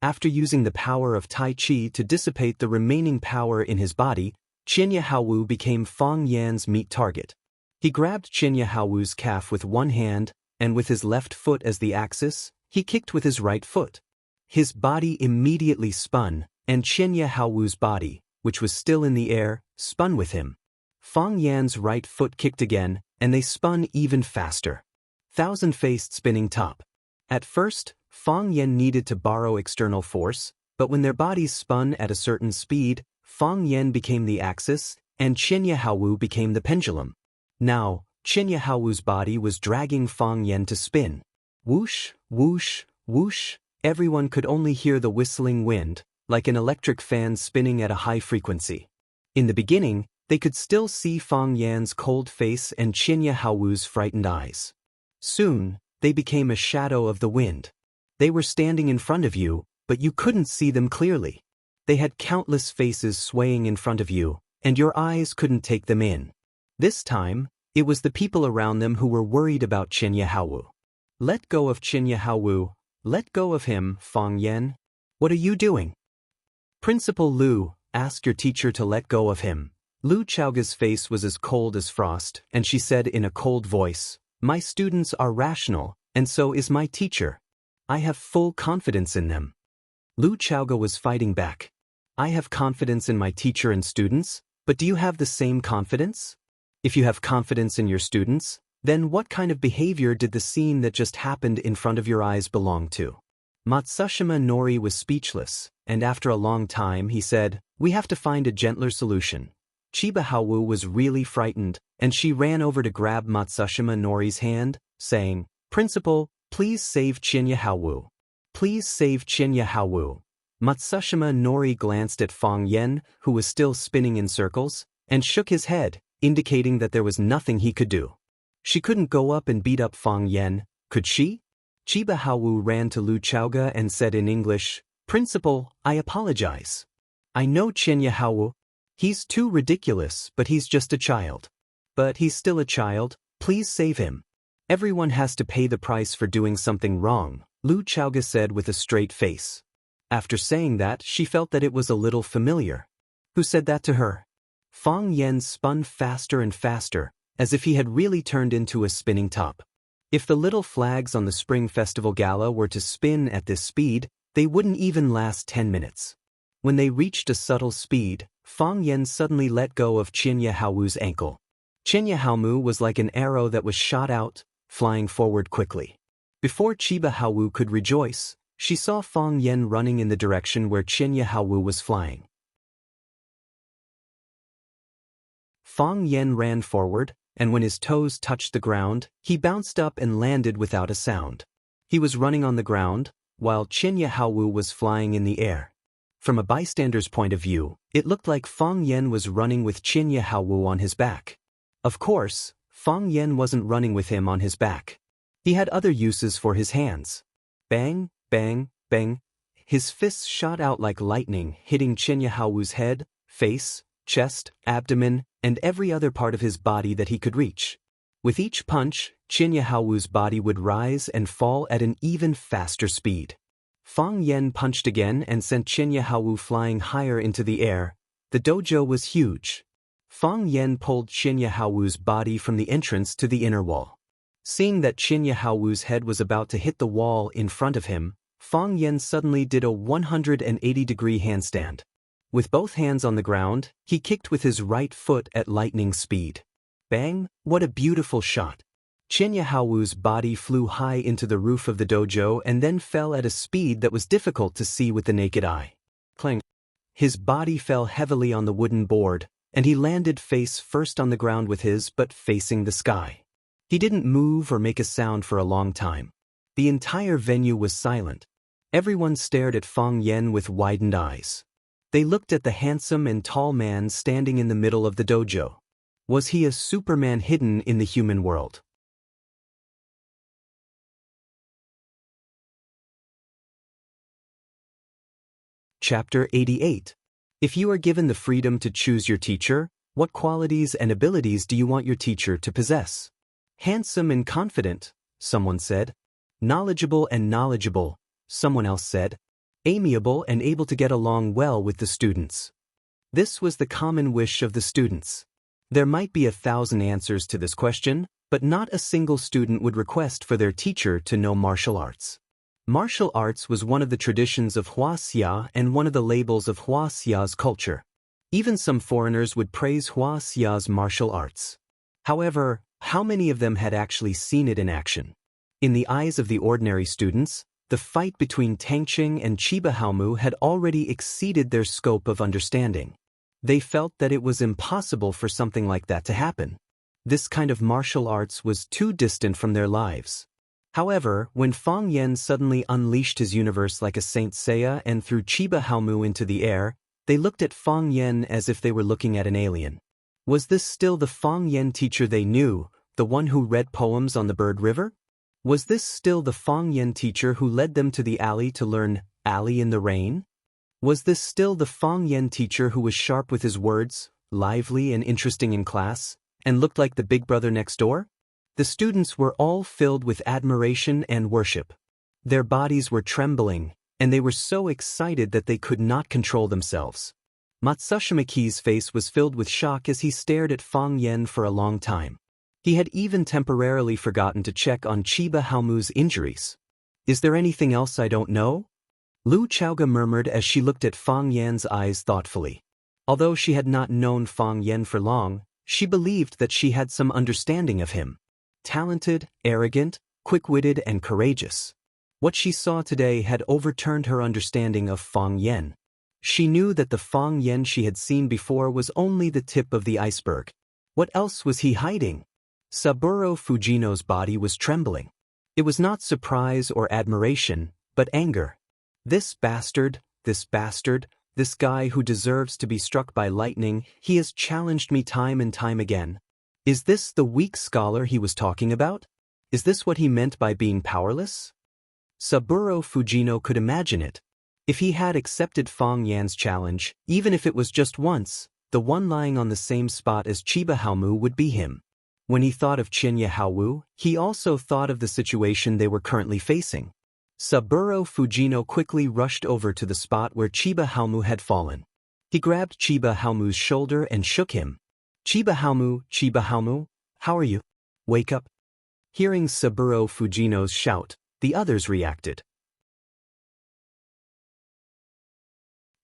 After using the power of Tai Chi to dissipate the remaining power in his body, Qianya Haowu became Fang Yan's meat target. He grabbed Qianya Haowu's calf with one hand, and with his left foot as the axis, he kicked with his right foot. His body immediately spun, and Qianya Haowu's body, which was still in the air, spun with him. Fang Yan's right foot kicked again, and they spun even faster. Thousand-faced spinning top. At first, Fang Yan needed to borrow external force, but when their bodies spun at a certain speed, Fang Yan became the axis, and Qianya Haowu became the pendulum. Now, Qianya Haowu's body was dragging Fang Yan to spin. Whoosh, whoosh, whoosh, everyone could only hear the whistling wind, like an electric fan spinning at a high frequency. In the beginning, they could still see Fang Yan's cold face and Qianya Haowu's frightened eyes. Soon, they became a shadow of the wind. They were standing in front of you, but you couldn't see them clearly. They had countless faces swaying in front of you, and your eyes couldn't take them in. This time, it was the people around them who were worried about Qianya Haowu. Let go of Qianya Haowu. Let go of him, Fang Yan. What are you doing? Principal Lu, ask your teacher to let go of him. Lu Chaoga's face was as cold as frost, and she said in a cold voice, My students are rational, and so is my teacher. I have full confidence in them. Lu Chaoga was fighting back. I have confidence in my teacher and students, but do you have the same confidence? If you have confidence in your students, then what kind of behavior did the scene that just happened in front of your eyes belong to? Matsushima Nori was speechless, and after a long time he said, We have to find a gentler solution. Qiba Haowu was really frightened, and she ran over to grab Matsushima Nori's hand, saying, Principal, please save Qianya Haowu. Please save Qianya Haowu. Matsushima Nori glanced at Fang Yan, who was still spinning in circles, and shook his head, indicating that there was nothing he could do. She couldn't go up and beat up Fang Yan, could she? Qiba Haowu ran to Lu Chaoga and said in English, Principal, I apologize. I know Qianya Haowu. He's too ridiculous, but he's just a child. But he's still a child, Please save him. Everyone has to pay the price for doing something wrong, Lu Chaoga said with a straight face. After saying that, she felt that it was a little familiar. Who said that to her? Fang Yen spun faster and faster, as if he had really turned into a spinning top. If the little flags on the Spring Festival Gala were to spin at this speed, they wouldn't even last 10 minutes. When they reached a subtle speed, Fang Yen suddenly let go of Qinya Haowu's ankle. Qinya Haomu was like an arrow that was shot out, flying forward quickly. Before Chiba Haowu could rejoice, she saw Fang Yen running in the direction where Qinya Haowu was flying. Fang Yen ran forward, and when his toes touched the ground, he bounced up and landed without a sound. He was running on the ground, while Qinya Haowu was flying in the air. From a bystander's point of view, it looked like Fang Yen was running with Qinya Haowu on his back. Of course, Fang Yen wasn't running with him on his back. He had other uses for his hands. Bang, bang, bang. His fists shot out like lightning, hitting Qinya Haowu's head, face, chest, abdomen, and every other part of his body that he could reach. With each punch, Qinya Haowu's body would rise and fall at an even faster speed. Fang Yen punched again and sent Qinya Haowu flying higher into the air. The dojo was huge. Fang Yen pulled Qinya Haowu's body from the entrance to the inner wall. Seeing that Qinya Haowu's head was about to hit the wall in front of him, Fang Yen suddenly did a 180-degree handstand. With both hands on the ground, he kicked with his right foot at lightning speed. Bang! What a beautiful shot! Qinya Haowu's body flew high into the roof of the dojo and then fell at a speed that was difficult to see with the naked eye. Clang! His body fell heavily on the wooden board, and he landed face first on the ground with his butt facing the sky. He didn't move or make a sound for a long time. The entire venue was silent. Everyone stared at Fang Yen with widened eyes. They looked at the handsome and tall man standing in the middle of the dojo. Was he a Superman hidden in the human world? Chapter 88. If you are given the freedom to choose your teacher, what qualities and abilities do you want your teacher to possess? Handsome and confident, someone said. Knowledgeable and knowledgeable, someone else said. Amiable and able to get along well with the students. This was the common wish of the students. There might be 1,000 answers to this question, but not a single student would request for their teacher to know martial arts. Martial arts was one of the traditions of Wuxia and one of the labels of Wuxia's culture. Even some foreigners would praise Wuxia's martial arts. However, how many of them had actually seen it in action? In the eyes of the ordinary students, the fight between Tangqing and Chiba Haomu had already exceeded their scope of understanding. They felt that it was impossible for something like that to happen. This kind of martial arts was too distant from their lives. However, when Fang Yen suddenly unleashed his universe like a Saint Seiya and threw Chiba Haomu into the air, they looked at Fang Yen as if they were looking at an alien. Was this still the Fang Yen teacher they knew, the one who read poems on the Bird River? Was this still the Fang Yen teacher who led them to the alley to learn Alley in the Rain? Was this still the Fang Yen teacher who was sharp with his words, lively and interesting in class, and looked like the big brother next door? The students were all filled with admiration and worship. Their bodies were trembling, and they were so excited that they could not control themselves. Matsushima-ki's face was filled with shock as he stared at Fang Yen for a long time. He had even temporarily forgotten to check on Chiba Haomu's injuries. Is there anything else I don't know? Lu Chaoga murmured as she looked at Fang Yen's eyes thoughtfully. Although she had not known Fang Yen for long, she believed that she had some understanding of him. Talented, arrogant, quick-witted, and courageous. What she saw today had overturned her understanding of Fang Yen. She knew that the Fang Yen she had seen before was only the tip of the iceberg. What else was he hiding? Saburo Fujino's body was trembling. It was not surprise or admiration, but anger. This bastard, this guy who deserves to be struck by lightning, he has challenged me time and time again. Is this the weak scholar he was talking about? Is this what he meant by being powerless? Saburo Fujino could imagine it. If he had accepted Fang Yen's challenge, even if it was just once, the one lying on the same spot as Chiba Haomu would be him. When he thought of Qinya Haowu, he also thought of the situation they were currently facing. Saburo Fujino quickly rushed over to the spot where Chiba Haomu had fallen. He grabbed Chiba Haomu's shoulder and shook him. Chiba Haomu, how are you? Wake up. Hearing Saburo Fujino's shout, the others reacted.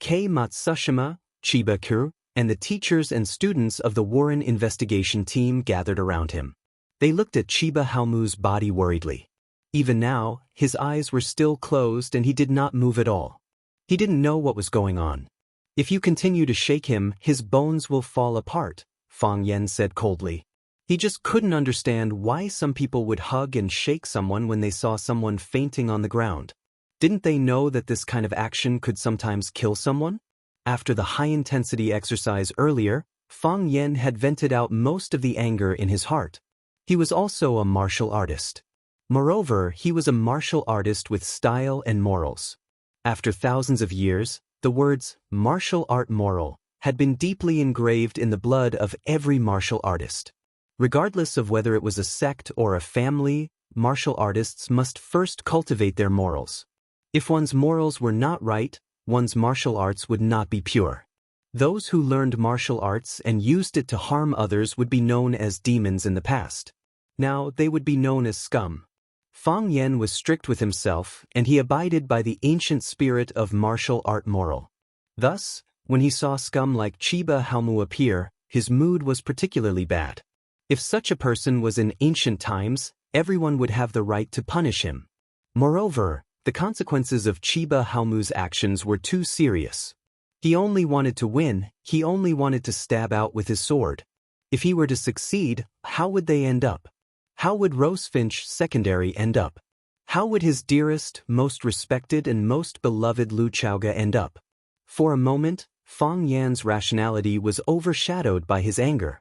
Kei Matsushima, Chiba-kuru, and the teachers and students of the Warren investigation team gathered around him. They looked at Chiba Haomu's body worriedly. Even now, his eyes were still closed and he did not move at all. He didn't know what was going on. If you continue to shake him, his bones will fall apart, Fang Yan said coldly. He just couldn't understand why some people would hug and shake someone when they saw someone fainting on the ground. Didn't they know that this kind of action could sometimes kill someone? After the high-intensity exercise earlier, Fang Yan had vented out most of the anger in his heart. He was also a martial artist. Moreover, he was a martial artist with style and morals. After thousands of years, the words, martial art moral, had been deeply engraved in the blood of every martial artist. Regardless of whether it was a sect or a family, martial artists must first cultivate their morals. If one's morals were not right, one's martial arts would not be pure. Those who learned martial arts and used it to harm others would be known as demons in the past. Now they would be known as scum. Fang Yan was strict with himself, and he abided by the ancient spirit of martial art moral. Thus, when he saw scum like Chiba Haomu appear, his mood was particularly bad. If such a person was in ancient times, everyone would have the right to punish him. Moreover, the consequences of Chiba Haomu's actions were too serious. He only wanted to win, he only wanted to stab out with his sword. If he were to succeed, how would they end up? How would Rosefinch Secondary end up? How would his dearest, most respected and most beloved Lu Chaoga end up? For a moment, Fang Yan's rationality was overshadowed by his anger.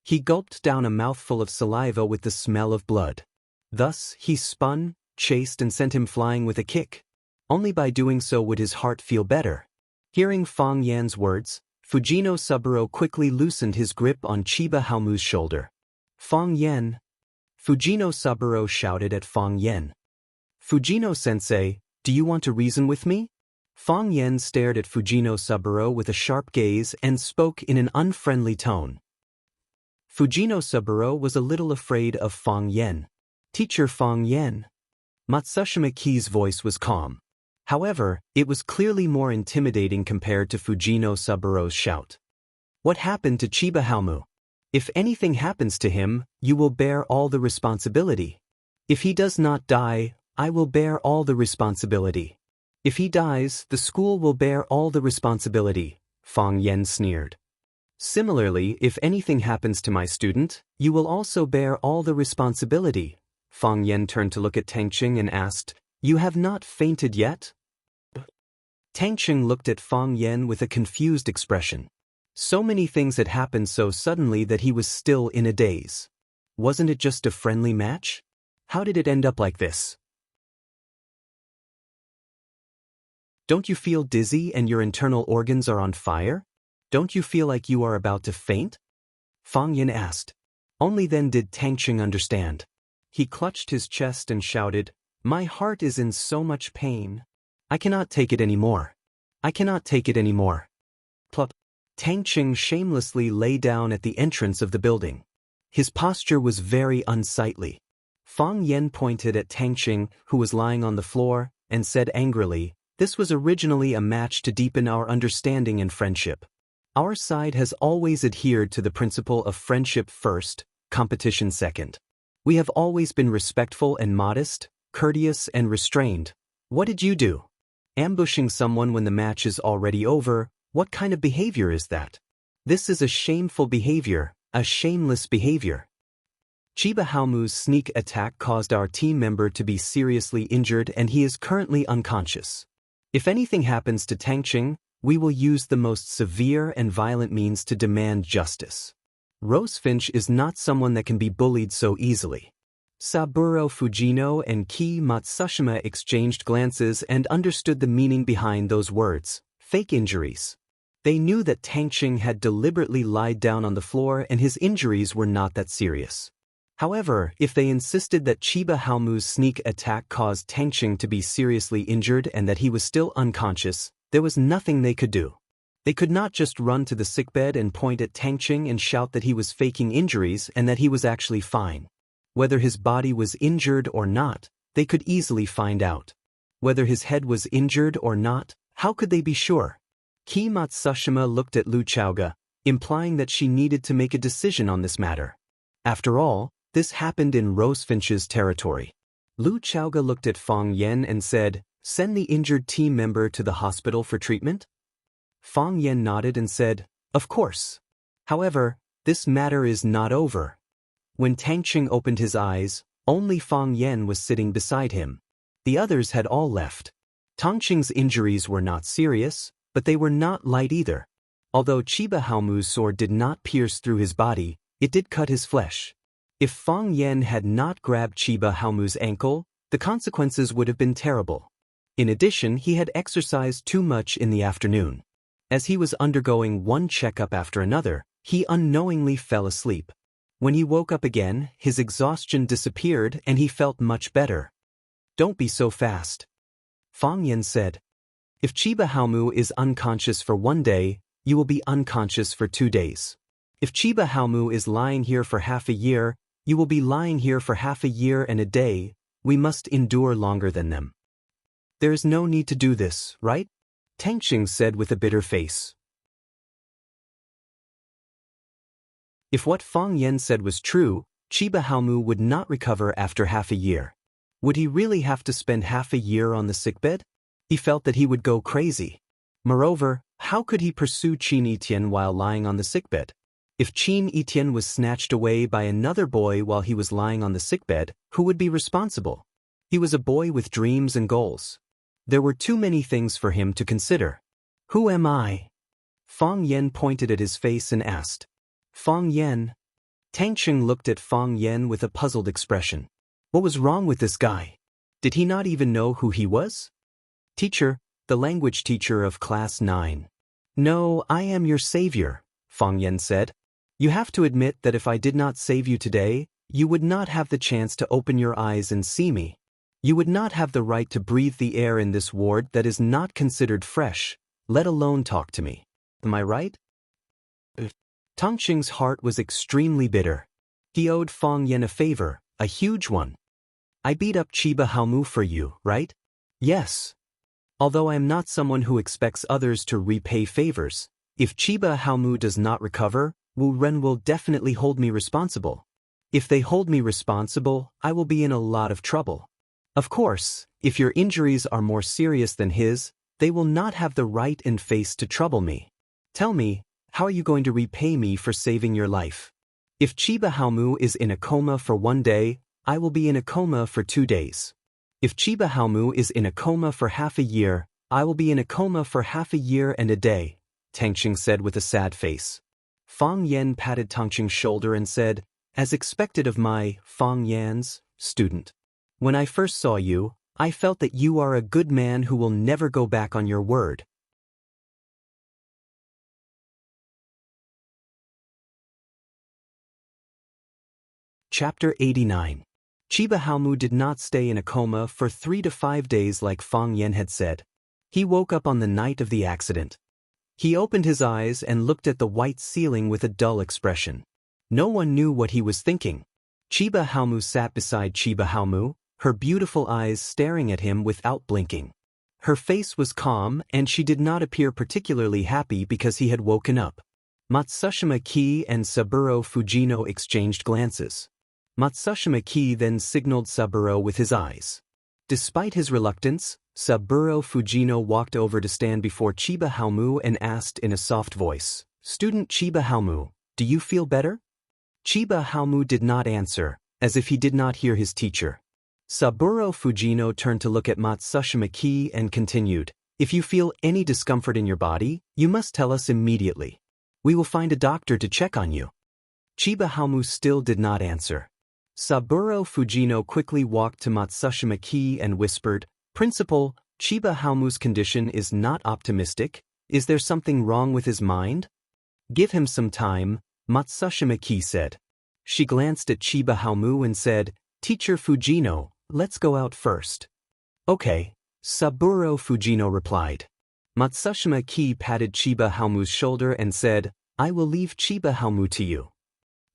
He gulped down a mouthful of saliva with the smell of blood. Thus, he spun, chased and sent him flying with a kick. Only by doing so would his heart feel better. Hearing Fang Yan's words, Fujino Saburo quickly loosened his grip on Chiba Haomu's shoulder. Fang Yan. Fujino Saburo shouted at Fang Yan. Fujino-sensei, do you want to reason with me? Fang Yan stared at Fujino Saburo with a sharp gaze and spoke in an unfriendly tone. Fujino Saburo was a little afraid of Fang Yan. Teacher Fang Yan. Matsushima Ki's voice was calm. However, it was clearly more intimidating compared to Fujino Saburo's shout. What happened to Chiba Haomu? If anything happens to him, you will bear all the responsibility. If he does not die, I will bear all the responsibility. If he dies, the school will bear all the responsibility, Fang Yan sneered. Similarly, if anything happens to my student, you will also bear all the responsibility. Fang Yan turned to look at Tangqing and asked, You have not fainted yet? Tangqing looked at Fang Yan with a confused expression. So many things had happened so suddenly that he was still in a daze. Wasn't it just a friendly match? How did it end up like this? Don't you feel dizzy and your internal organs are on fire? Don't you feel like you are about to faint? Fang Yan asked. Only then did Tangqing understand. He clutched his chest and shouted, My heart is in so much pain. I cannot take it anymore. I cannot take it anymore. Plop. Tangqing shamelessly lay down at the entrance of the building. His posture was very unsightly. Fang Yan pointed at Tangqing, who was lying on the floor, and said angrily, This was originally a match to deepen our understanding and friendship. Our side has always adhered to the principle of friendship first, competition second. We have always been respectful and modest, courteous and restrained. What did you do? Ambushing someone when the match is already over, what kind of behavior is that? This is a shameful behavior, a shameless behavior. Chiba Haomu's sneak attack caused our team member to be seriously injured and he is currently unconscious. If anything happens to Tangqing, we will use the most severe and violent means to demand justice. Rosefinch is not someone that can be bullied so easily. Saburo Fujino and Ki Matsushima exchanged glances and understood the meaning behind those words, fake injuries. They knew that Tangqing had deliberately lied down on the floor and his injuries were not that serious. However, if they insisted that Chiba Haomu's sneak attack caused Tangqing to be seriously injured and that he was still unconscious, there was nothing they could do. They could not just run to the sickbed and point at Tangqing and shout that he was faking injuries and that he was actually fine. Whether his body was injured or not, they could easily find out. Whether his head was injured or not, how could they be sure? Ki Matsushima looked at Lu Chaoga, implying that she needed to make a decision on this matter. After all, this happened in Rosefinch's territory. Lu Chaoga looked at Fang Yen and said, "Send the injured team member to the hospital for treatment?" Fang Yen nodded and said, "Of course. However, this matter is not over." When Tangqing opened his eyes, only Fang Yen was sitting beside him. The others had all left. Tangqing's injuries were not serious, but they were not light either. Although Chiba Haomu's sword did not pierce through his body, it did cut his flesh. If Fang Yen had not grabbed Chiba Haomu's ankle, the consequences would have been terrible. In addition, he had exercised too much in the afternoon. As he was undergoing one checkup after another, he unknowingly fell asleep. When he woke up again, his exhaustion disappeared and he felt much better. "Don't be so fast," Fang Yen said. "If Chiba Haomu is unconscious for 1 day, you will be unconscious for 2 days. If Chiba Haomu is lying here for half a year, you will be lying here for half a year and a day. We must endure longer than them." "There is no need to do this, right?" Tangqing said with a bitter face. If what Fang Yen said was true, Chiba Haomu would not recover after half a year. Would he really have to spend half a year on the sickbed? He felt that he would go crazy. Moreover, how could he pursue Qin Etienne while lying on the sickbed? If Qin Etienne was snatched away by another boy while he was lying on the sickbed, who would be responsible? He was a boy with dreams and goals. There were too many things for him to consider. "Who am I?" Fang Yen pointed at his face and asked. "Fang Yen?" Tangqing looked at Fang Yen with a puzzled expression. What was wrong with this guy? Did he not even know who he was? "Teacher, the language teacher of class 9. "No, I am your savior," Fang Yen said. "You have to admit that if I did not save you today, you would not have the chance to open your eyes and see me. You would not have the right to breathe the air in this ward that is not considered fresh, let alone talk to me. Am I right?" Tangqing's heart was extremely bitter. He owed Fang Yen a favor, a huge one. "I beat up Chiba Haomu for you, right?" "Yes. Although I am not someone who expects others to repay favors, if Chiba Haomu does not recover, Wu Ren will definitely hold me responsible. If they hold me responsible, I will be in a lot of trouble. Of course, if your injuries are more serious than his, they will not have the right and face to trouble me. Tell me, how are you going to repay me for saving your life? If Chiba Haomu is in a coma for 1 day, I will be in a coma for 2 days. If Chiba Haomu is in a coma for half a year, I will be in a coma for half a year and a day," Tangqing said with a sad face. Fang Yen patted Tangqing's shoulder and said, "As expected of my, Fang Yan's, student. When I first saw you, I felt that you are a good man who will never go back on your word." Chapter 89. Chiba Haomu did not stay in a coma for 3 to 5 days like Fang Yen had said. He woke up on the night of the accident. He opened his eyes and looked at the white ceiling with a dull expression. No one knew what he was thinking. Chiba Haomu sat beside Chiba Haomu, her beautiful eyes staring at him without blinking. Her face was calm and she did not appear particularly happy because he had woken up. Matsushima Ki and Saburo Fujino exchanged glances. Matsushima Ki then signaled Saburo with his eyes. Despite his reluctance, Saburo Fujino walked over to stand before Chiba Haomu and asked in a soft voice, "Student Chiba Haomu, do you feel better?" Chiba Haomu did not answer, as if he did not hear his teacher. Saburo Fujino turned to look at Matsushima Ki and continued, "If you feel any discomfort in your body, you must tell us immediately. We will find a doctor to check on you." Chiba Haomu still did not answer. Saburo Fujino quickly walked to Matsushima Ki and whispered, "Principal, Chiba Haomu's condition is not optimistic. Is there something wrong with his mind? Give him some time, Matsushima-ki said. She glanced at Chiba Haomu and said, Teacher Fujino, let's go out first. Okay, Saburo Fujino replied. Matsushima-ki patted Chiba Haomu's shoulder and said, I will leave Chiba Haomu to you.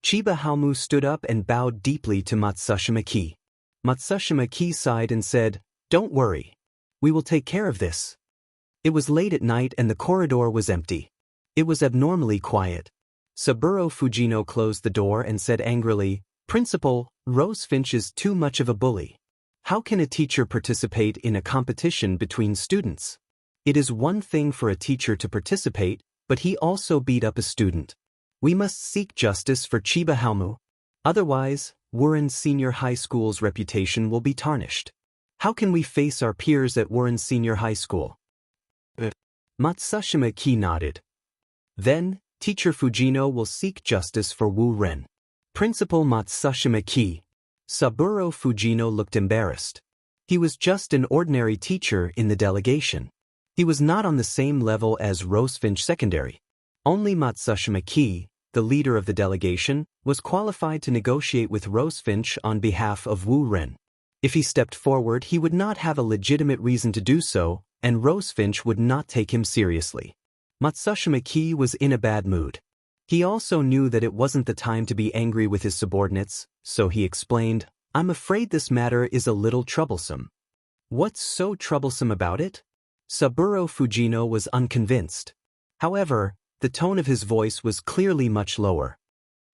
Chiba Haomu stood up and bowed deeply to Matsushima-ki. Matsushima-ki sighed and said, Don't worry. We will take care of this. It was late at night and the corridor was empty. It was abnormally quiet. Saburo Fujino closed the door and said angrily, Principal, Rosefinch is too much of a bully. How can a teacher participate in a competition between students? It is one thing for a teacher to participate, but he also beat up a student. We must seek justice for Chiba Haomu. Otherwise, Wuren Senior High School's reputation will be tarnished. How can we face our peers at Wuren Senior High School? Matsushima-ki nodded. Then, Teacher Fujino will seek justice for Wu Ren. Principal Matsushima-ki. Saburo Fujino looked embarrassed. He was just an ordinary teacher in the delegation. He was not on the same level as Rosefinch Secondary. Only Matsushima-ki, the leader of the delegation, was qualified to negotiate with Rosefinch on behalf of Wu Ren. If he stepped forward, he would not have a legitimate reason to do so, and Rosefinch would not take him seriously. Matsushima-ki was in a bad mood. He also knew that it wasn't the time to be angry with his subordinates, so he explained, I'm afraid this matter is a little troublesome. What's so troublesome about it? Saburo Fujino was unconvinced. However, the tone of his voice was clearly much lower.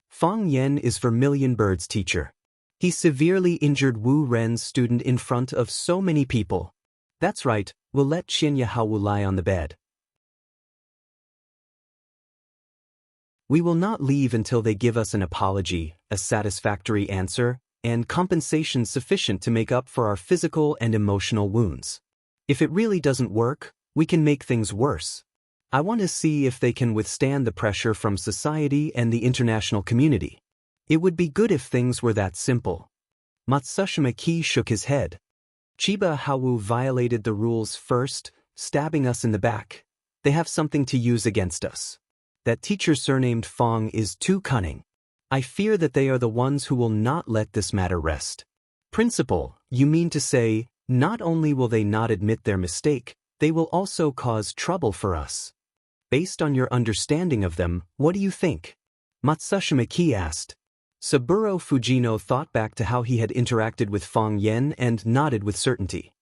Fang Yen is Vermilion Bird's teacher. He severely injured Wu Ren's student in front of so many people. That's right, we'll let Xianxia Haowu lie on the bed. We will not leave until they give us an apology, a satisfactory answer, and compensation sufficient to make up for our physical and emotional wounds. If it really doesn't work, we can make things worse. I want to see if they can withstand the pressure from society and the international community. It would be good if things were that simple. Matsushima-ki shook his head. Chiba Haowu violated the rules first, stabbing us in the back. They have something to use against us. That teacher surnamed Fang is too cunning. I fear that they are the ones who will not let this matter rest. Principal, you mean to say, not only will they not admit their mistake, they will also cause trouble for us. Based on your understanding of them, what do you think? Matsushima-ki asked. Saburo Fujino thought back to how he had interacted with Fang Yen and nodded with certainty.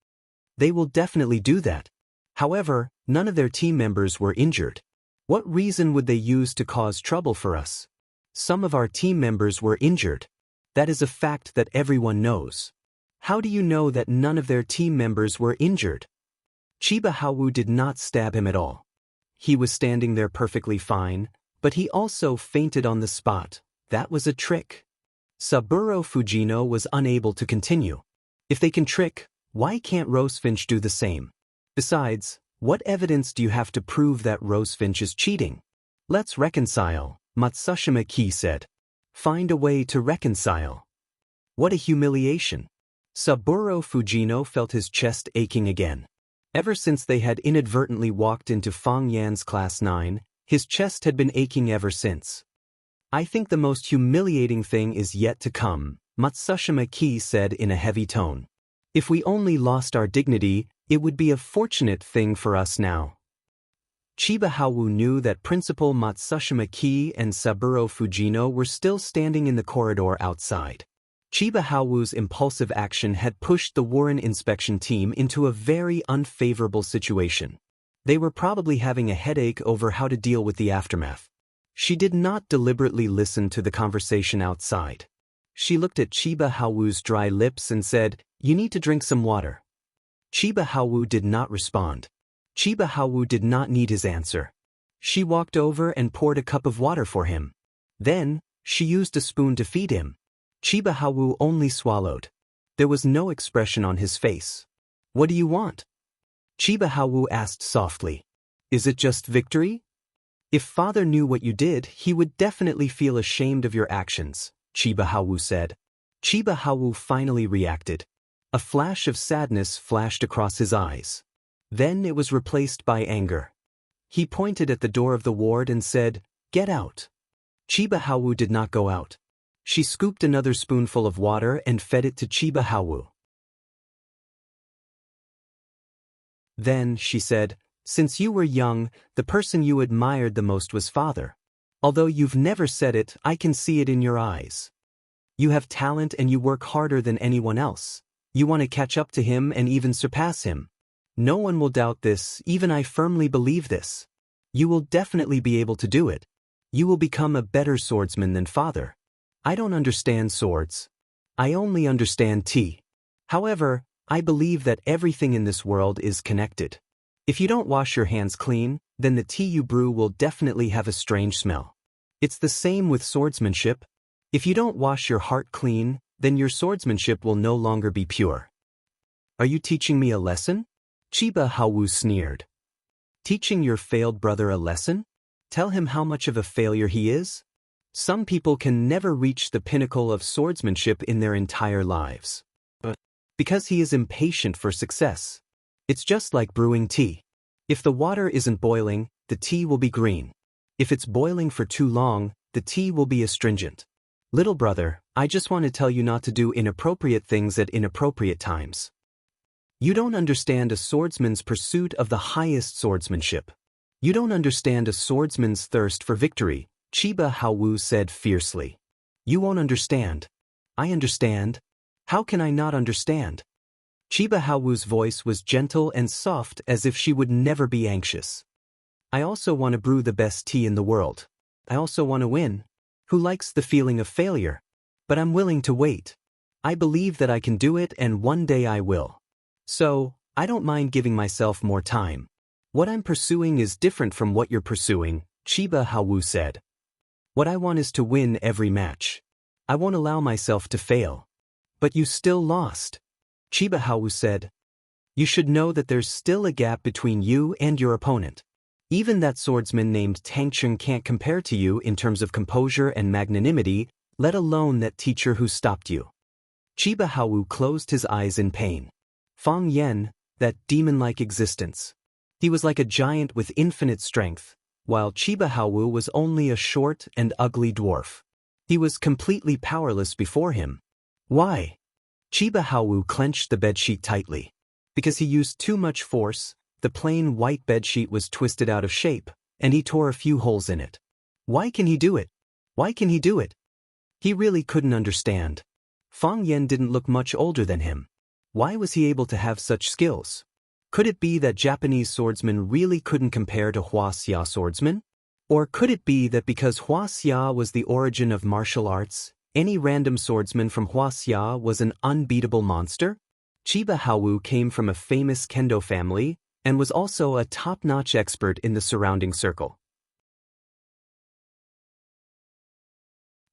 They will definitely do that. However, none of their team members were injured. What reason would they use to cause trouble for us? Some of our team members were injured. That is a fact that everyone knows. How do you know that none of their team members were injured? Chiba Haowu did not stab him at all. He was standing there perfectly fine, but he also fainted on the spot. That was a trick. Saburo Fujino was unable to continue. If they can trick, why can't Rosefinch do the same? Besides, what evidence do you have to prove that Rosefinch is cheating? Let's reconcile, Matsushima-ki said. Find a way to reconcile. What a humiliation. Saburo Fujino felt his chest aching again. Ever since they had inadvertently walked into Fang Yan's class 9, his chest had been aching ever since. I think the most humiliating thing is yet to come, Matsushima-ki said in a heavy tone. If we only lost our dignity, it would be a fortunate thing for us now. Chiba Haowu knew that Principal Matsushima-ki and Saburo Fujino were still standing in the corridor outside. Chiba Haowu's impulsive action had pushed the Wuren inspection team into a very unfavorable situation. They were probably having a headache over how to deal with the aftermath. She did not deliberately listen to the conversation outside. She looked at Chiba Haowu's dry lips and said, "You need to drink some water." Chiba Haowu did not respond. Chiba Haowu did not need his answer. She walked over and poured a cup of water for him. Then, she used a spoon to feed him. Chiba Haowu only swallowed. There was no expression on his face. "What do you want?" Chiba Haowu asked softly. "Is it just victory?" "If father knew what you did, he would definitely feel ashamed of your actions," Chiba Haowu said. Chiba Haowu finally reacted. A flash of sadness flashed across his eyes. Then it was replaced by anger. He pointed at the door of the ward and said, "Get out." Chiba Haowu did not go out. She scooped another spoonful of water and fed it to Chiba Haowu. Then, she said, "Since you were young, the person you admired the most was father. Although you've never said it, I can see it in your eyes. You have talent and you work harder than anyone else. You want to catch up to him and even surpass him. No one will doubt this, even I firmly believe this. You will definitely be able to do it. You will become a better swordsman than father. I don't understand swords. I only understand tea. However, I believe that everything in this world is connected. If you don't wash your hands clean, then the tea you brew will definitely have a strange smell. It's the same with swordsmanship. If you don't wash your heart clean, then your swordsmanship will no longer be pure." "Are you teaching me a lesson?" Chiba Haowu sneered. "Teaching your failed brother a lesson? Tell him how much of a failure he is? Some people can never reach the pinnacle of swordsmanship in their entire lives. Because he is impatient for success. It's just like brewing tea. If the water isn't boiling, the tea will be green. If it's boiling for too long, the tea will be astringent. Little brother, I just want to tell you not to do inappropriate things at inappropriate times. You don't understand a swordsman's pursuit of the highest swordsmanship. You don't understand a swordsman's thirst for victory," Chiba Haowu said fiercely. "You won't understand." "I understand. How can I not understand?" Chiba Haowu's voice was gentle and soft as if she would never be anxious. "I also want to brew the best tea in the world. I also want to win. Who likes the feeling of failure? But I'm willing to wait. I believe that I can do it and one day I will. So, I don't mind giving myself more time. What I'm pursuing is different from what you're pursuing," Chiba Haowu said. "What I want is to win every match. I won't allow myself to fail." "But you still lost," Chiba Haowu said. "You should know that there's still a gap between you and your opponent. Even that swordsman named Tangcheng can't compare to you in terms of composure and magnanimity, let alone that teacher who stopped you." Chiba Haowu closed his eyes in pain. Fang Yen, that demon-like existence. He was like a giant with infinite strength, while Chiba Haowu was only a short and ugly dwarf. He was completely powerless before him. Why? Chiba Haowu clenched the bedsheet tightly. Because he used too much force, the plain white bedsheet was twisted out of shape, and he tore a few holes in it. Why can he do it? Why can he do it? He really couldn't understand. Fang Yen didn't look much older than him. Why was he able to have such skills? Could it be that Japanese swordsmen really couldn't compare to Wuxia swordsmen? Or could it be that because Wuxia was the origin of martial arts, any random swordsman from Wuxia was an unbeatable monster? Chiba Haowu came from a famous kendo family and was also a top-notch expert in the surrounding circle.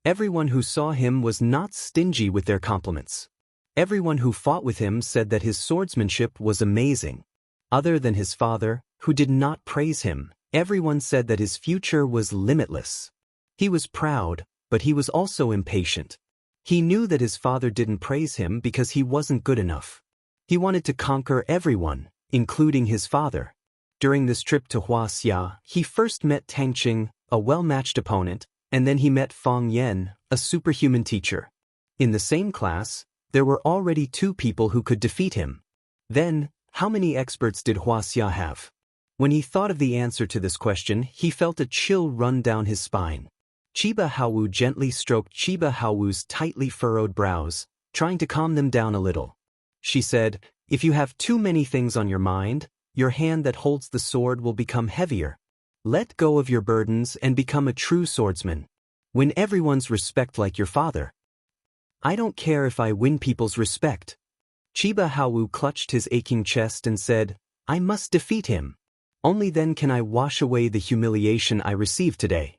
Everyone who saw him was not stingy with their compliments. Everyone who fought with him said that his swordsmanship was amazing. Other than his father, who did not praise him, everyone said that his future was limitless. He was proud, but he was also impatient. He knew that his father didn't praise him because he wasn't good enough. He wanted to conquer everyone, including his father. During this trip to Wuxia, he first met Tangcheng, a well-matched opponent, and then he met Fang Yen, a superhuman teacher. In the same class, there were already 2 people who could defeat him. Then, how many experts did Wuxia have? When he thought of the answer to this question, he felt a chill run down his spine. Chiba Haowu gently stroked Chiba Haowu's tightly furrowed brows, trying to calm them down a little. She said, "If you have too many things on your mind, your hand that holds the sword will become heavier. Let go of your burdens and become a true swordsman. Win everyone's respect like your father." "I don't care if I win people's respect." Chiba Haowu clutched his aching chest and said, "I must defeat him. Only then can I wash away the humiliation I received today."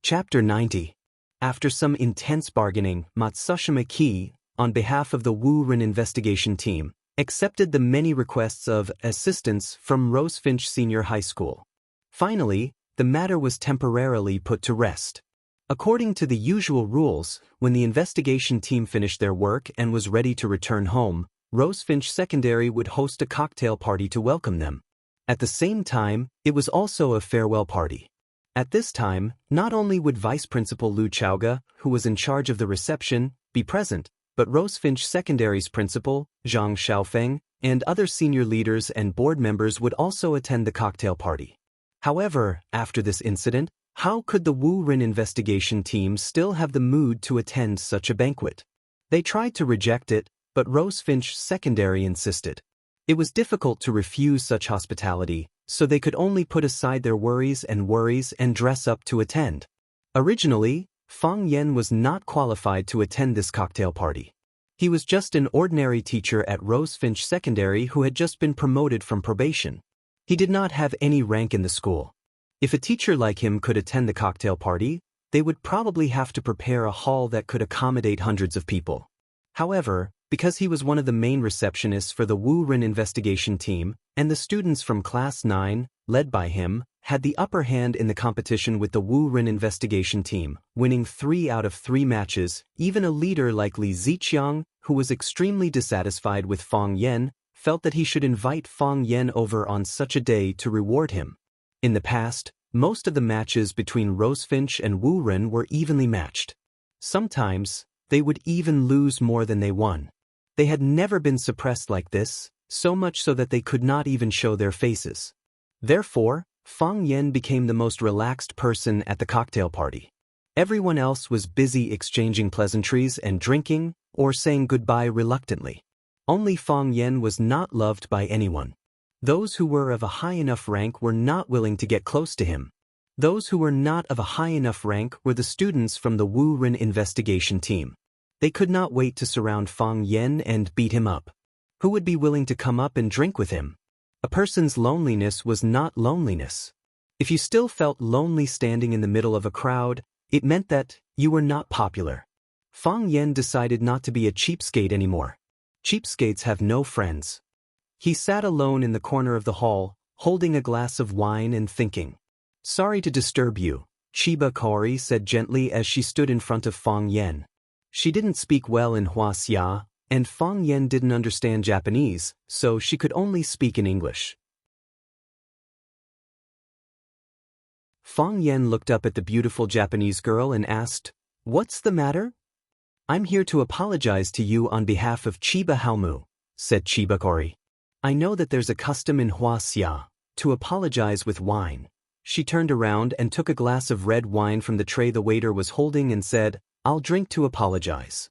Chapter 90. After some intense bargaining, Matsushima Ki, on behalf of the Wu Ren investigation team, accepted the many requests of assistance from Rosefinch Senior High School. Finally, the matter was temporarily put to rest. According to the usual rules, when the investigation team finished their work and was ready to return home, Rosefinch Secondary would host a cocktail party to welcome them. At the same time, it was also a farewell party. At this time, not only would Vice Principal Lu Chaoga, who was in charge of the reception, be present, but Rosefinch Secondary's principal, Zhang Xiaofeng, and other senior leaders and board members would also attend the cocktail party. However, after this incident, how could the Wu Rin investigation team still have the mood to attend such a banquet? They tried to reject it, but Rosefinch Secondary insisted. It was difficult to refuse such hospitality, so they could only put aside their worries and dress up to attend. Originally, Fang Yan was not qualified to attend this cocktail party. He was just an ordinary teacher at Rosefinch Secondary who had just been promoted from probation. He did not have any rank in the school. If a teacher like him could attend the cocktail party, they would probably have to prepare a hall that could accommodate hundreds of people. However, because he was one of the main receptionists for the Wu Rin investigation team, and the students from Class 9, led by him, had the upper hand in the competition with the Wu Rin investigation team, winning 3 out of 3 matches, even a leader like Li Ziqiang, who was extremely dissatisfied with Fang Yan, felt that he should invite Fang Yan over on such a day to reward him. In the past, most of the matches between Rosefinch and Wu Rin were evenly matched. Sometimes, they would even lose more than they won. They had never been suppressed like this, so much so that they could not even show their faces. Therefore, Fang Yan became the most relaxed person at the cocktail party. Everyone else was busy exchanging pleasantries and drinking, or saying goodbye reluctantly. Only Fang Yan was not loved by anyone. Those who were of a high enough rank were not willing to get close to him. Those who were not of a high enough rank were the students from the Wu Rin investigation team. They could not wait to surround Fang Yan and beat him up. Who would be willing to come up and drink with him? A person's loneliness was not loneliness. If you still felt lonely standing in the middle of a crowd, it meant that you were not popular. Fang Yan decided not to be a cheapskate anymore. Cheapskates have no friends. He sat alone in the corner of the hall, holding a glass of wine and thinking. "Sorry to disturb you," Chiba Kaori said gently as she stood in front of Fang Yan. She didn't speak well in Wuxia, and Fang Yan didn't understand Japanese, so she could only speak in English. Fang Yan looked up at the beautiful Japanese girl and asked, "What's the matter?" "I'm here to apologize to you on behalf of Chiba Halmu," said Chiba Kaori. "I know that there's a custom in Wuxia to apologize with wine." She turned around and took a glass of red wine from the tray the waiter was holding and said, "I'll drink to apologize."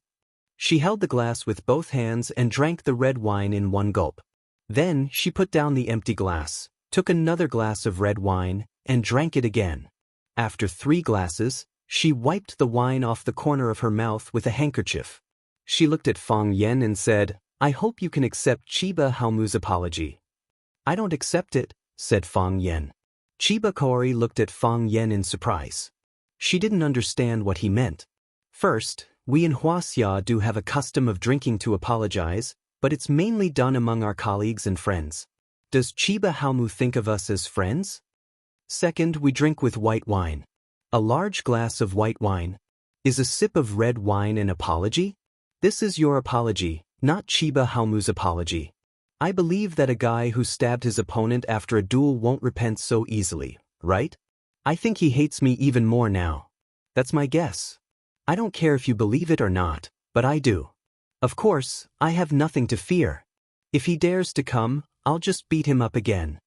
She held the glass with both hands and drank the red wine in one gulp. Then she put down the empty glass, took another glass of red wine, and drank it again. After 3 glasses, she wiped the wine off the corner of her mouth with a handkerchief. She looked at Fang Yan and said, "I hope you can accept Chiba Halmu's apology." "I don't accept it," said Fang Yan. Chiba Kaori looked at Fang Yan in surprise. She didn't understand what he meant. First, we in Wuxia do have a custom of drinking to apologize, but it's mainly done among our colleagues and friends. Does Chiba Halmu think of us as friends? Second, we drink with white wine. A large glass of white wine. Is a sip of red wine an apology? This is your apology, not Chiba Halmu's apology. I believe that a guy who stabbed his opponent after a duel won't repent so easily, right? I think he hates me even more now. That's my guess. I don't care if you believe it or not, but I do. Of course, I have nothing to fear. If he dares to come, I'll just beat him up again.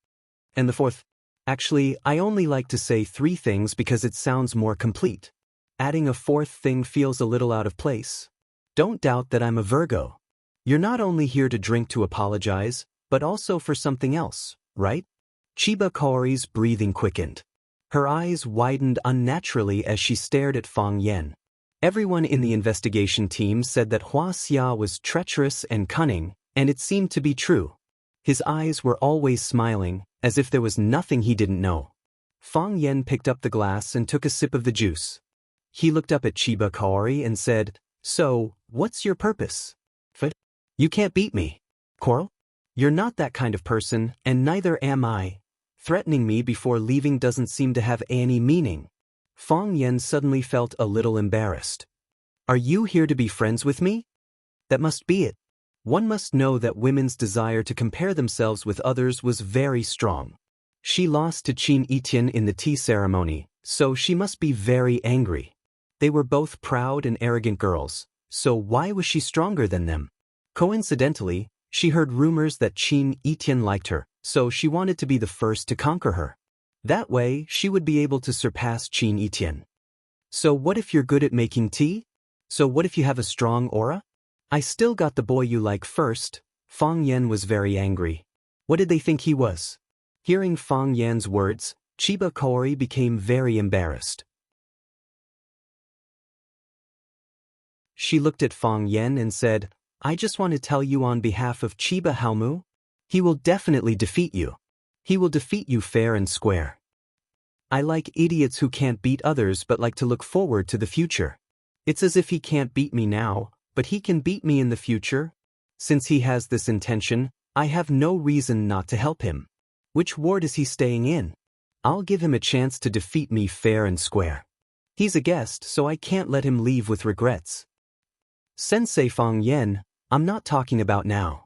And the fourth. Actually, I only like to say 3 things because it sounds more complete. Adding a 4th thing feels a little out of place. Don't doubt that I'm a Virgo. You're not only here to drink to apologize, but also for something else, right? Chiba Kaori's breathing quickened. Her eyes widened unnaturally as she stared at Fang Yan. Everyone in the investigation team said that Wuxia was treacherous and cunning, and it seemed to be true. His eyes were always smiling, as if there was nothing he didn't know. Fang Yan picked up the glass and took a sip of the juice. He looked up at Chiba Kaori and said, "So, what's your purpose? You can't beat me. Quarrel? You're not that kind of person, and neither am I. Threatening me before leaving doesn't seem to have any meaning. Fang Yen suddenly felt a little embarrassed. Are you here to be friends with me? That must be it. One must know that women's desire to compare themselves with others was very strong. She lost to Qin Etian in the tea ceremony, so she must be very angry. They were both proud and arrogant girls, so why was she stronger than them? Coincidentally, she heard rumors that Qin Etian liked her, so she wanted to be the first to conquer her. That way, she would be able to surpass Qin Etian. So what if you're good at making tea? So what if you have a strong aura? I still got the boy you like first. Fang Yen was very angry. What did they think he was? Hearing Fang Yan's words, Chiba Kaori became very embarrassed. She looked at Fang Yen and said, I just want to tell you on behalf of Chiba Haomu, he will definitely defeat you. He will defeat you fair and square. I like idiots who can't beat others but like to look forward to the future. It's as if he can't beat me now, but he can beat me in the future. Since he has this intention, I have no reason not to help him. Which ward is he staying in? I'll give him a chance to defeat me fair and square. He's a guest, so I can't let him leave with regrets. Sensei Fang Yen, I'm not talking about now.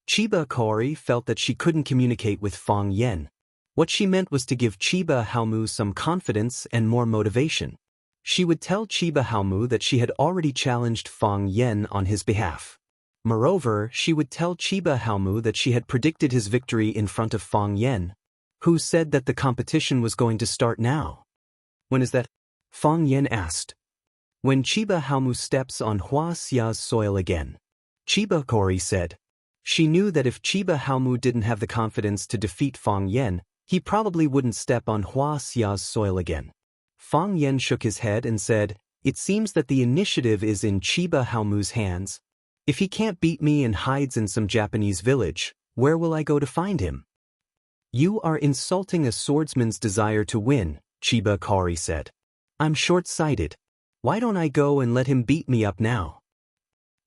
Chiba Kaori felt that she couldn't communicate with Fang Yen. What she meant was to give Chiba Haomu some confidence and more motivation. She would tell Chiba Haomu that she had already challenged Fang Yen on his behalf. Moreover, she would tell Chiba Haomu that she had predicted his victory in front of Fang Yen, who said that the competition was going to start now. When is that? Fang Yen asked. When Chiba Haomu steps on Huaxia's soil again. Chiba Kaori said. She knew that if Chiba Haomu didn't have the confidence to defeat Fang Yen, he probably wouldn't step on Huaxia's soil again. Fang Yen shook his head and said, It seems that the initiative is in Chiba Haomu's hands. If he can't beat me and hides in some Japanese village, where will I go to find him? You are insulting a swordsman's desire to win, Chiba Kaori said. I'm short-sighted. Why don't I go and let him beat me up now?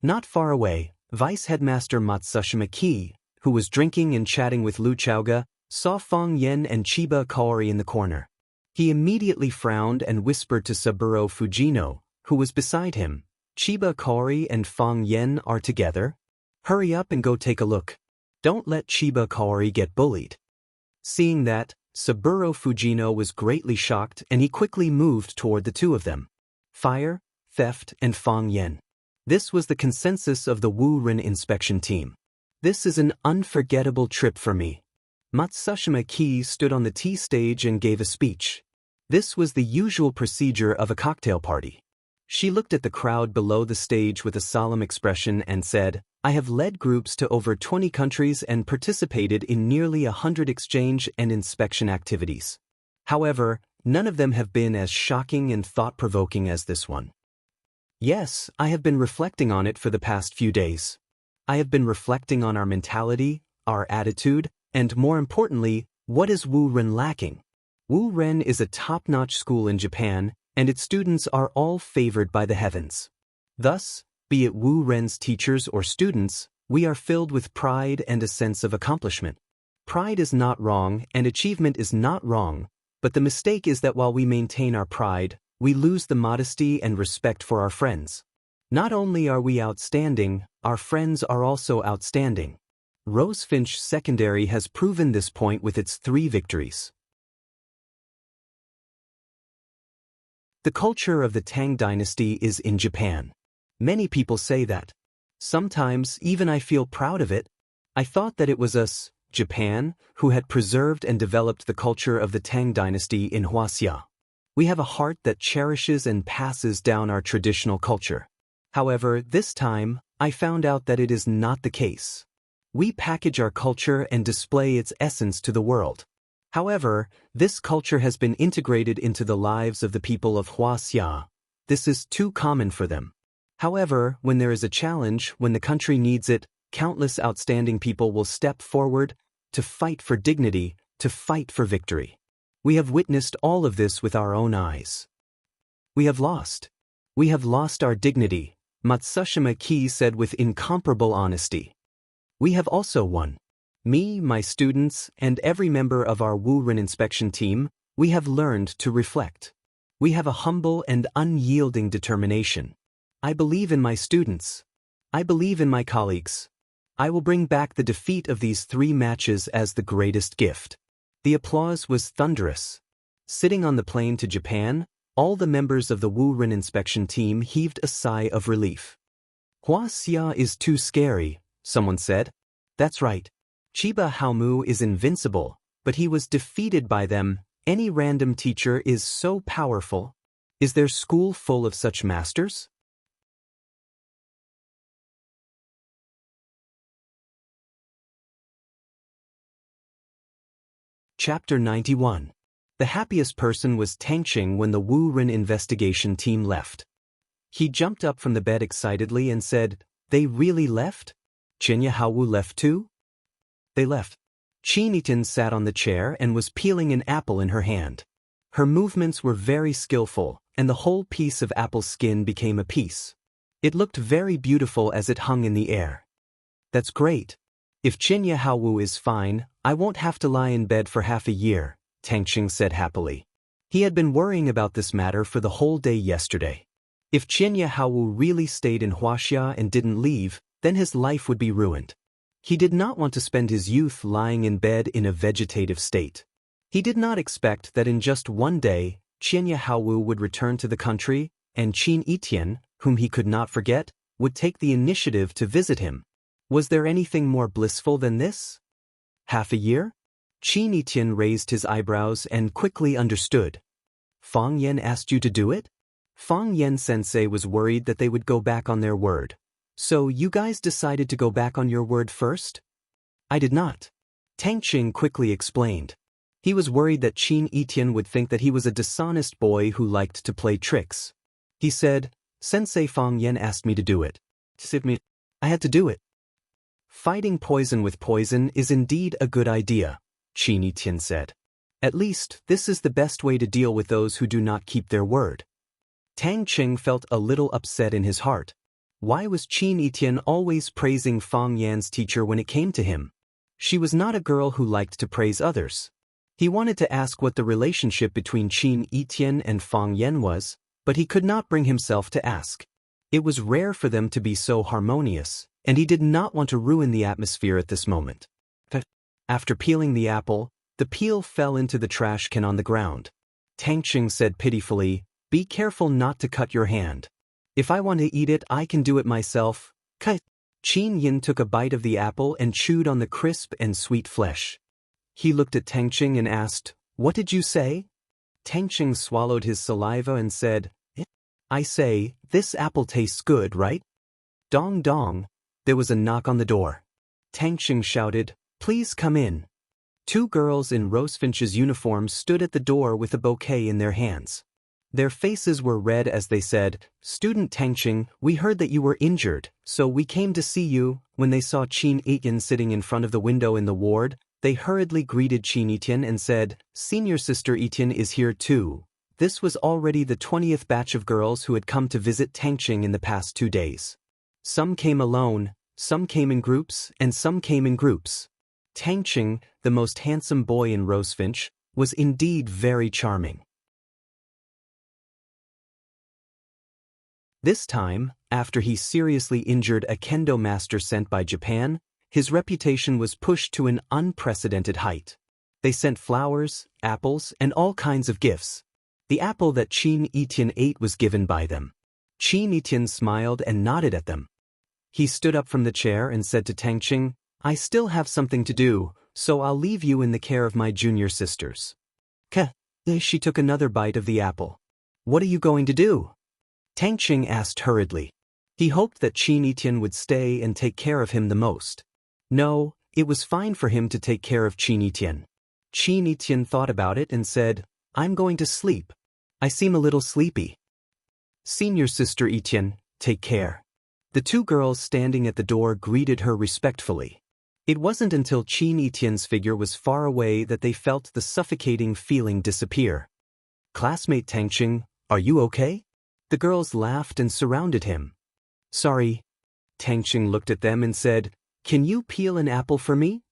Not far away, Vice Headmaster Matsushima Ki, who was drinking and chatting with Lu Chaoga, saw Fang Yen and Chiba Kaori in the corner. He immediately frowned and whispered to Saburo Fujino, who was beside him, Chiba Kaori and Fang Yen are together? Hurry up and go take a look. Don't let Chiba Kaori get bullied. Seeing that, Saburo Fujino was greatly shocked and he quickly moved toward the two of them. Fire, Theft, and Fang Yen. This was the consensus of the Wu Ren inspection team. This is an unforgettable trip for me. Matsushima Ki stood on the tea stage and gave a speech. This was the usual procedure of a cocktail party. She looked at the crowd below the stage with a solemn expression and said, I have led groups to over 20 countries and participated in nearly 100 exchange and inspection activities. However, none of them have been as shocking and thought-provoking as this one. Yes, I have been reflecting on it for the past few days. I have been reflecting on our mentality, our attitude, and more importantly, what is Wu Ren lacking? Wu Ren is a top-notch school in Japan, and its students are all favored by the heavens. Thus, be it Wu Ren's teachers or students, we are filled with pride and a sense of accomplishment. Pride is not wrong and achievement is not wrong, but the mistake is that while we maintain our pride, we lose the modesty and respect for our friends. Not only are we outstanding, our friends are also outstanding. Rosefinch Secondary has proven this point with its 3 victories. The culture of the Tang dynasty is in Japan. Many people say that. Sometimes even I feel proud of it. I thought that it was us, Japan, who had preserved and developed the culture of the Tang dynasty in Huaxia. We have a heart that cherishes and passes down our traditional culture. However, this time, I found out that it is not the case. We package our culture and display its essence to the world. However, this culture has been integrated into the lives of the people of Huaxia. This is too common for them. However, when there is a challenge, when the country needs it, countless outstanding people will step forward to fight for dignity, to fight for victory. We have witnessed all of this with our own eyes. We have lost. We have lost our dignity, Matsushima Ki said with incomparable honesty. We have also won. Me, my students, and every member of our Wu Ren inspection team, we have learned to reflect. We have a humble and unyielding determination. I believe in my students. I believe in my colleagues. I will bring back the defeat of these 3 matches as the greatest gift. The applause was thunderous. Sitting on the plane to Japan, all the members of the Wu Ren inspection team heaved a sigh of relief. Wuxia is too scary, someone said. That's right. Chiba Haomu is invincible, but he was defeated by them. Any random teacher is so powerful. Is their school full of such masters? Chapter 91. The happiest person was Tangqing when the Wu Ren investigation team left. He jumped up from the bed excitedly and said, "They really left? Xianxia Haowu left too?" They left. Qinitin sat on the chair and was peeling an apple in her hand. Her movements were very skillful, and the whole piece of apple skin became a piece. It looked very beautiful as it hung in the air. That's great. If Xianxia Haowu is fine, I won't have to lie in bed for half a year, Tangqing said happily. He had been worrying about this matter for the whole day yesterday. If Xianxia Haowu really stayed in Wuxia and didn't leave, then his life would be ruined. He did not want to spend his youth lying in bed in a vegetative state. He did not expect that in just one day, Xianxia Haowu would return to the country, and Qin Etian, whom he could not forget, would take the initiative to visit him. Was there anything more blissful than this? Half a year? Qin Etian raised his eyebrows and quickly understood. Fang Yan asked you to do it? Fang Yan sensei was worried that they would go back on their word. So you guys decided to go back on your word first? I did not. Tangqing quickly explained. He was worried that Qin Etian would think that he was a dishonest boy who liked to play tricks. He said, Sensei Fang Yan asked me to do it. I had to do it. Fighting poison with poison is indeed a good idea, Qin Etian said. At least, this is the best way to deal with those who do not keep their word. Tangqing felt a little upset in his heart. Why was Qin Etian always praising Fang Yan's teacher when it came to him? She was not a girl who liked to praise others. He wanted to ask what the relationship between Qin Etian and Fang Yan was, but he could not bring himself to ask. It was rare for them to be so harmonious, and he did not want to ruin the atmosphere at this moment. After peeling the apple, the peel fell into the trash can on the ground. Tangqing said pitifully, "Be careful not to cut your hand. If I want to eat it, I can do it myself." Qin Yin took a bite of the apple and chewed on the crisp and sweet flesh. He looked at Tangqing and asked, "What did you say?" Tangqing swallowed his saliva and said, "I say, this apple tastes good, right?" Dong dong. There was a knock on the door. Tangqing shouted, "Please come in." 2 girls in Rosefinch's uniforms stood at the door with a bouquet in their hands. Their faces were red as they said, "Student Tangqing, we heard that you were injured, so we came to see you." When they saw Qin Etian sitting in front of the window in the ward, they hurriedly greeted Qin Etian and said, "Senior Sister Etian is here too." This was already the 20th batch of girls who had come to visit Tangqing in the past 2 days. Some came alone, some came in groups, and some came in groups. Tangqing, the most handsome boy in Rosefinch, was indeed very charming. This time, after he seriously injured a kendo master sent by Japan, his reputation was pushed to an unprecedented height. They sent flowers, apples, and all kinds of gifts. The apple that Qin Etian ate was given by them. Qin Etian smiled and nodded at them. He stood up from the chair and said to Tangqing, "I still have something to do, so I'll leave you in the care of my junior sisters." She took another bite of the apple. "What are you going to do?" Tangqing asked hurriedly. He hoped that Qin Etian would stay and take care of him the most. No, it was fine for him to take care of Qin Etian. Qin Etian thought about it and said, "I'm going to sleep. I seem a little sleepy." Senior Sister Etian, take care. The 2 girls standing at the door greeted her respectfully. It wasn't until Qin Etian's figure was far away that they felt the suffocating feeling disappear. "Classmate Tangqing, are you okay?" The girls laughed and surrounded him. "Sorry." Tangqing looked at them and said, "Can you peel an apple for me?"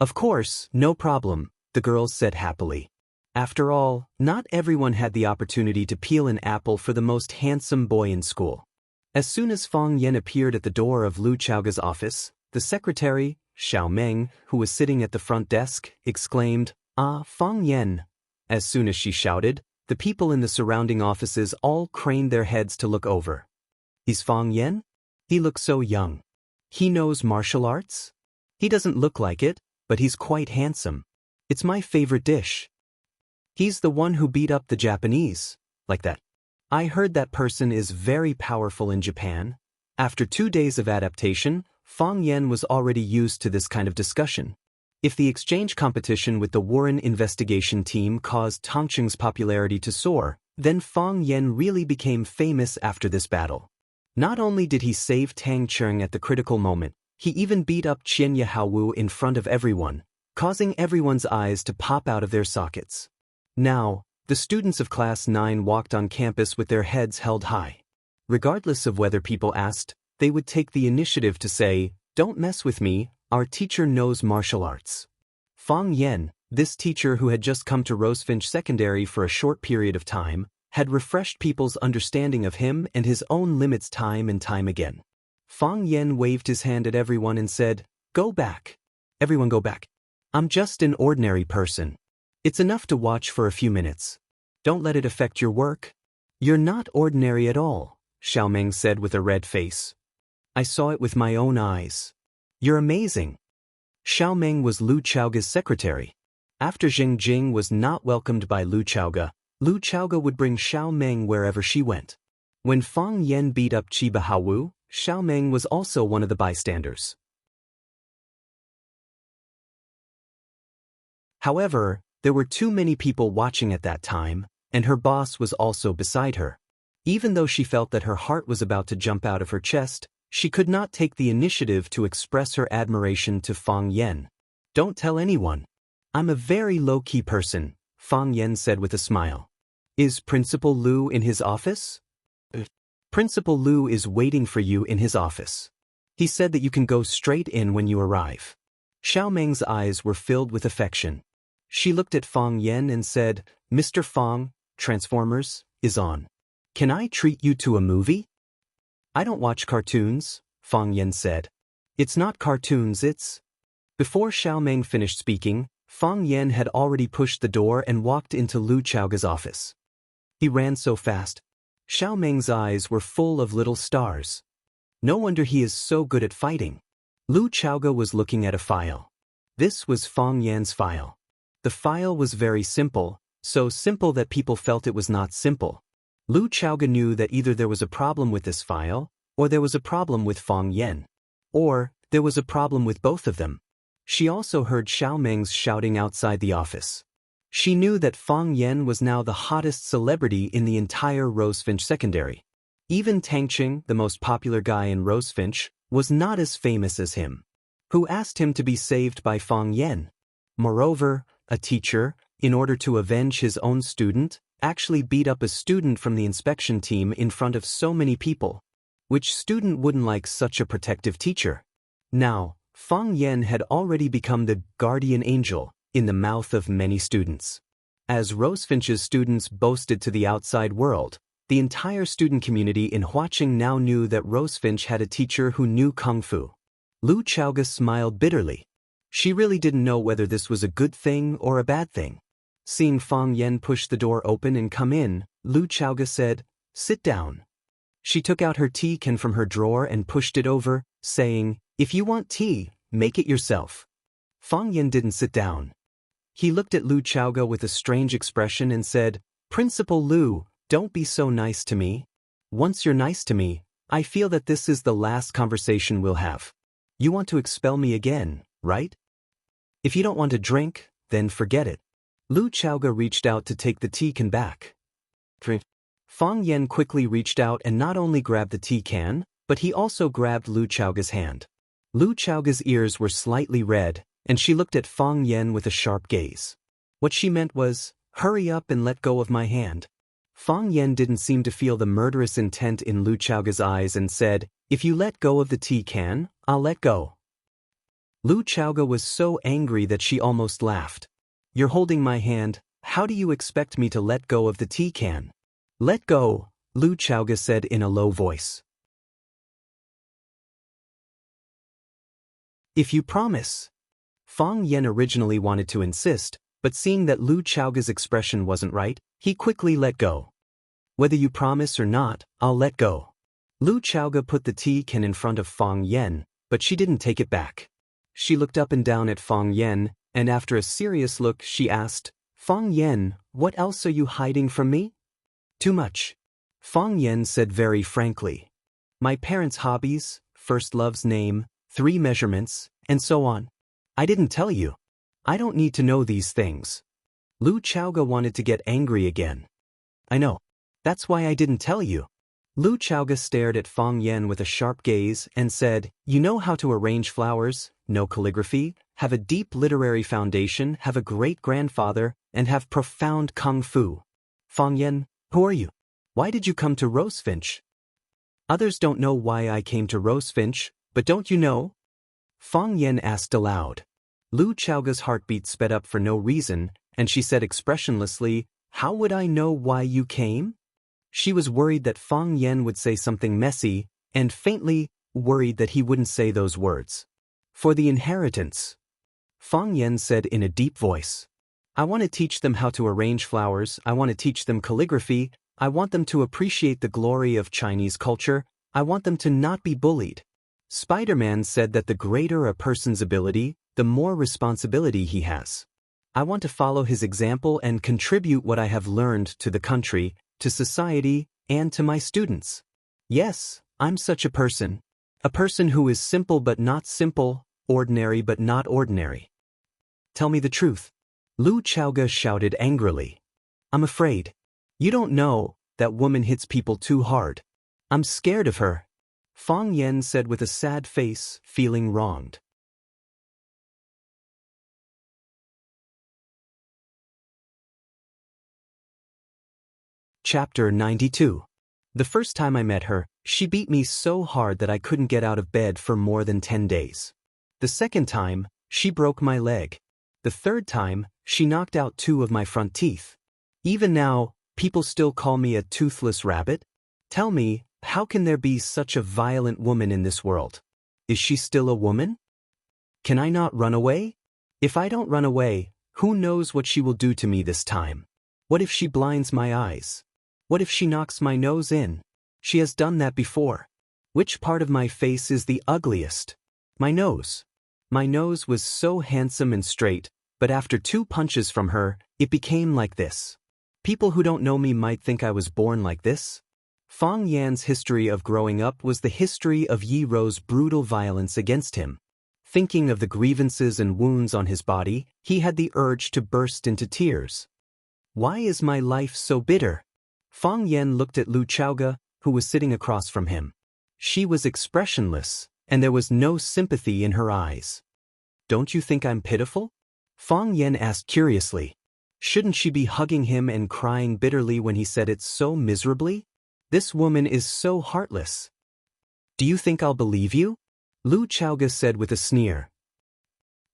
"Of course, no problem," the girls said happily. After all, not everyone had the opportunity to peel an apple for the most handsome boy in school. As soon as Fang Yan appeared at the door of Lu Chaoge's office, the secretary, Xiao Meng, who was sitting at the front desk, exclaimed, "Ah, Fang Yan." As soon as she shouted, the people in the surrounding offices all craned their heads to look over. Is Fang Yan? He looks so young. He knows martial arts? He doesn't look like it, but he's quite handsome. It's my favorite dish. He's the one who beat up the Japanese, like that. I heard that person is very powerful in Japan. After 2 days of adaptation, Fang Yan was already used to this kind of discussion. If the exchange competition with the Warren investigation team caused Tongqing's popularity to soar, then Fang Yan really became famous after this battle. Not only did he save Tang Cheng at the critical moment, he even beat up Qian Yahawu in front of everyone, causing everyone's eyes to pop out of their sockets. Now, the students of Class 9 walked on campus with their heads held high. Regardless of whether people asked, they would take the initiative to say, "Don't mess with me, our teacher knows martial arts." Fang Yan, this teacher who had just come to Rosefinch Secondary for a short period of time, had refreshed people's understanding of him and his own limits time and time again. Fang Yan waved his hand at everyone and said, "Go back. Everyone go back. I'm just an ordinary person. It's enough to watch for a few minutes. Don't let it affect your work." "You're not ordinary at all," Xiao Meng said with a red face. "I saw it with my own eyes. You're amazing." Xiao Meng was Lu Chaoge's secretary. After Jing Jing was not welcomed by Lu Chaoge would bring Xiao Meng wherever she went. When Fang Yan beat up Qi Bahawu, Xiao Meng was also one of the bystanders. However, there were too many people watching at that time, and her boss was also beside her. Even though she felt that her heart was about to jump out of her chest, she could not take the initiative to express her admiration to Fang Yan. "Don't tell anyone. I'm a very low-key person," Fang Yan said with a smile. "Is Principal Lu in his office?" "Principal Lu is waiting for you in his office. He said that you can go straight in when you arrive." Xiao Meng's eyes were filled with affection. She looked at Fang Yan and said, "Mr. Fang, Transformers is on. Can I treat you to a movie?" "I don't watch cartoons," Fang Yan said. "It's not cartoons, it's..." Before Xiao Meng finished speaking, Fang Yan had already pushed the door and walked into Lu Chaoge's office. He ran so fast. Xiao Meng's eyes were full of little stars. No wonder he is so good at fighting. Lu Chaoge was looking at a file. This was Fang Yan's file. The file was very simple, so simple that people felt it was not simple. Lu Chaoge knew that either there was a problem with this file, or there was a problem with Fang Yan. Or, there was a problem with both of them. She also heard Xiao Meng's shouting outside the office. She knew that Fang Yan was now the hottest celebrity in the entire Rosefinch Secondary. Even Tangqing, the most popular guy in Rosefinch, was not as famous as him. Who asked him to be saved by Fang Yan? Moreover, a teacher, in order to avenge his own student, actually beat up a student from the inspection team in front of so many people. Which student wouldn't like such a protective teacher? Now, Fang Yan had already become the guardian angel in the mouth of many students. As Rosefinch's students boasted to the outside world, the entire student community in Huaqing now knew that Rosefinch had a teacher who knew Kung Fu. Lu Chaoge smiled bitterly. She really didn't know whether this was a good thing or a bad thing. Seeing Fang Yan push the door open and come in, Lu Chaoge said, "Sit down." She took out her tea can from her drawer and pushed it over, saying, "If you want tea, make it yourself." Fang Yan didn't sit down. He looked at Lu Chaoge with a strange expression and said, "Principal Lu, don't be so nice to me. Once you're nice to me, I feel that this is the last conversation we'll have. You want to expel me again, right? If you don't want to drink, then forget it." Lu Chaoge reached out to take the tea can back. Fang Yan quickly reached out and not only grabbed the tea can, but he also grabbed Lu Chaoge's hand. Lu Chaoge's ears were slightly red, and she looked at Fang Yan with a sharp gaze. What she meant was, "Hurry up and let go of my hand." Fang Yan didn't seem to feel the murderous intent in Lu Chaoge's eyes and said, "If you let go of the tea can, I'll let go." Lu Chaoge was so angry that she almost laughed. "You're holding my hand, how do you expect me to let go of the tea can? Let go, Lu Chaoga said in a low voice. If you promise. Fang Yan originally wanted to insist, but seeing that Lu Chaoga's expression wasn't right, he quickly let go. Whether you promise or not, I'll let go. Lu Chaoga put the tea can in front of Fang Yan, but she didn't take it back. She looked up and down at Fang Yan, and after a serious look, she asked, Fang Yan, what else are you hiding from me? Too much. Fang Yan said very frankly. My parents' hobbies, first love's name, 3 measurements, and so on. I didn't tell you. I don't need to know these things. Lu Chaoga wanted to get angry again. I know. That's why I didn't tell you. Lu Chaoga stared at Fang Yan with a sharp gaze and said, you know how to arrange flowers, know calligraphy, have a deep literary foundation, have a great-grandfather, and have profound kung fu. Fang Yan, who are you? Why did you come to Rosefinch? Others don't know why I came to Rosefinch, but don't you know? Fang Yan asked aloud. Lu Chaoga's heartbeat sped up for no reason, and she said expressionlessly, how would I know why you came? She was worried that Fang Yan would say something messy, and faintly worried that he wouldn't say those words. For the inheritance. Fang Yan said in a deep voice. I want to teach them how to arrange flowers, I want to teach them calligraphy, I want them to appreciate the glory of Chinese culture, I want them to not be bullied. Spider-Man said that the greater a person's ability, the more responsibility he has. I want to follow his example and contribute what I have learned to the country, to society, and to my students. Yes, I'm such a person. A person who is simple but not simple, ordinary but not ordinary. Tell me the truth. Lu Chaoga shouted angrily. I'm afraid. You don't know, that woman hits people too hard. I'm scared of her. Fang Yan said with a sad face, feeling wronged. Chapter 92. The first time I met her, she beat me so hard that I couldn't get out of bed for more than 10 days. The second time, she broke my leg. The third time, she knocked out 2 of my front teeth. Even now, people still call me a toothless rabbit. Tell me, how can there be such a violent woman in this world? Is she still a woman? Can I not run away? If I don't run away, who knows what she will do to me this time? What if she blinds my eyes? What if she knocks my nose in? She has done that before. Which part of my face is the ugliest? My nose. My nose was so handsome and straight, but after 2 punches from her, it became like this. People who don't know me might think I was born like this. Fang Yan's history of growing up was the history of Yi Rou's brutal violence against him. Thinking of the grievances and wounds on his body, he had the urge to burst into tears. Why is my life so bitter? Fang Yan looked at Lu Chaoga, who was sitting across from him. She was expressionless, and there was no sympathy in her eyes. Don't you think I'm pitiful? Fang Yan asked curiously. Shouldn't she be hugging him and crying bitterly when he said it so miserably? This woman is so heartless. Do you think I'll believe you? Lu Chaoga said with a sneer.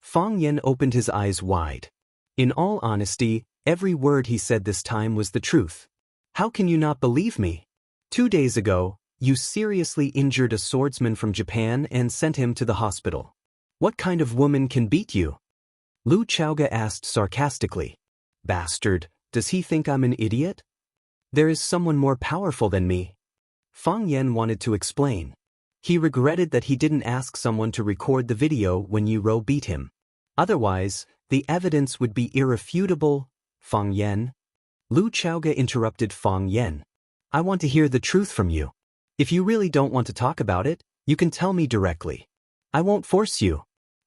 Fang Yan opened his eyes wide. In all honesty, every word he said this time was the truth. How can you not believe me? 2 days ago, you seriously injured a swordsman from Japan and sent him to the hospital. What kind of woman can beat you? Lu Chaoga asked sarcastically. Bastard, does he think I'm an idiot? There is someone more powerful than me. Fang Yan wanted to explain. He regretted that he didn't ask someone to record the video when Yi Rou beat him. Otherwise, the evidence would be irrefutable. Fang Yan. Lu Chaoga interrupted Fang Yan. I want to hear the truth from you. If you really don't want to talk about it, you can tell me directly. I won't force you.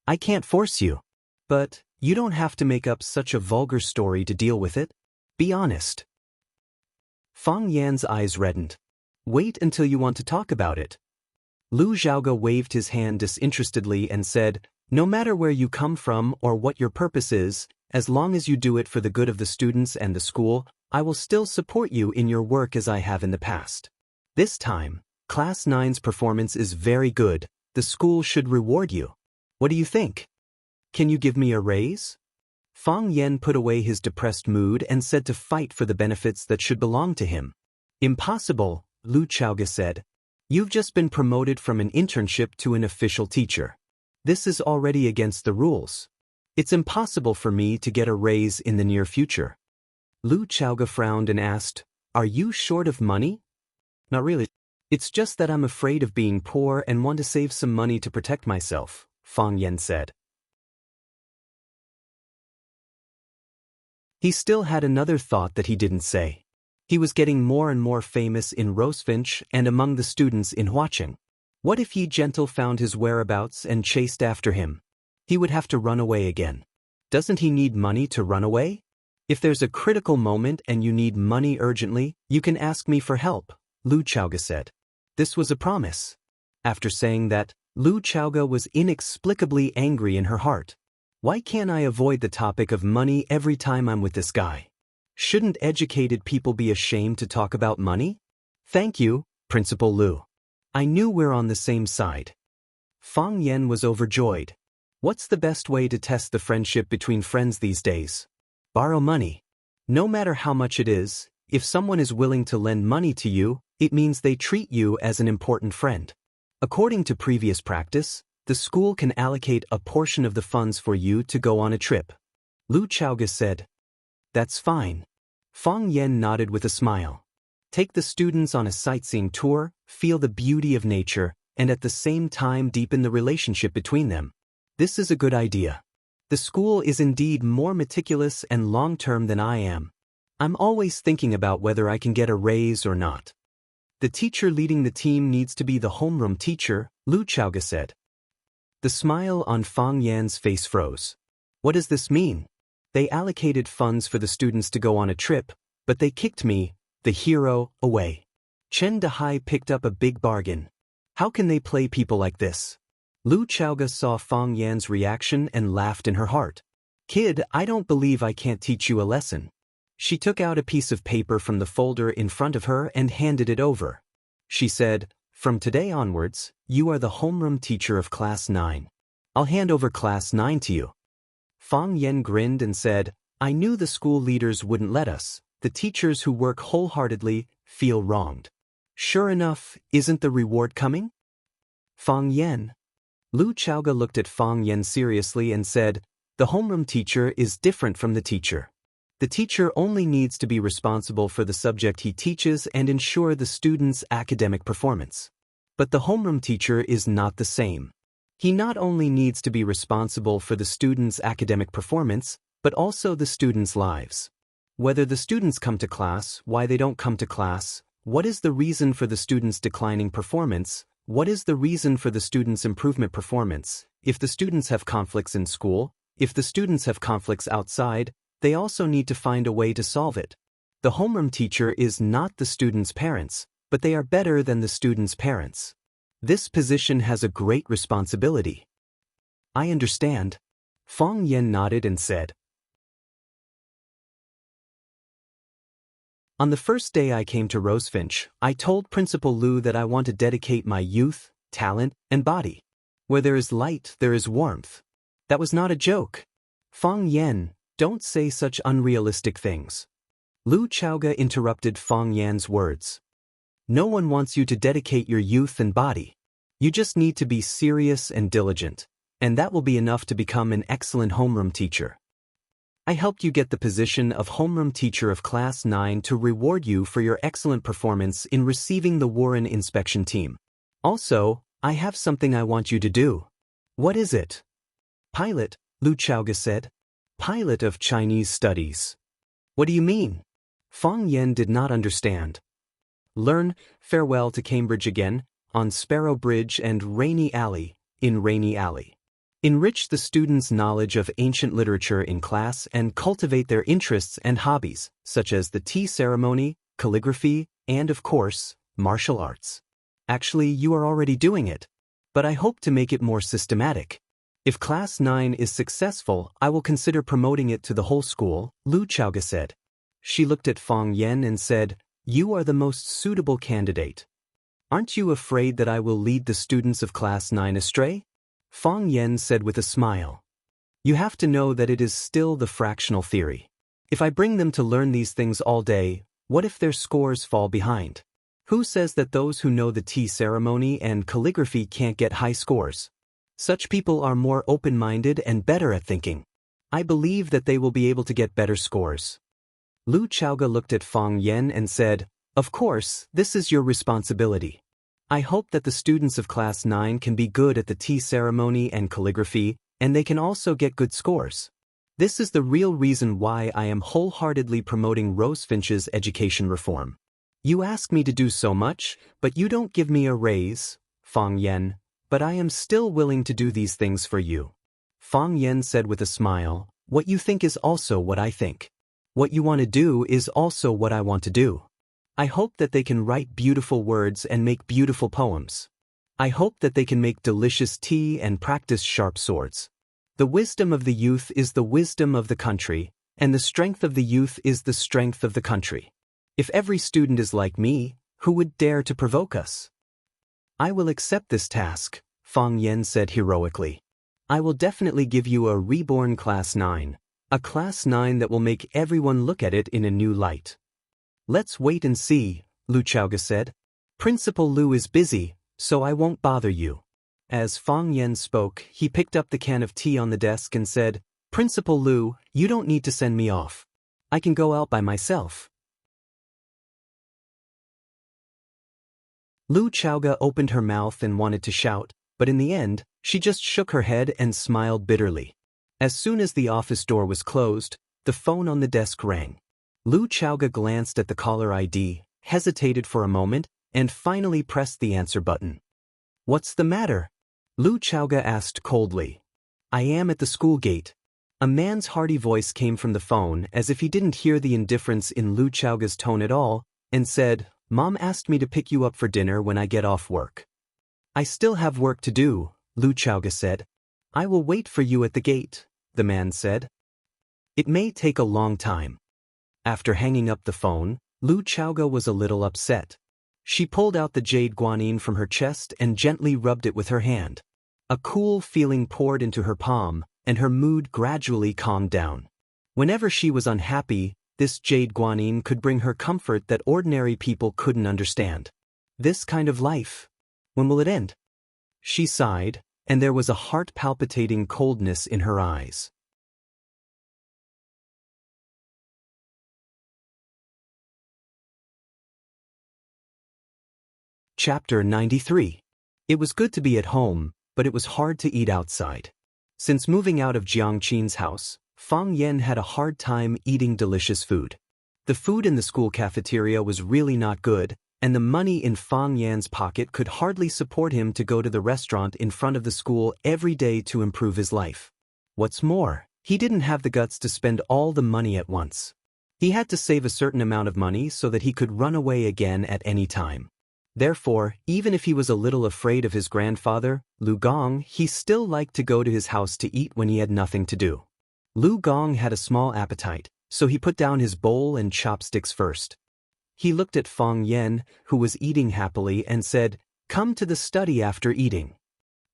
I can't force you. But you don't have to make up such a vulgar story to deal with it. Be honest. Fang Yan's eyes reddened. Wait until you want to talk about it. Lu Chaoga waved his hand disinterestedly and said, no matter where you come from or what your purpose is, as long as you do it for the good of the students and the school, I will still support you in your work as I have in the past. This time, Class 9's performance is very good. The school should reward you. What do you think? Can you give me a raise? Fang Yen put away his depressed mood and said to fight for the benefits that should belong to him. Impossible, Lu Chaoga said. You've just been promoted from an internship to an official teacher. This is already against the rules. It's impossible for me to get a raise in the near future. Lu Chaoga frowned and asked, Are you short of money? Not really. It's just that I'm afraid of being poor and want to save some money to protect myself, Fang Yen said. He still had another thought that he didn't say. He was getting more and more famous in Rosefinch and among the students in Huacheng. What if Yi Gentle found his whereabouts and chased after him? He would have to run away again. Doesn't he need money to run away? If there's a critical moment and you need money urgently, you can ask me for help, Lu Chaoga said. This was a promise. After saying that, Lu Chaoga was inexplicably angry in her heart. Why can't I avoid the topic of money every time I'm with this guy? Shouldn't educated people be ashamed to talk about money? Thank you, Principal Lu. I knew we're on the same side. Fang Yen was overjoyed. What's the best way to test the friendship between friends these days? Borrow money. No matter how much it is, if someone is willing to lend money to you, it means they treat you as an important friend. According to previous practice, the school can allocate a portion of the funds for you to go on a trip. Lu Chaoga said. That's fine. Fang Yen nodded with a smile. Take the students on a sightseeing tour, feel the beauty of nature, and at the same time deepen the relationship between them. This is a good idea. The school is indeed more meticulous and long-term than I am. I'm always thinking about whether I can get a raise or not. The teacher leading the team needs to be the homeroom teacher, Lu Chaoga said. The smile on Fang Yan's face froze. What does this mean? They allocated funds for the students to go on a trip, but they kicked me, the hero, away. Chen Dehai picked up a big bargain. How can they play people like this? Lu Chaoga saw Fang Yan's reaction and laughed in her heart. Kid, I don't believe I can't teach you a lesson. She took out a piece of paper from the folder in front of her and handed it over. She said, From today onwards, you are the homeroom teacher of Class 9. I'll hand over Class 9 to you. Fang Yen grinned and said, I knew the school leaders wouldn't let us. The teachers who work wholeheartedly feel wronged. Sure enough, isn't the reward coming? Fang Yen. Lu Chaoga looked at Fang Yen seriously and said, The homeroom teacher is different from the teacher. The teacher only needs to be responsible for the subject he teaches and ensure the student's academic performance. But the homeroom teacher is not the same. He not only needs to be responsible for the student's academic performance, but also the students' lives. Whether the students come to class, why they don't come to class, what is the reason for the students' declining performance, what is the reason for the students' improvement performance, if the students have conflicts in school, if the students have conflicts outside, they also need to find a way to solve it. The homeroom teacher is not the students' parents, but they are better than the students' parents. This position has a great responsibility. I understand. Fang Yen nodded and said. On the first day I came to Rosefinch, I told Principal Lu that I want to dedicate my youth, talent, and body. Where there is light, there is warmth. That was not a joke. Fang Yen, don't say such unrealistic things. Lu Chaoga interrupted Fang Yan's words. No one wants you to dedicate your youth and body. You just need to be serious and diligent, and that will be enough to become an excellent homeroom teacher. I helped you get the position of homeroom teacher of Class 9 to reward you for your excellent performance in receiving the Warren inspection team. Also, I have something I want you to do. What is it? Pilot, Lu Chaoga said. Pilot of Chinese Studies. What do you mean? Fang Yen did not understand. Learn Farewell to Cambridge Again, on Sparrow Bridge and Rainy Alley, in Rainy Alley. Enrich the students' knowledge of ancient literature in class and cultivate their interests and hobbies, such as the tea ceremony, calligraphy, and, of course, martial arts. Actually, you are already doing it. But I hope to make it more systematic. If Class 9 is successful, I will consider promoting it to the whole school, Lu Chaoga said. She looked at Fang Yen and said, You are the most suitable candidate. Aren't you afraid that I will lead the students of Class 9 astray? Fang Yen said with a smile. You have to know that it is still the fractional theory. If I bring them to learn these things all day, what if their scores fall behind? Who says that those who know the tea ceremony and calligraphy can't get high scores? Such people are more open-minded and better at thinking. I believe that they will be able to get better scores. Lu Chaoge looked at Fang Yan and said, "Of course, this is your responsibility. I hope that the students of Class 9 can be good at the tea ceremony and calligraphy, and they can also get good scores. This is the real reason why I am wholeheartedly promoting Rosefinch's education reform. You ask me to do so much, but you don't give me a raise, Fang Yan, but I am still willing to do these things for you." Fang Yan said with a smile, "What you think is also what I think. What you want to do is also what I want to do. I hope that they can write beautiful words and make beautiful poems. I hope that they can make delicious tea and practice sharp swords. The wisdom of the youth is the wisdom of the country, and the strength of the youth is the strength of the country. If every student is like me, who would dare to provoke us?" "I will accept this task," Fang Yan said heroically. "I will definitely give you a reborn Class 9, a Class 9 that will make everyone look at it in a new light." "Let's wait and see," Lu Chaoge said. "Principal Lu is busy, so I won't bother you." As Fang Yan spoke, he picked up the can of tea on the desk and said, "Principal Lu, you don't need to send me off. I can go out by myself." Lu Chaoge opened her mouth and wanted to shout, but in the end, she just shook her head and smiled bitterly. As soon as the office door was closed, the phone on the desk rang. Lu Chaoge glanced at the caller ID, hesitated for a moment, and finally pressed the answer button. "What's the matter?" Lu Chaoge asked coldly. "I am at the school gate." A man's hearty voice came from the phone as if he didn't hear the indifference in Lu Chaoge's tone at all, and said, "Mom asked me to pick you up for dinner when I get off work." "I still have work to do," Lu Chaoge said. "I will wait for you at the gate," the man said. "It may take a long time." After hanging up the phone, Lu Chaoge was a little upset. She pulled out the jade guanyin from her chest and gently rubbed it with her hand. A cool feeling poured into her palm, and her mood gradually calmed down. Whenever she was unhappy, this jade guanyin could bring her comfort that ordinary people couldn't understand. This kind of life. When will it end? She sighed, and there was a heart-palpitating coldness in her eyes. Chapter 93. It was good to be at home, but it was hard to eat outside. Since moving out of Jiangqin's house, Fang Yan had a hard time eating delicious food. The food in the school cafeteria was really not good, and the money in Fang Yan's pocket could hardly support him to go to the restaurant in front of the school every day to improve his life. What's more, he didn't have the guts to spend all the money at once. He had to save a certain amount of money so that he could run away again at any time. Therefore, even if he was a little afraid of his grandfather, Lu Gong, he still liked to go to his house to eat when he had nothing to do. Lu Gong had a small appetite, so he put down his bowl and chopsticks first. He looked at Fang Yan, who was eating happily, and said, "Come to the study after eating."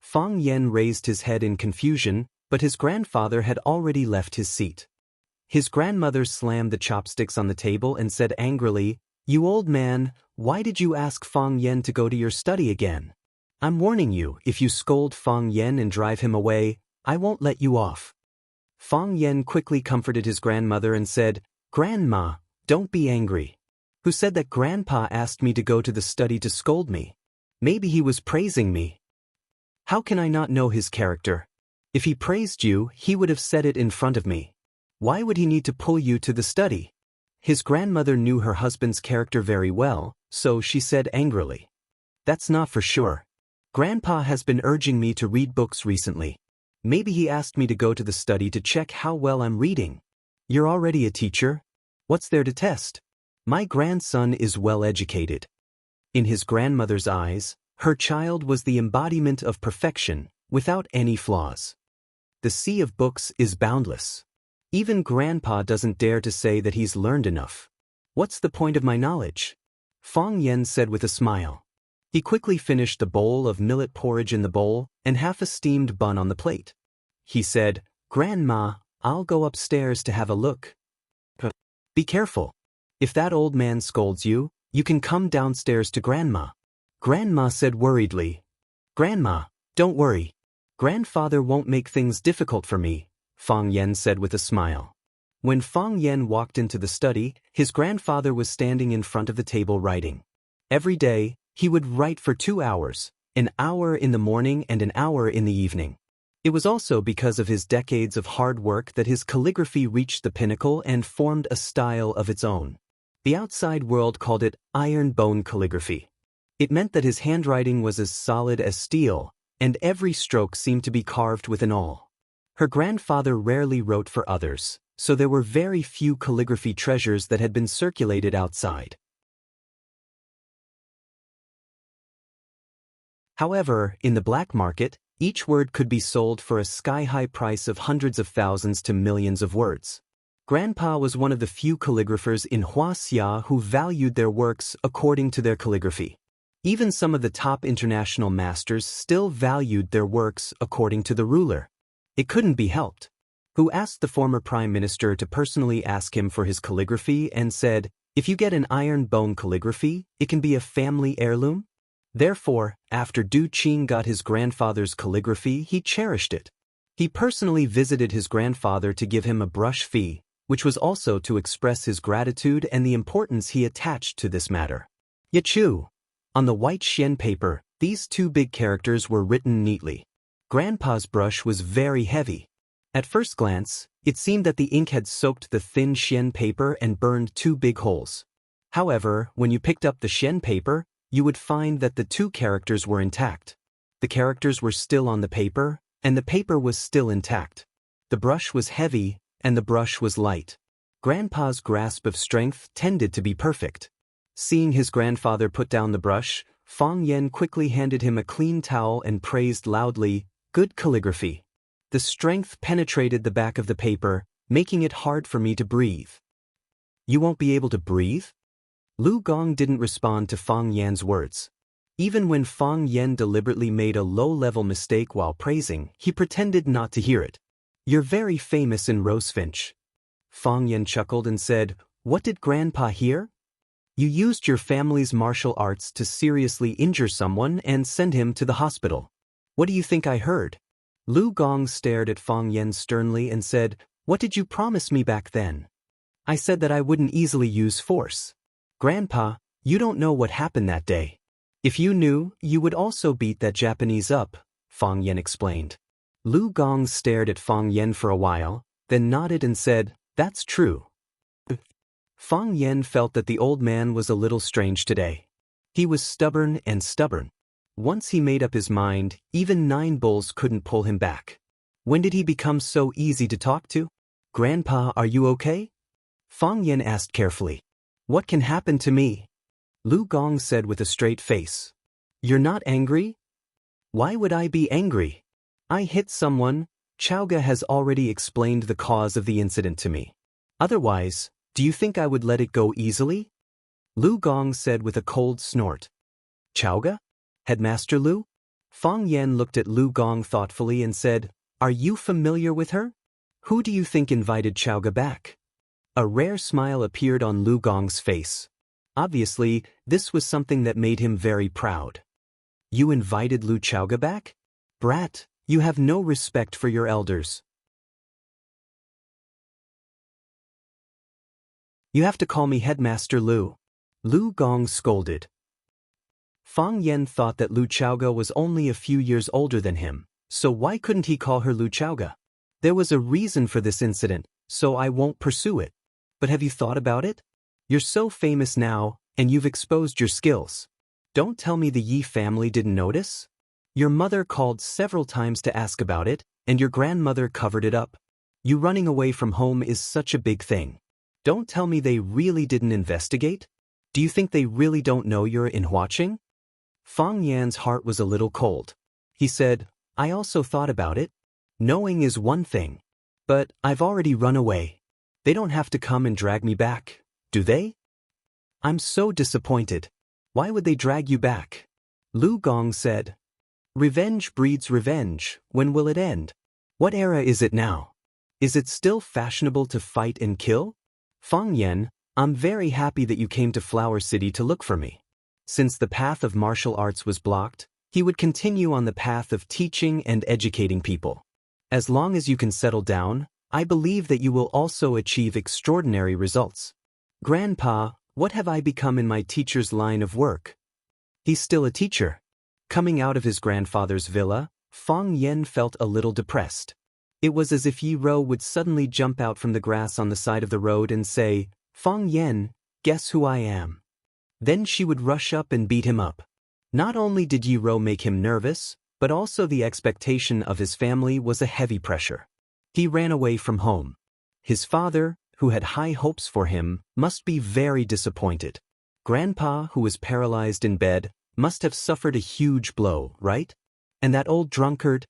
Fang Yan raised his head in confusion, but his grandfather had already left his seat. His grandmother slammed the chopsticks on the table and said angrily, "You old man, why did you ask Fang Yan to go to your study again? I'm warning you, if you scold Fang Yan and drive him away, I won't let you off." Fang Yan quickly comforted his grandmother and said, "Grandma, don't be angry. Who said that Grandpa asked me to go to the study to scold me? Maybe he was praising me. How can I not know his character? If he praised you, he would have said it in front of me. Why would he need to pull you to the study?" His grandmother knew her husband's character very well, so she said angrily, "That's not for sure. Grandpa has been urging me to read books recently. Maybe he asked me to go to the study to check how well I'm reading. You're already a teacher. What's there to test? My grandson is well educated." In his grandmother's eyes, her child was the embodiment of perfection, without any flaws. The sea of books is boundless. Even Grandpa doesn't dare to say that he's learned enough. What's the point of my knowledge? Fang Yan said with a smile. He quickly finished the bowl of millet porridge in the bowl and half a steamed bun on the plate. He said, Grandma, I'll go upstairs to have a look. Be careful. If that old man scolds you, you can come downstairs to Grandma. Grandma said worriedly. Grandma, don't worry. Grandfather won't make things difficult for me, Fang Yan said with a smile. When Fang Yan walked into the study, his grandfather was standing in front of the table writing. Every day, he would write for 2 hours, an hour in the morning and an hour in the evening. It was also because of his decades of hard work that his calligraphy reached the pinnacle and formed a style of its own. The outside world called it iron bone calligraphy. It meant that his handwriting was as solid as steel, and every stroke seemed to be carved with an awl. Her grandfather rarely wrote for others, so there were very few calligraphy treasures that had been circulated outside. However, in the black market, each word could be sold for a sky-high price of hundreds of thousands to millions of words. Grandpa was one of the few calligraphers in Wuxia who valued their works according to their calligraphy. Even some of the top international masters still valued their works according to the ruler. It couldn't be helped. Who asked the former prime minister to personally ask him for his calligraphy and said, "If you get an iron bone calligraphy, it can be a family heirloom?" Therefore, after Du Qing got his grandfather's calligraphy, he cherished it. He personally visited his grandfather to give him a brush fee, which was also to express his gratitude and the importance he attached to this matter. Yachu. On the white xian paper, these 2 big characters were written neatly. Grandpa's brush was very heavy. At first glance, it seemed that the ink had soaked the thin xian paper and burned 2 big holes. However, when you picked up the xian paper, you would find that the 2 characters were intact. The characters were still on the paper, and the paper was still intact. The brush was heavy, and the brush was light. Grandpa's grasp of strength tended to be perfect. Seeing his grandfather put down the brush, Fang Yan quickly handed him a clean towel and praised loudly, "Good calligraphy." The strength penetrated the back of the paper, making it hard for me to breathe. "You won't be able to breathe?" Lu Gong didn't respond to Fang Yan's words. Even when Fang Yan deliberately made a low-level mistake while praising, he pretended not to hear it. "You're very famous in Rosefinch." Fang Yan chuckled and said, "What did Grandpa hear? You used your family's martial arts to seriously injure someone and send him to the hospital. What do you think I heard?" Lu Gong stared at Fang Yan sternly and said, "What did you promise me back then?" "I said that I wouldn't easily use force." "Grandpa, you don't know what happened that day. If you knew, you would also beat that Japanese up," Fang Yan explained. Lu Gong stared at Fang Yan for a while, then nodded and said, "That's true." Fang Yan felt that the old man was a little strange today. He was stubborn and stubborn. Once he made up his mind, even 9 bulls couldn't pull him back. When did he become so easy to talk to? "Grandpa, are you okay?" Fang Yan asked carefully. "What can happen to me?" Lu Gong said with a straight face. "You're not angry?" "Why would I be angry? I hit someone. Chowga has already explained the cause of the incident to me. Otherwise, do you think I would let it go easily?" Lu Gong said with a cold snort. "Chowga? Headmaster Lu?" Fang Yan looked at Lu Gong thoughtfully and said, "Are you familiar with her? Who do you think invited Chowga back?" A rare smile appeared on Lu Gong's face. Obviously, this was something that made him very proud. "You invited Lu Chowga back? Brat, you have no respect for your elders. You have to call me Headmaster Lu." Lu Gong scolded. Fang Yan thought that Lu Chowga was only a few years older than him, so why couldn't he call her Lu Chowga? There was a reason for this incident, so I won't pursue it. But have you thought about it? You're so famous now, and you've exposed your skills. Don't tell me the Yi family didn't notice? Your mother called several times to ask about it, and your grandmother covered it up. You running away from home is such a big thing. Don't tell me they really didn't investigate? Do you think they really don't know you're in Huaqing? Fang Yan's heart was a little cold. He said, "I also thought about it. Knowing is one thing. But I've already run away. They don't have to come and drag me back, do they? I'm so disappointed. Why would they drag you back?" Lu Gong said, "Revenge breeds revenge. When will it end? What era is it now? Is it still fashionable to fight and kill? Fang Yan, I'm very happy that you came to Flower City to look for me. Since the path of martial arts was blocked, he would continue on the path of teaching and educating people. As long as you can settle down, I believe that you will also achieve extraordinary results. Grandpa, what have I become in my teacher's line of work? He's still a teacher. Coming out of his grandfather's villa, Fang Yan felt a little depressed. It was as if Yi Ro would suddenly jump out from the grass on the side of the road and say, "Fang Yan, guess who I am?" Then she would rush up and beat him up. Not only did Yi Ro make him nervous, but also the expectation of his family was a heavy pressure. He ran away from home. His father, who had high hopes for him, must be very disappointed. Grandpa, who was paralyzed in bed, must have suffered a huge blow, right? And that old drunkard?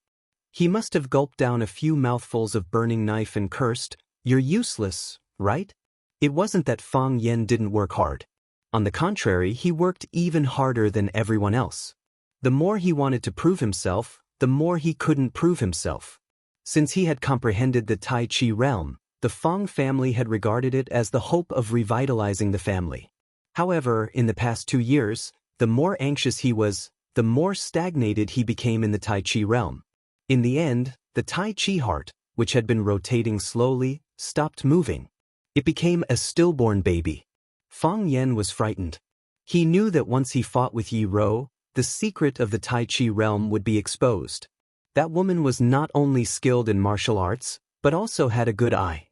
He must have gulped down a few mouthfuls of burning knife and cursed, "You're useless, right?" It wasn't that Fang Yan didn't work hard. On the contrary, he worked even harder than everyone else. The more he wanted to prove himself, the more he couldn't prove himself. Since he had comprehended the Tai Chi realm, the Fang family had regarded it as the hope of revitalizing the family. However, in the past 2 years, the more anxious he was, the more stagnated he became in the Tai Chi realm. In the end, the Tai Chi heart, which had been rotating slowly, stopped moving. It became a stillborn baby. Fang Yan was frightened. He knew that once he fought with Yi Ro, the secret of the Tai Chi realm would be exposed. That woman was not only skilled in martial arts, but also had a good eye.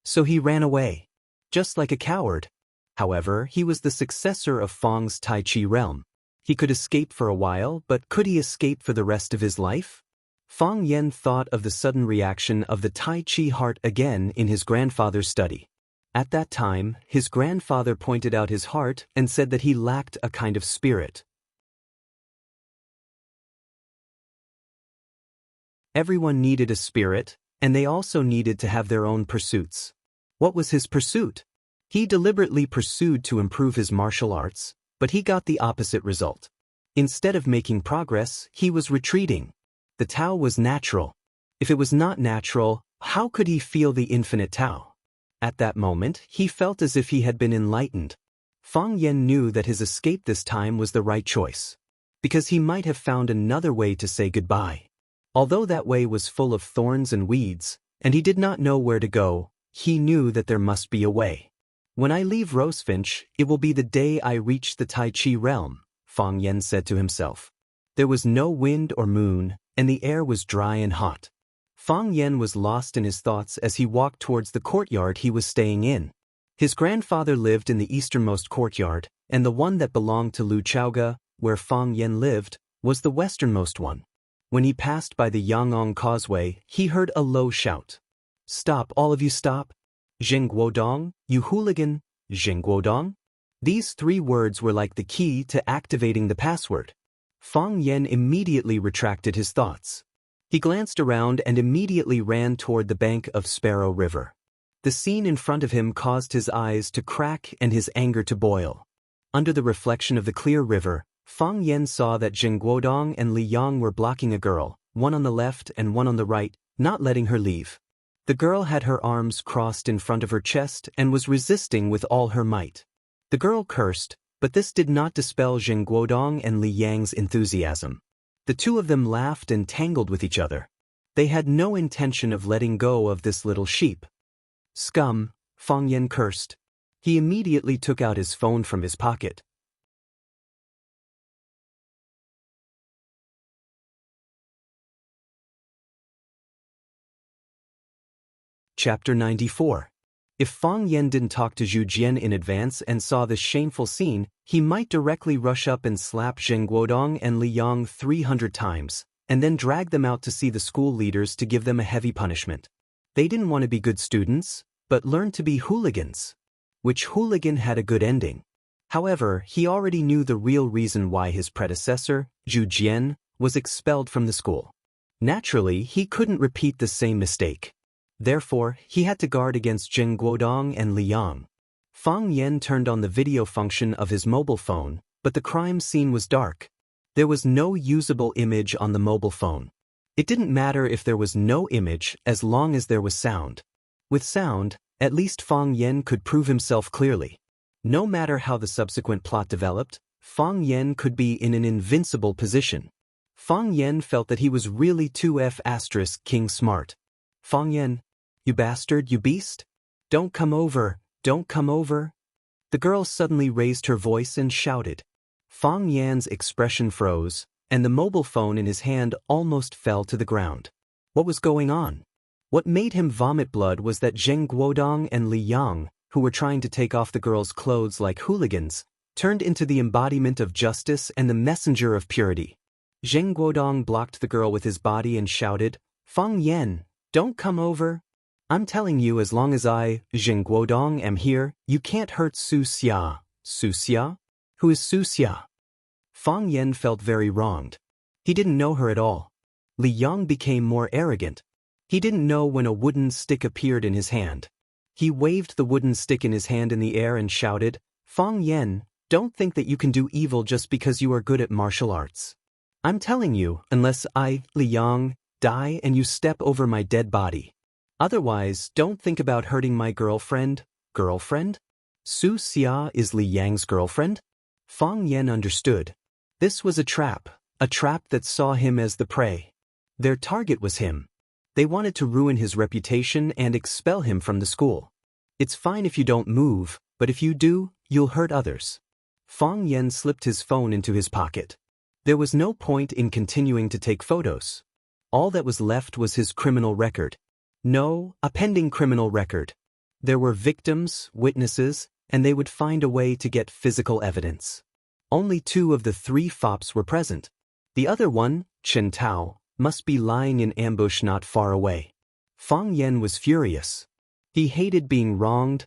So he ran away. Just like a coward. However, he was the successor of Fang's Tai Chi realm. He could escape for a while, but could he escape for the rest of his life? Fang Yan thought of the sudden reaction of the Tai Chi heart again in his grandfather's study. At that time, his grandfather pointed out his heart and said that he lacked a kind of spirit. Everyone needed a spirit, and they also needed to have their own pursuits. What was his pursuit? He deliberately pursued to improve his martial arts, but he got the opposite result. Instead of making progress, he was retreating. The Tao was natural. If it was not natural, how could he feel the infinite Tao? At that moment, he felt as if he had been enlightened. Fang Yan knew that his escape this time was the right choice, because he might have found another way to say goodbye. Although that way was full of thorns and weeds, and he did not know where to go, he knew that there must be a way. When I leave Rosefinch, it will be the day I reach the Tai Chi realm, Fang Yan said to himself. There was no wind or moon, and the air was dry and hot. Fang Yan was lost in his thoughts as he walked towards the courtyard he was staying in. His grandfather lived in the easternmost courtyard, and the one that belonged to Lu Chaoga, where Fang Yan lived, was the westernmost one. When he passed by the Yangong Causeway, he heard a low shout. "Stop, all of you stop! Zheng Guodong, you hooligan, Zheng Guodong?" These 3 words were like the key to activating the password. Fang Yan immediately retracted his thoughts. He glanced around and immediately ran toward the bank of Sparrow River. The scene in front of him caused his eyes to crack and his anger to boil. Under the reflection of the clear river, Fang Yan saw that Zheng Guodong and Li Yang were blocking a girl, one on the left and one on the right, not letting her leave. The girl had her arms crossed in front of her chest and was resisting with all her might. The girl cursed, but this did not dispel Zheng Guodong and Li Yang's enthusiasm. The 2 of them laughed and tangled with each other. They had no intention of letting go of this little sheep. "Scum," Fang Yan cursed. He immediately took out his phone from his pocket. Chapter 94. If Fang Yan didn't talk to Zhu Jian in advance and saw this shameful scene, he might directly rush up and slap Zheng Guodong and Li Yang 300 times, and then drag them out to see the school leaders to give them a heavy punishment. They didn't want to be good students, but learned to be hooligans. Which hooligan had a good ending. However, he already knew the real reason why his predecessor, Zhu Jian, was expelled from the school. Naturally, he couldn't repeat the same mistake. Therefore, he had to guard against Zheng Guodong and Li Yang. Fang Yan turned on the video function of his mobile phone, but the crime scene was dark. There was no usable image on the mobile phone. It didn't matter if there was no image as long as there was sound. With sound, at least Fang Yen could prove himself clearly. No matter how the subsequent plot developed, Fang Yen could be in an invincible position. Fang Yen felt that he was really 2F** king smart. Fang Yen, you bastard, you beast? Don't come over, don't come over. The girl suddenly raised her voice and shouted. Fang Yan's expression froze, and the mobile phone in his hand almost fell to the ground. What was going on? What made him vomit blood was that Zheng Guodong and Li Yang, who were trying to take off the girl's clothes like hooligans, turned into the embodiment of justice and the messenger of purity. Zheng Guodong blocked the girl with his body and shouted, Fang Yen, don't come over. I'm telling you, as long as I, Zheng Guodong, am here, you can't hurt Su Xia. Su Xia? Who is Su Xia? Fang Yen felt very wronged. He didn't know her at all. Li Yang became more arrogant. He didn't know when a wooden stick appeared in his hand. He waved the wooden stick in his hand in the air and shouted, Fang Yen, don't think that you can do evil just because you are good at martial arts. I'm telling you, unless I, Li Yang, die and you step over my dead body. Otherwise, don't think about hurting my girlfriend. Girlfriend? Su Xia is Li Yang's girlfriend? Fang Yen understood. This was a trap that saw him as the prey. Their target was him. They wanted to ruin his reputation and expel him from the school. It's fine if you don't move, but if you do, you'll hurt others. Fang Yen slipped his phone into his pocket. There was no point in continuing to take photos. All that was left was his criminal record. No, a pending criminal record. There were victims, witnesses, and they would find a way to get physical evidence. Only 2 of the 3 fops were present. The other one, Chen Tao, must be lying in ambush not far away. Fang Yen was furious. He hated being wronged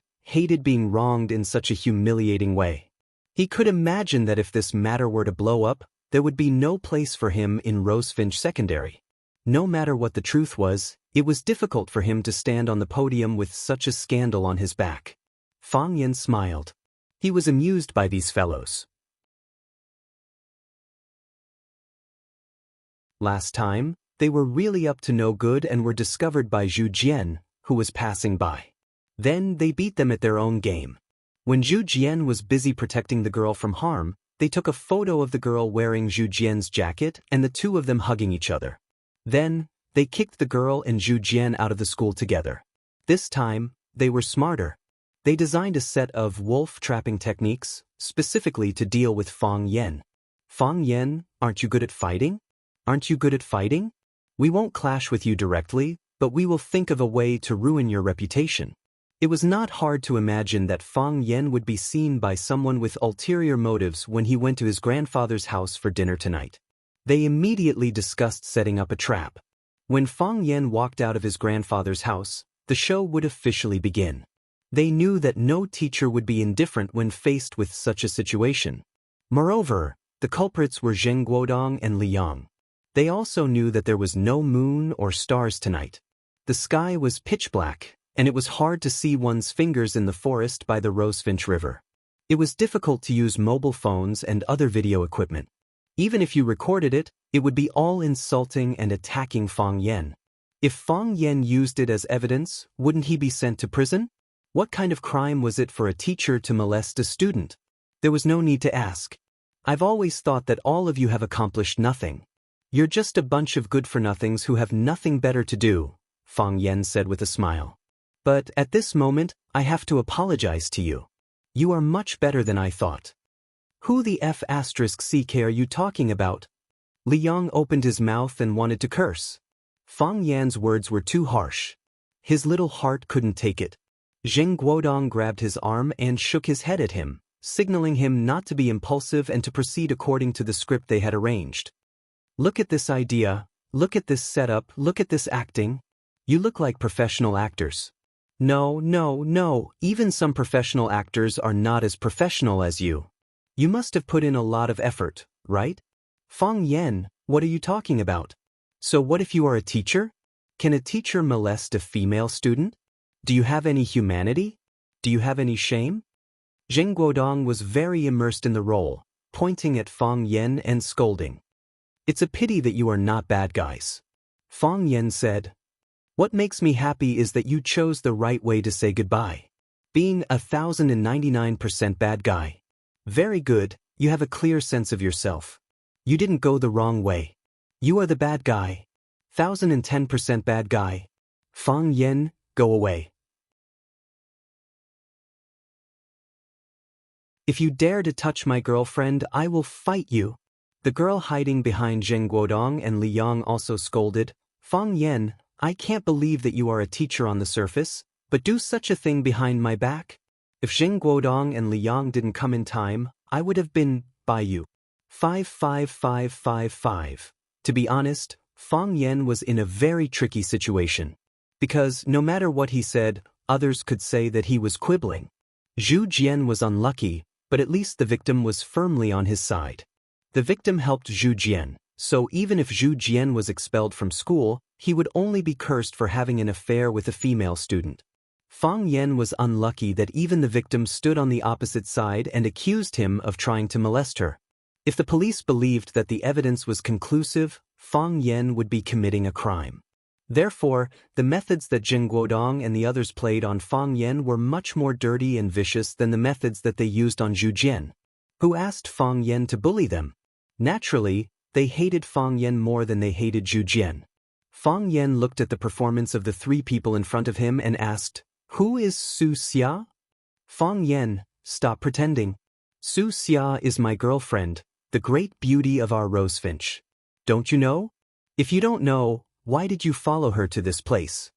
in such a humiliating way. He could imagine that if this matter were to blow up, there would be no place for him in Rosefinch Secondary. No matter what the truth was, it was difficult for him to stand on the podium with such a scandal on his back. Fang Yen smiled. He was amused by these fellows. Last time, they were really up to no good and were discovered by Zhu Jian, who was passing by. Then they beat them at their own game. When Zhu Jian was busy protecting the girl from harm, they took a photo of the girl wearing Zhu Jian's jacket and the 2 of them hugging each other. Then, they kicked the girl and Zhu Jian out of the school together. This time, they were smarter. They designed a set of wolf trapping techniques, specifically to deal with Fang Yen. Fang Yen, aren't you good at fighting? Aren't you good at fighting? We won't clash with you directly, but we will think of a way to ruin your reputation. It was not hard to imagine that Fang Yen would be seen by someone with ulterior motives when he went to his grandfather's house for dinner tonight. They immediately discussed setting up a trap. When Fang Yen walked out of his grandfather's house, the show would officially begin. They knew that no teacher would be indifferent when faced with such a situation. Moreover, the culprits were Zheng Guodong and Li Yang. They also knew that there was no moon or stars tonight. The sky was pitch black, and it was hard to see one's fingers in the forest by the Rosefinch River. It was difficult to use mobile phones and other video equipment. Even if you recorded it, it would be all insulting and attacking Fang Yen. If Fang Yen used it as evidence, wouldn't he be sent to prison? What kind of crime was it for a teacher to molest a student? There was no need to ask. I've always thought that all of you have accomplished nothing. You're just a bunch of good-for-nothings who have nothing better to do, Fang Yen said with a smile. But at this moment, I have to apologize to you. You are much better than I thought. Who the F***ck are you talking about? Li Yang opened his mouth and wanted to curse. Fang Yan's words were too harsh. His little heart couldn't take it. Zheng Guodong grabbed his arm and shook his head at him, signaling him not to be impulsive and to proceed according to the script they had arranged. Look at this idea, look at this setup, look at this acting. You look like professional actors. No, even some professional actors are not as professional as you. You must have put in a lot of effort, right? Fang Yen, what are you talking about? So what if you are a teacher? Can a teacher molest a female student? Do you have any humanity? Do you have any shame? Zheng Guodong was very immersed in the role, pointing at Fang Yen and scolding. It's a pity that you are not bad guys. Fang Yen said. What makes me happy is that you chose the right way to say goodbye. Being 1099% bad guy. Very good, you have a clear sense of yourself. You didn't go the wrong way. You are the bad guy. 1010% bad guy. Fang Yan, go away. If you dare to touch my girlfriend, I will fight you. The girl hiding behind Zheng Guodong and Li Yang also scolded, Fang Yan, I can't believe that you are a teacher on the surface, but do such a thing behind my back? If Zheng Guodong and Li Yang didn't come in time, I would have been by you. 55555. To be honest, Fang Yan was in a very tricky situation. Because, no matter what he said, others could say that he was quibbling. Zhu Jian was unlucky, but at least the victim was firmly on his side. The victim helped Zhu Jian, so even if Zhu Jian was expelled from school, he would only be cursed for having an affair with a female student. Fang Yan was unlucky that even the victim stood on the opposite side and accused him of trying to molest her. If the police believed that the evidence was conclusive, Fang Yan would be committing a crime. Therefore, the methods that Zheng Guodong and the others played on Fang Yan were much more dirty and vicious than the methods that they used on Zhu Jian, who asked Fang Yan to bully them. Naturally, they hated Fang Yan more than they hated Zhu Jian. Fang Yan looked at the performance of the three people in front of him and asked, Who is Su Xia? Fang Yan, stop pretending. Su Xia is my girlfriend, the great beauty of our rosefinch. Don't you know? If you don't know, why did you follow her to this place?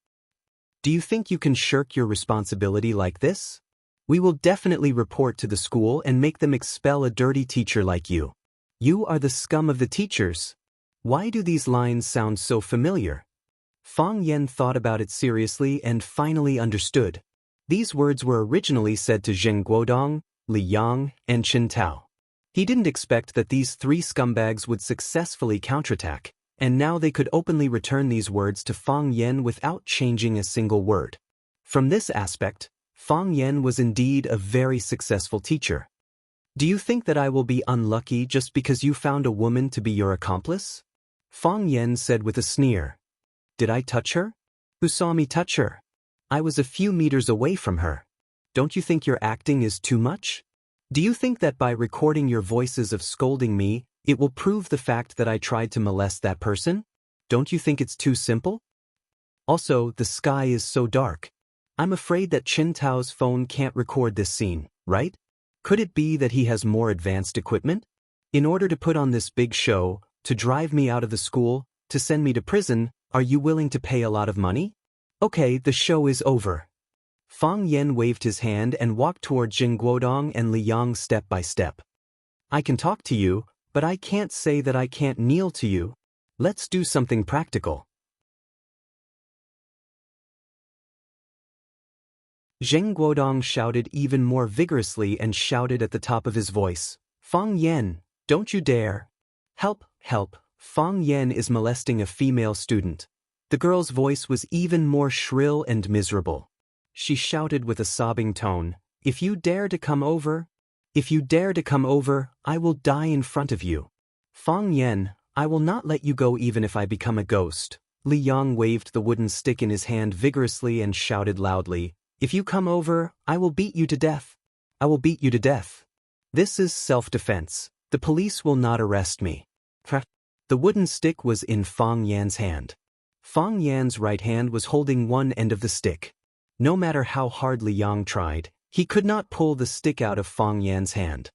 Do you think you can shirk your responsibility like this? We will definitely report to the school and make them expel a dirty teacher like you. You are the scum of the teachers. Why do these lines sound so familiar? Fang Yan thought about it seriously and finally understood. These words were originally said to Zheng Guodong, Li Yang, and Qin Tao. He didn't expect that these three scumbags would successfully counterattack, and now they could openly return these words to Fang Yan without changing a single word. From this aspect, Fang Yan was indeed a very successful teacher. Do you think that I will be unlucky just because you found a woman to be your accomplice? Fang Yan said with a sneer. Did I touch her? Who saw me touch her? I was a few meters away from her. Don't you think your acting is too much? Do you think that by recording your voices of scolding me, it will prove the fact that I tried to molest that person? Don't you think it's too simple? Also, the sky is so dark. I'm afraid that Qin Tao's phone can't record this scene, right? Could it be that he has more advanced equipment? In order to put on this big show, to drive me out of the school, to send me to prison, are you willing to pay a lot of money? Okay, the show is over. Fang Yan waved his hand and walked toward Zheng Guodong and Li Yang step by step. I can talk to you, but I can't say that I can't kneel to you. Let's do something practical. Zheng Guodong shouted even more vigorously and shouted at the top of his voice, Fang Yan, don't you dare. Help, help, Fang Yan is molesting a female student. The girl's voice was even more shrill and miserable. She shouted with a sobbing tone, If you dare to come over, I will die in front of you. Fang Yan, I will not let you go even if I become a ghost. Li Yang waved the wooden stick in his hand vigorously and shouted loudly, If you come over, I will beat you to death. I will beat you to death. This is self-defense. The police will not arrest me. The wooden stick was in Fang Yan's hand. Fang Yan's right hand was holding one end of the stick. No matter how hard Li Yang tried, he could not pull the stick out of Fang Yan's hand.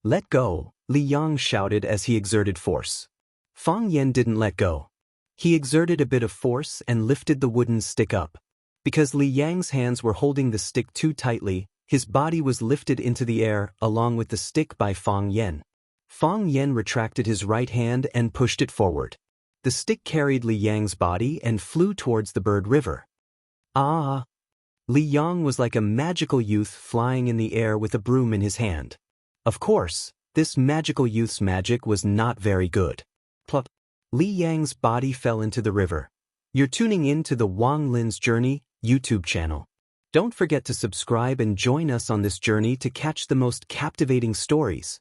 Let go, Li Yang shouted as he exerted force. Fang Yan didn't let go. He exerted a bit of force and lifted the wooden stick up. Because Li Yang's hands were holding the stick too tightly, his body was lifted into the air along with the stick by Fang Yan. Fang Yan retracted his right hand and pushed it forward. The stick carried Li Yang's body and flew towards the Bird River. Ah! Li Yang was like a magical youth flying in the air with a broom in his hand. Of course, this magical youth's magic was not very good. Plop! Li Yang's body fell into the river. You're tuning in to the Wang Lin's Journey YouTube channel. Don't forget to subscribe and join us on this journey to catch the most captivating stories.